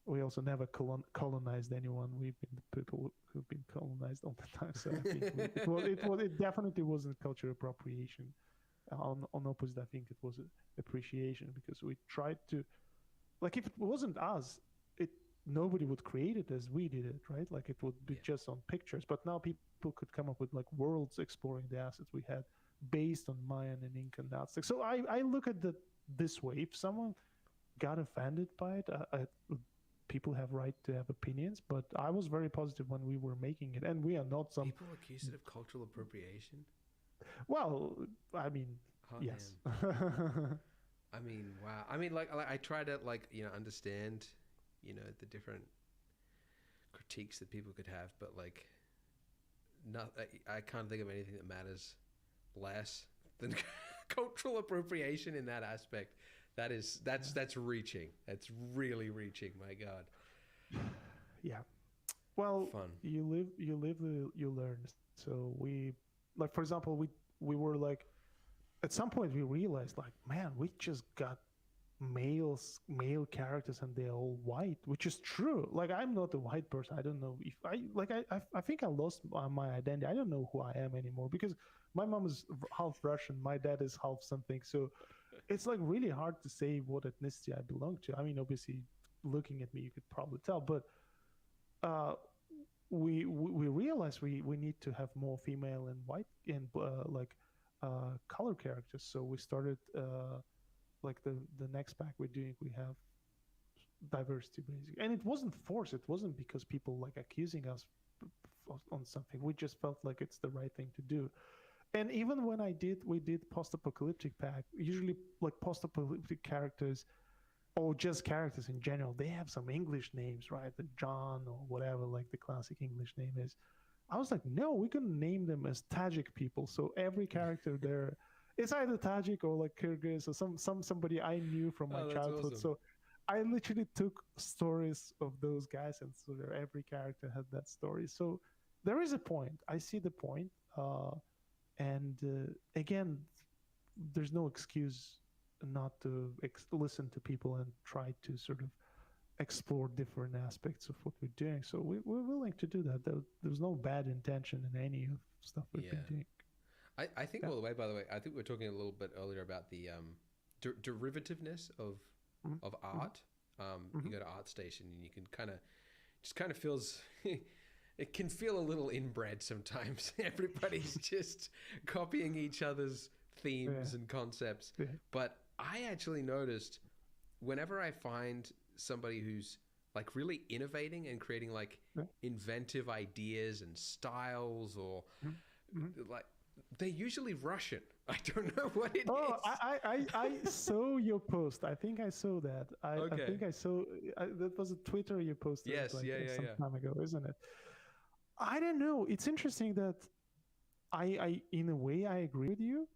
we also never colonized anyone. We've been the people who've been colonized all the time. So I think it definitely wasn't cultural appropriation. On opposite, I think it was appreciation, because we tried to, like, if it wasn't us, nobody would create it as we did it, right? Like it would be just on pictures. But now people could come up with like worlds exploring the assets we had based on Mayan and Incan and Aztec. So I look at this way. If someone got offended by it, people have right to have opinions, but I was very positive when we were making it, and we are not some People accuse it of cultural appropriation. well, I mean, Oh, yes. I mean, wow. I mean, like I try to understand, the different critiques that people could have, but like, I can't think of anything that matters less than cultural appropriation in that aspect. That's reaching. That's really reaching. My God. Yeah. Well, Fun. you live, you learn. So we, like, for example, we were like, at some point we realized, like, man, we just got male characters and they're all white, which is true. Like, I'm not a white person. I don't know if I think I lost my identity. I don't know who I am anymore, because my mom is half Russian, my dad is half something. So it's like really hard to say what ethnicity I belong to. I mean, obviously, looking at me, you could probably tell, but we realized we need to have more female and white and color characters. So we started like the next pack we're doing, we have diversity basically, and it wasn't forced. It wasn't because people like accusing us on something. We just felt like it's the right thing to do. And even when we did post-apocalyptic pack, usually like post-apocalyptic characters or just characters in general, they have some English names, right? Like John or whatever, like the classic English name is. I was like, no, we're gonna name them as Tajik people. So every character there, it's either Tajik or like Kyrgyz or somebody I knew from my childhood. Awesome. So I literally took stories of those guys, and so every character had that story. So there is a point. I see the point. And again, there's no excuse not to listen to people and try to sort of explore different aspects of what we're doing. So we're willing to do that. There's no bad intention in any of stuff we've been doing. I think, by the way, I think we were talking a little bit earlier about the derivativeness of art. You go to ArtStation and you can kind of feels it can feel a little inbred sometimes. Everybody's just copying each other's themes and concepts. Yeah. But I actually noticed whenever I find somebody who's like really innovating and creating like inventive ideas and styles, or like, they're usually Russian. I don't know what it is. I saw your post. I think I saw that. I think I saw that was a Twitter you posted. Yes, some time ago, isn't it? I don't know. It's interesting that I in a way I agree with you,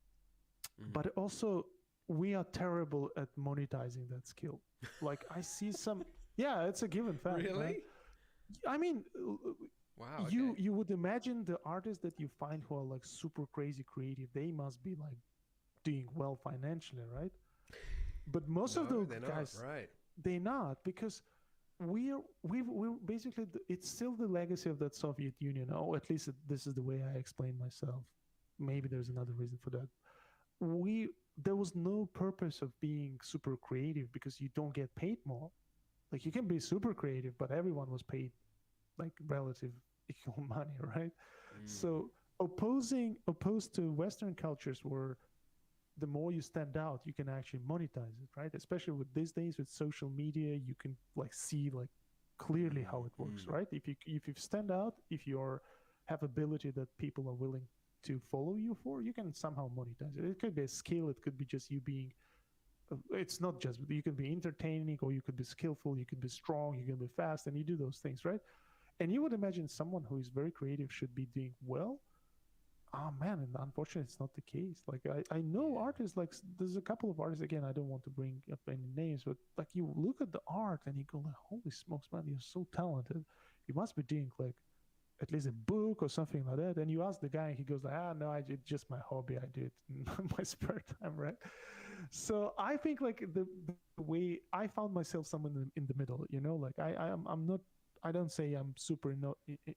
but also we are terrible at monetizing that skill. Like I see some, it's a given fact. Really? Right? I mean, wow. Okay. You would imagine the artists that you find who are like super crazy creative, they must be like doing well financially, right? But most of those guys, right? They're not, because we're basically, it's still the legacy of that Soviet Union. Or at least this is the way I explain myself. Maybe there's another reason for that. There was no purpose of being super creative because you don't get paid more. Like you can be super creative, but everyone was paid like relative equal money, right? So opposed to Western cultures, where the more you stand out, you can actually monetize it, right? Especially with these days with social media, you can like see like clearly how it works, right? If you stand out, if you have ability that people are willing to follow you for, you can somehow monetize it. It could be a skill, it could be just you being, it's not just, you can be entertaining, or you could be skillful, you could be strong, you can be fast, and you do those things, right? And you would imagine someone who is very creative should be doing well. Oh man, and unfortunately, it's not the case. Like I know artists, like there's a couple of artists. Again, I don't want to bring up any names, but like you look at the art and you go like, holy smokes, man, you're so talented. You must be doing like at least a book or something like that. And you ask the guy, he goes like, no, it's just my hobby. I do it in my spare time, right? So I think like the way I found myself somewhere in the middle, you know, like I'm not. I don't say I'm super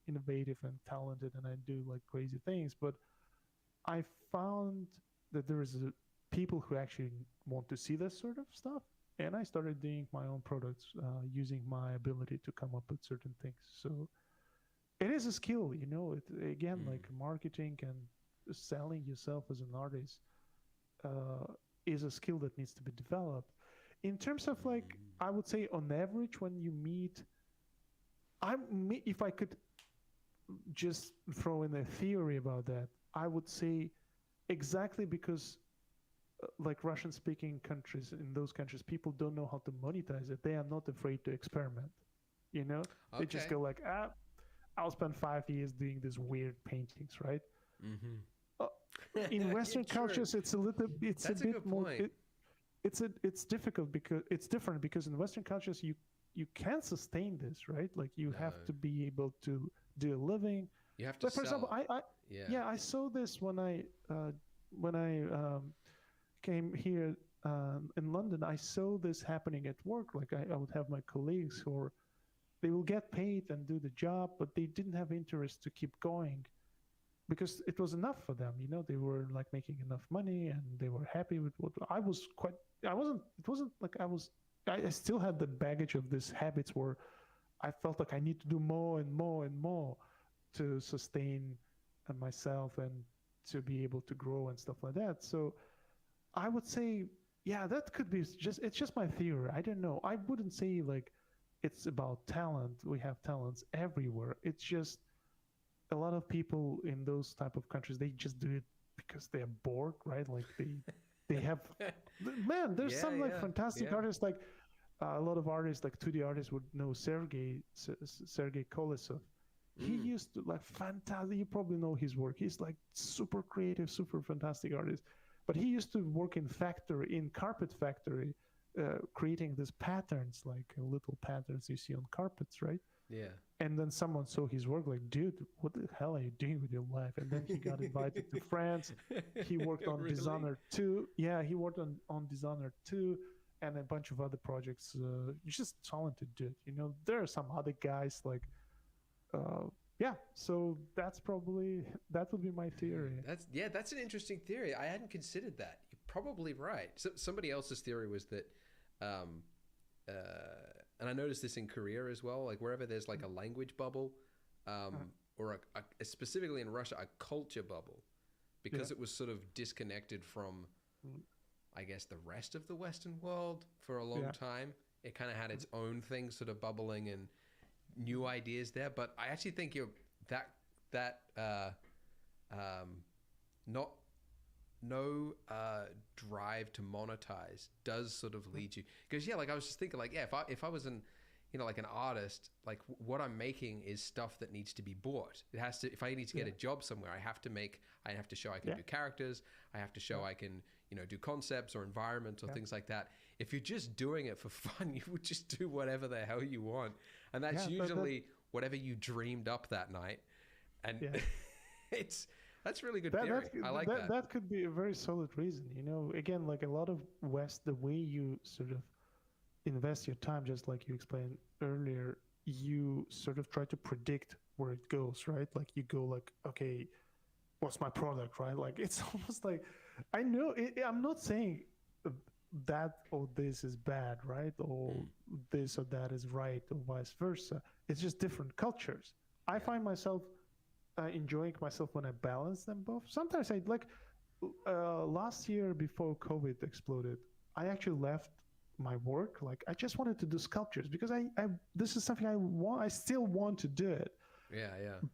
innovative and talented and I do like crazy things, but I found that there is people who actually want to see this sort of stuff, and I started doing my own products using my ability to come up with certain things. So it is a skill, you know. It again, like marketing and selling yourself as an artist is a skill that needs to be developed. In terms of like, I would say on average when you meet, if I could just throw in a theory about that, I would say exactly because like Russian speaking countries, in those countries, people don't know how to monetize it. They are not afraid to experiment. You know, they just go like, I'll spend 5 years doing these weird paintings, right? In Western cultures, it's a little, it's That's a bit more, point. it's difficult because it's different because in Western cultures, you can't sustain this, right? Like you have to be able to do a living. You have to But for sell. example, I saw this when I came here in London. I saw this happening at work. Like I would have my colleagues who they will get paid and do the job, but they didn't have interest to keep going because it was enough for them. You know, they were like making enough money and they were happy with what I was quite. I wasn't. It wasn't like I was. I still had the baggage of these habits where I felt like I need to do more and more and more to sustain myself and to be able to grow and stuff like that. So I would say, yeah, that could be it's just my theory. I don't know. I wouldn't say like it's about talent. We have talents everywhere. It's just a lot of people in those type of countries, they just do it because they're bored, right? Like they have, man, there's some like fantastic artists, like a lot of artists, like 2D artists would know Sergei Kolesov. He used to like fantastic. You probably know his work. He's like super creative, super fantastic artist. But he used to work in carpet factory, creating these patterns, like little patterns you see on carpets, right? Yeah. And then someone saw his work, like, dude, what the hell are you doing with your life? And then he got invited to France. He worked on Really? Dishonored 2. Yeah, he worked on Dishonored 2 and a bunch of other projects. Just talented dude. You know, there are some other guys like, yeah. So that would be my theory. That's an interesting theory. I hadn't considered that. You're probably right. So, somebody else's theory was that, and I noticed this in Korea as well. Like wherever there's like a language bubble, or specifically in Russia, a culture bubble, because it was sort of disconnected from, I guess, the rest of the Western world for a long time. It kind of had its own thing sort of bubbling and new ideas there. But I actually think no drive to monetize does sort of lead you, because like I was just thinking like, if I was an like an artist, like what I'm making is stuff that needs to be bought. It has to, if I need to get a job somewhere, I have to show I can do characters, I have to show I can do concepts or environments or things like that. If you're just doing it for fun, you would just do whatever the hell you want, and that's usually whatever you dreamed up that night. And that's really good theory. I like that. That could be a very solid reason. Again, like a lot of West, the way you sort of invest your time, just like you explained earlier, you sort of try to predict where it goes, right? Like you go like, okay, what's my product, right? Like it's almost like, I know, I'm not saying that or this is bad, right? Or this or that is right, or vice versa. It's just different cultures. I find myself enjoying myself when I balance them both. Sometimes I like, last year before COVID exploded, I actually left my work. Like I just wanted to do sculptures because I this is something I still want to do it.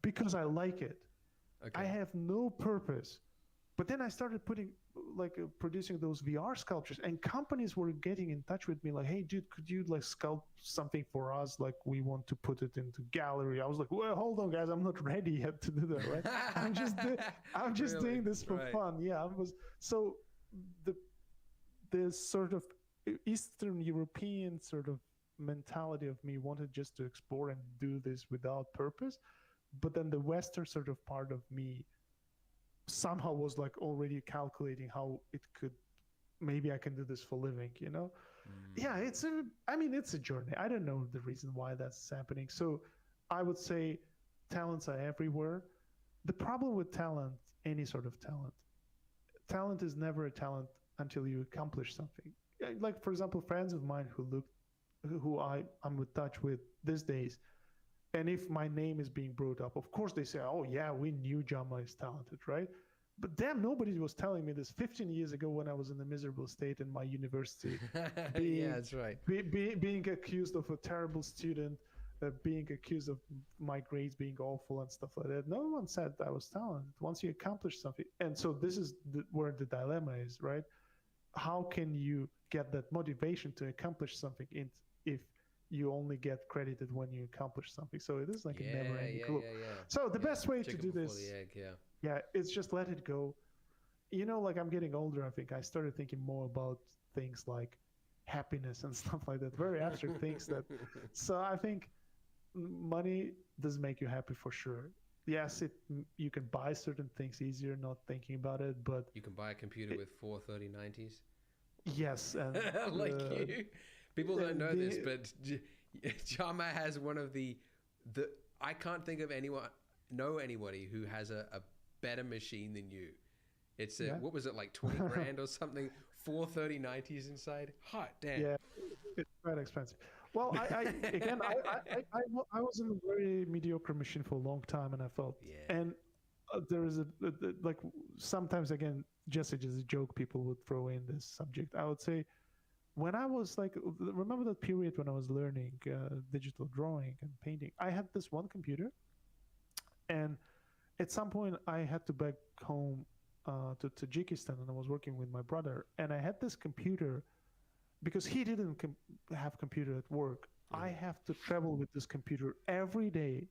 Because I like it. I have no purpose. But then I started putting producing those VR sculptures, and companies were getting in touch with me like, hey dude, could you like sculpt something for us, like we want to put it into gallery. I was like, well, hold on guys, I'm not ready yet to do that, right? I'm just Really? doing this for Right. fun. Yeah, I was. So the sort of Eastern European sort of mentality of me wanted just to explore and do this without purpose, but then the Western sort of part of me somehow was like already calculating how it could, maybe I can do this for living, you know? Yeah, it's a journey. I don't know the reason why that's happening. So I would say talents are everywhere. The problem with talent, any sort of talent is never a talent until you accomplish something. Like, for example, friends of mine who I'm in touch with these days, and if my name is being brought up, of course they say, oh yeah, we knew Jama is talented, right? But damn, nobody was telling me this 15 years ago when I was in a miserable state in my university. Yeah, that's right. Being accused of a terrible student, being accused of my grades being awful and stuff like that. No one said I was talented. Once you accomplish something. And so this is where the dilemma is, right? How can you get that motivation to accomplish something if you only get credited when you accomplish something? So it is like a never-ending loop. So the best way to do this, it's just let it go. You know, like I'm getting older, I think I started thinking more about things like happiness and stuff like that, very abstract things that. So I think money does make you happy for sure. Yes, you can buy certain things easier not thinking about it, but you can buy a computer with 4 3090s. Yes, and like you. People don't know this, but Jama has one of the I can't think of anybody who has a better machine than you. It's what was it, like 20 grand or something? 4 3090s inside. Hot damn. Yeah, it's quite expensive. Well, I was in a very mediocre machine for a long time, and I felt, and there is like sometimes, again, just as a joke, people would throw in this subject. I would say, when I was like, remember that period when I was learning digital drawing and painting, I had this one computer, and at some point I had to back home to Tajikistan, and I was working with my brother, and I had this computer because he didn't have computer at work. I have to travel with this computer every day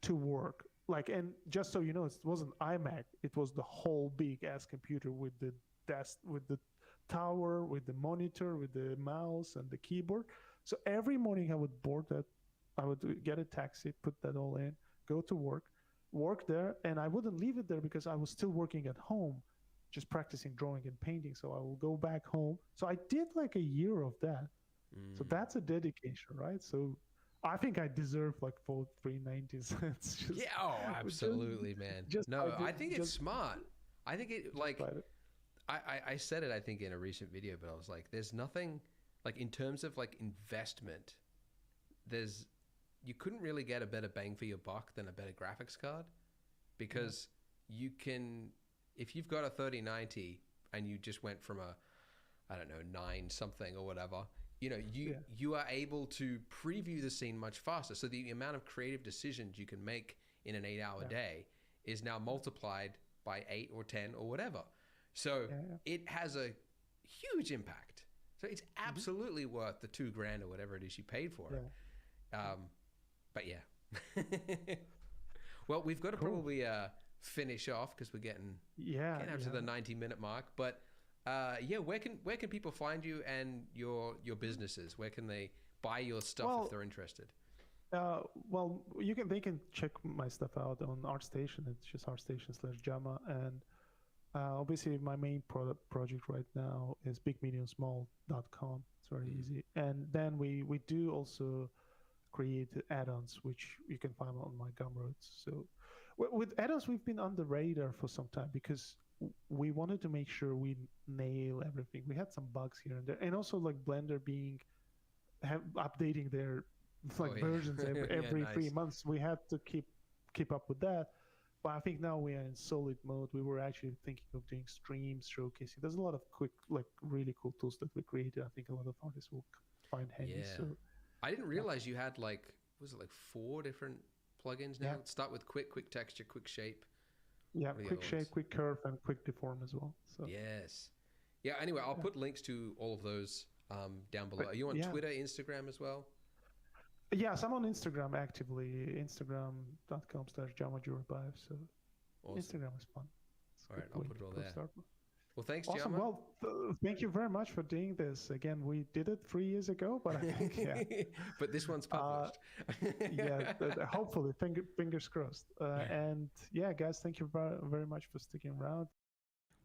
to work. Like, and just so you know, it wasn't iMac. It was the whole big ass computer with the desk, with the tower, with the monitor, with the mouse and the keyboard. So every morning I would board that. I would get a taxi, put that all in, go to work there, and I wouldn't leave it there because I was still working at home, just practicing drawing and painting. So I will go back home. So I did like a year of that. So that's a dedication, right? So I think I deserve like 4 390s. It's just, absolutely, man. I think it's smart. I think it, like, I said it, I think, in a recent video, but I was like, there's nothing, like, in terms of like investment, you couldn't really get a better bang for your buck than a better graphics card, because you can, if you've got a 3090 and you just went from a, I don't know, 9 something or whatever, you know, you are able to preview the scene much faster. So the amount of creative decisions you can make in an 8-hour day is now multiplied by 8 or 10 or whatever. So it has a huge impact. So it's absolutely worth the $2 grand or whatever it is you paid for it. But yeah. Well, we've got to probably finish off because we're getting up to the 90-minute mark. But where can people find you and your businesses? Where can they buy your stuff if they're interested? Well, they can check my stuff out on ArtStation. It's just ArtStation/Jama, and obviously my main project right now is bigmediumsmall.com. It's very easy, and then we do also create add-ons, which you can find on my Gumroads. So with add-ons, we've been on the radar for some time because we wanted to make sure we nail everything. We had some bugs here and there, and also like Blender updating their versions every 3 months. We had to keep up with that. But I think now we are in solid mode. We were actually thinking of doing streams, showcasing. There's a lot of quick, like really cool tools that we created. I think a lot of artists will find handy. Yeah. So I didn't realize you had like 4 different plugins now? Yeah. Start with quick texture, quick shape. Yeah, What are the quick other shape, ones? quick curve, and quick deform as well. So Yes. Yeah, anyway, I'll yeah. put links to all of those down below. But Are you on yeah, Twitter, Instagram as well? yes, I'm on Instagram actively. Instagram.com/Jama Jurabayev. So Awesome. Instagram is fun. It's All a right, good I'll way put it to all post there. artwork. Well, thanks, Awesome. Jama. Well, thank you very much for doing this. Again, we did it 3 years ago, but I think yeah, But this one's uh, published. yeah. Hopefully, fingers crossed. And yeah, guys, thank you very much for sticking around.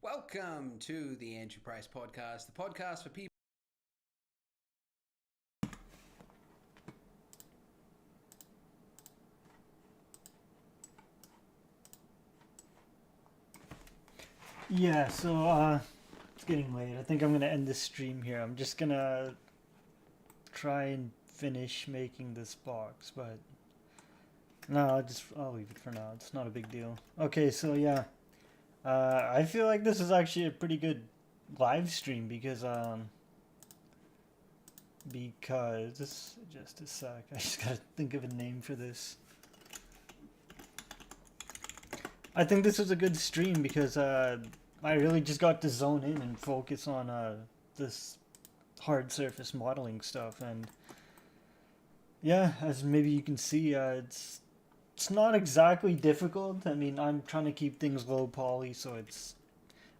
Welcome to the Andrew Price Podcast, the podcast for people. Yeah, so it's getting late. I think I'm gonna end this stream here. I'm just gonna try and finish making this box, but no, I'll leave it for now. It's not a big deal. Okay, so yeah, I feel like this is actually a pretty good live stream because just a sec. I just gotta think of a name for this. I think this was a good stream because I really just got to zone in and focus on this hard surface modeling stuff, and yeah, as maybe you can see, it's not exactly difficult. I mean, I'm trying to keep things low poly, so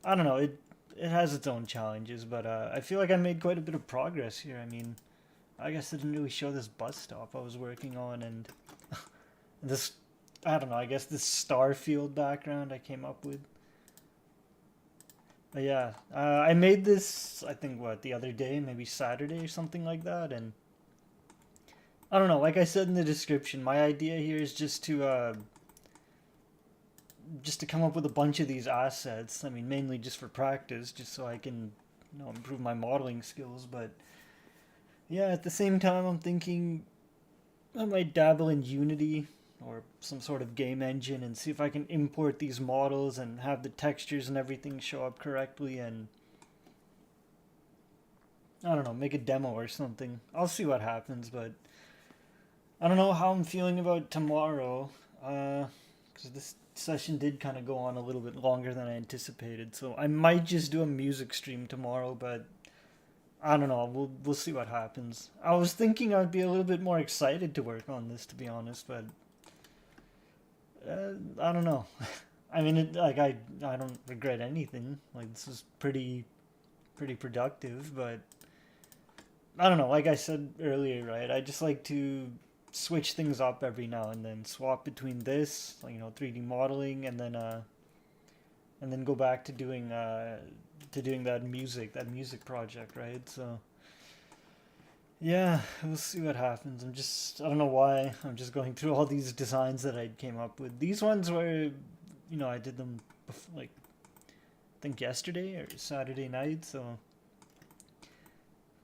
I don't know, it has its own challenges, but I feel like I made quite a bit of progress here. I mean, I guess I didn't really show this bus stop I was working on, and this, I don't know, I guess this star field background I came up with. But yeah, I made this, I think, the other day, maybe Saturday or something like that, and I don't know, like I said in the description, my idea here is just to come up with a bunch of these assets. I mean, mainly just for practice, just so I can, improve my modeling skills, but yeah, at the same time, I'm thinking I might dabble in Unity or some sort of game engine and see if I can import these models and have the textures and everything show up correctly, and I don't know, make a demo or something. I'll see what happens, but I don't know how I'm feeling about tomorrow, because this session did kind of go on a little bit longer than I anticipated, so I might just do a music stream tomorrow, but I don't know, we'll see what happens. I was thinking I'd be a little bit more excited to work on this, to be honest, but I don't know. I mean, I don't regret anything. Like, this is pretty productive, but I don't know. Like I said earlier, right? I just like to switch things up every now and then, swap between this, like, 3D modeling, and then go back to doing that music project, right? So yeah, we'll see what happens. I don't know why, I'm just going through all these designs that I came up with. These ones were, I did them before, like, I think yesterday or Saturday night, so.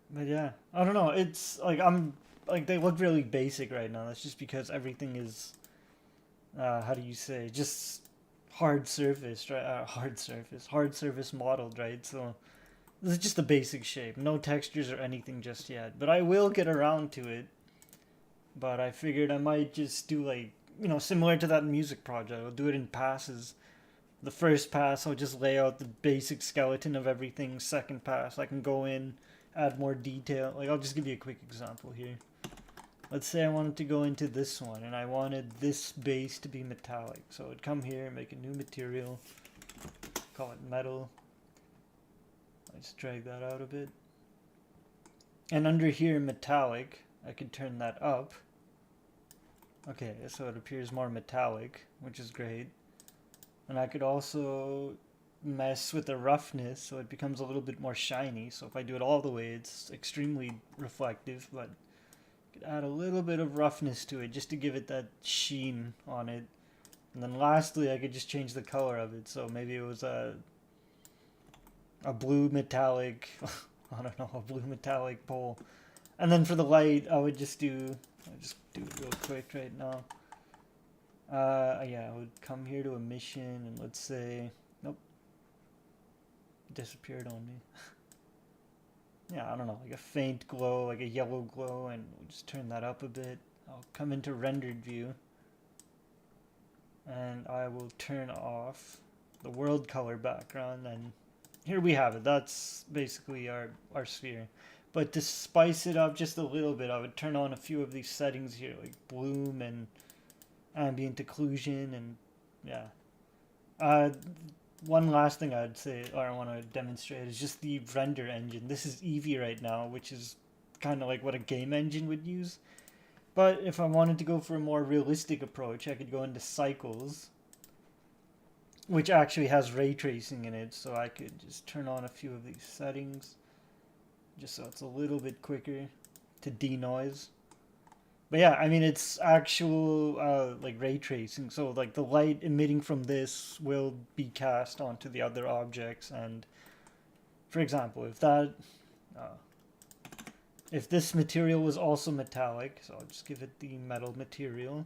But yeah, I don't know, it's, like, they look really basic right now. That's just because everything is, how do you say, just hard surface, right? Hard surface modeled, right? So this is just a basic shape, no textures or anything just yet, but I will get around to it. But I figured I might just do, like, similar to that music project. I'll do it in passes. The first pass, I'll just lay out the basic skeleton of everything. Second pass, I can go in, add more detail. Like, I'll just give you a quick example here. Let's say I wanted to go into this one, and I wanted this base to be metallic. So I'd come here, make a new material, call it metal. Let's drag that out a bit. And under here, metallic, I could turn that up. Okay, so it appears more metallic, which is great. And I could also mess with the roughness so it becomes a little bit more shiny. So if I do it all the way, it's extremely reflective, but I could add a little bit of roughness to it just to give it that sheen on it. And then lastly, I could just change the color of it. So maybe it was a blue metallic, I don't know, a blue metallic pole. And then for the light, I'll just do it real quick right now. Yeah, I would come here to emission, and let's say, nope, disappeared on me. Yeah, I don't know, like a faint glow, like a yellow glow, and we'll just turn that up a bit. I'll come into rendered view, And I will turn off the world color background, and here we have it. That's basically our sphere. But to spice it up just a little bit, I would turn on a few of these settings here, like bloom and ambient occlusion, and yeah. One last thing I'd say, or I want to demonstrate, is just the render engine. This is Eevee right now, which is kind of like what a game engine would use. But if I wanted to go for a more realistic approach, I could go into Cycles, which actually has ray tracing in it, so I could just turn on a few of these settings, just so it's a little bit quicker to denoise. But yeah, I mean, it's actual like ray tracing, so like the light emitting from this will be cast onto the other objects. And for example, if this material was also metallic, so I'll just give it the metal material.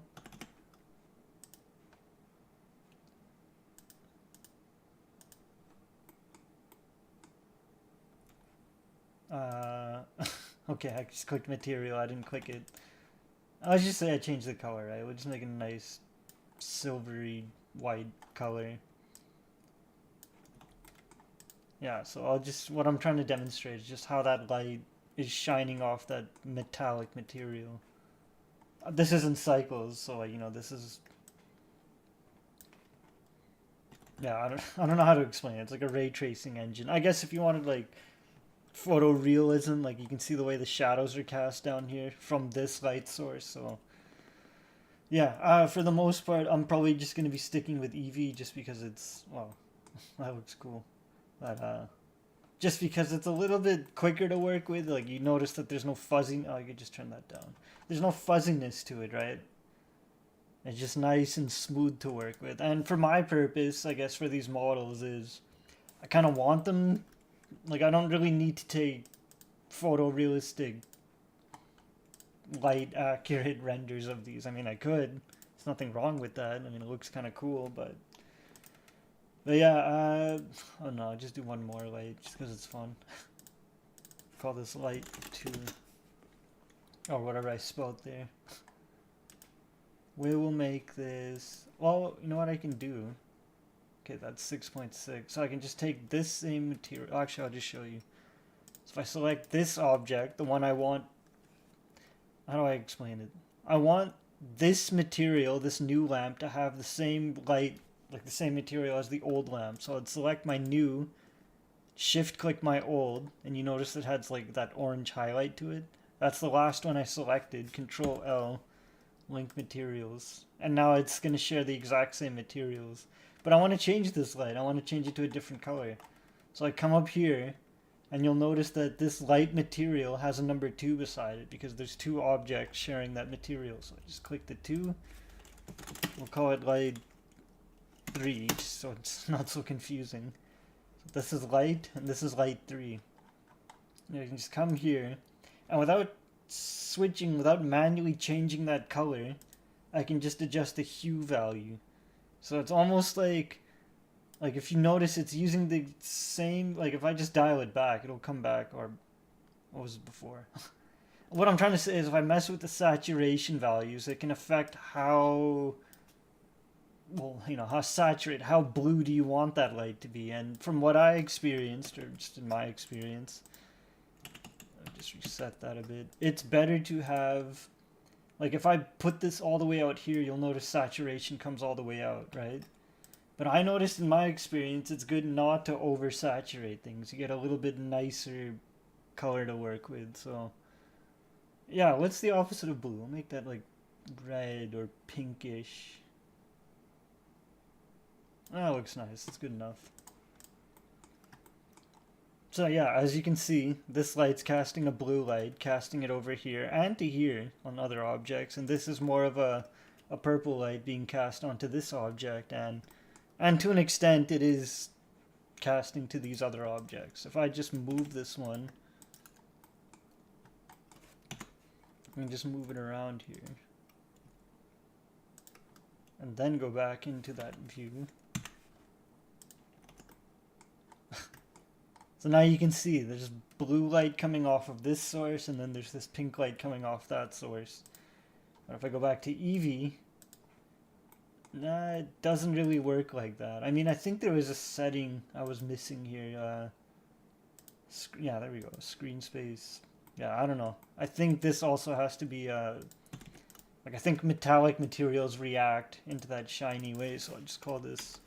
Okay, I just clicked material, I didn't click it. I'll just say I changed the color, right? We'll just make a nice silvery white color. Yeah, so what I'm trying to demonstrate is just how that light is shining off that metallic material. This is in Cycles, so like, you know, this is... Yeah, I don't know how to explain it. It's like a ray tracing engine. I guess if you wanted like photorealism, like you can see the way the shadows are cast down here from this light source. So yeah, for the most part, I'm probably just going to be sticking with Eevee just because it's, well, that looks cool. But just because it's a little bit quicker to work with. Like, you notice that there's no fuzzy. Oh, you could just turn that down. There's no fuzziness to it, right? It's just nice and smooth to work with. And for my purpose, I guess, for these models is I kind of want them, like, I don't really need to take photorealistic, light accurate renders of these. I mean, I could. There's nothing wrong with that. I mean, it looks kind of cool, but yeah, oh no, I'll just do one more light just because it's fun. Call this light 2, or whatever I spelled there. We will make this, well, you know what I can do? Okay, that's 6.6, so I can just take this same material. Actually, I'll just show you. So if I select this object, the one I want, how do I explain it? I want this material, this new lamp, to have the same light, like the same material as the old lamp. So I'd select my new, shift click my old, and you notice it has like that orange highlight to it. That's the last one I selected. Control L, link materials, and now it's going to share the exact same materials. But I want to change this light. I want to change it to a different color. So I come up here, and you'll notice that this light material has a number 2 beside it because there's 2 objects sharing that material. So I just click the 2. We'll call it light 3, so it's not so confusing. So this is light, and this is light 3. You can just come here, and without switching, without manually changing that color, I can just adjust the hue value. So it's almost like if you notice, it's using the same, like if I just dial it back, it'll come back, or what was it before? What I'm trying to say is if I mess with the saturation values, it can affect how, well, you know, how saturated, how blue do you want that light to be. And from what I experienced, or just in my experience, I'll just reset that a bit. It's better to have, like if I put this all the way out here, you'll notice saturation comes all the way out, right? But I noticed in my experience, it's good not to oversaturate things. You get a little bit nicer color to work with. So yeah, what's the opposite of blue? I'll make that like red or pinkish. That looks nice. It's good enough. So yeah, as you can see, this light's casting a blue light, casting it over here and to here on other objects, and this is more of a purple light being cast onto this object, and to an extent it is casting to these other objects. If I just move this one, I can just move it around here, and then go back into that view. So now you can see there's blue light coming off of this source, and then there's this pink light coming off that source. But if I go back to Eevee, Nah, it doesn't really work like that. I mean, I think there was a setting I was missing here. Yeah, there we go. Screen space. Yeah, I don't know. I think this also has to be like, I think metallic materials react into that shiny way, so I'll just call this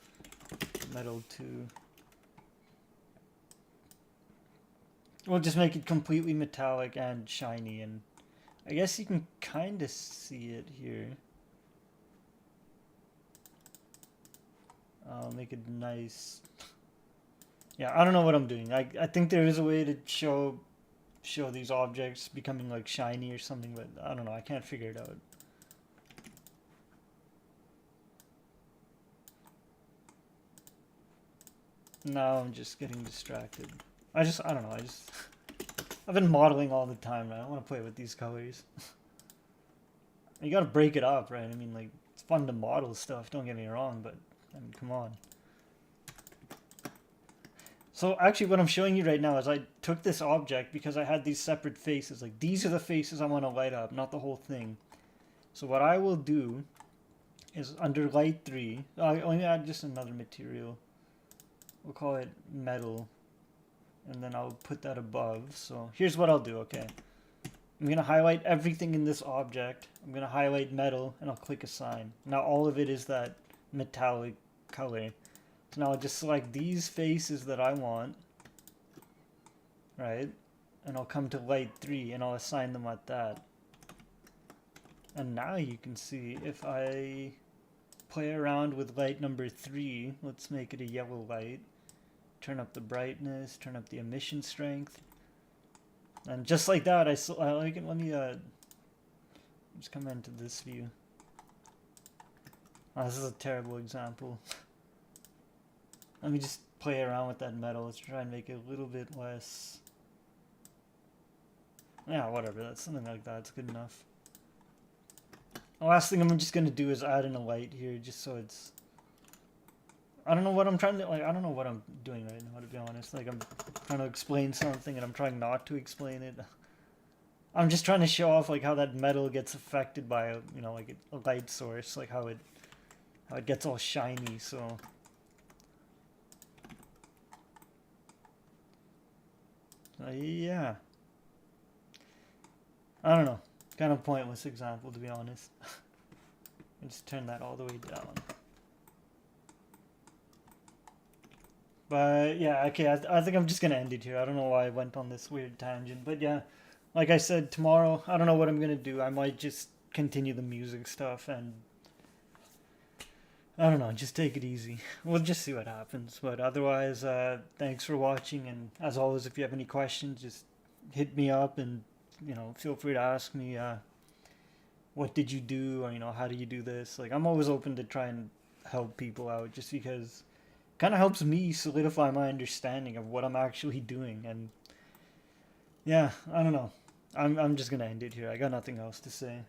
metal 2. We'll just make it completely metallic and shiny, and I guess you can kind of see it here. I'll make it nice. Yeah, I don't know what I'm doing. I think there is a way to show these objects becoming like shiny or something, but I don't know. I can't figure it out. Now I'm just getting distracted. I don't know. I've been modeling all the time, man. I want to play with these colors. You gotta break it up, right? I mean, like, it's fun to model stuff, don't get me wrong, but, I mean, come on. So, actually, what I'm showing you right now is I took this object because I had these separate faces. Like, these are the faces I want to light up, not the whole thing. So, what I will do is, under light 3, let me add just another material. We'll call it metal. And then I'll put that above. So here's what I'll do, okay. I'm going to highlight everything in this object. I'm going to highlight metal, and I'll click assign. Now all of it is that metallic color. So now I'll just select these faces that I want. Right? And I'll come to light 3, and I'll assign them at that. And now you can see if I play around with light number 3, let's make it a yellow light. Turn up the brightness, turn up the emission strength. And just like that, I like it. Let me just come into this view. Oh, this is a terrible example. Let me just play around with that metal. Let's try and make it a little bit less. Yeah, whatever. That's something like that. It's good enough. The last thing I'm just gonna do is add in a light here, just so it's. I don't know what I'm trying to, like, I don't know what I'm doing right now, to be honest. Like, I'm trying to explain something and I'm trying not to explain it. I'm just trying to show off, like, how that metal gets affected by, you know, like, a light source. Like, how it gets all shiny, so. Yeah. I don't know. Kind of pointless example, to be honest. Just turn that all the way down. But yeah, okay, I think I'm just gonna end it here. I don't know why I went on this weird tangent, but yeah, like I said, tomorrow, I don't know what I'm gonna do. I might just continue the music stuff and I don't know, just take it easy. We'll just see what happens. But otherwise, thanks for watching, and as always, if you have any questions, just hit me up and, you know, feel free to ask me, what did you do, or, you know, how do you do this? Like, I'm always open to try and help people out, just because kind of helps me solidify my understanding of what I'm actually doing. And yeah, I don't know. I'm just gonna end it here. I got nothing else to say.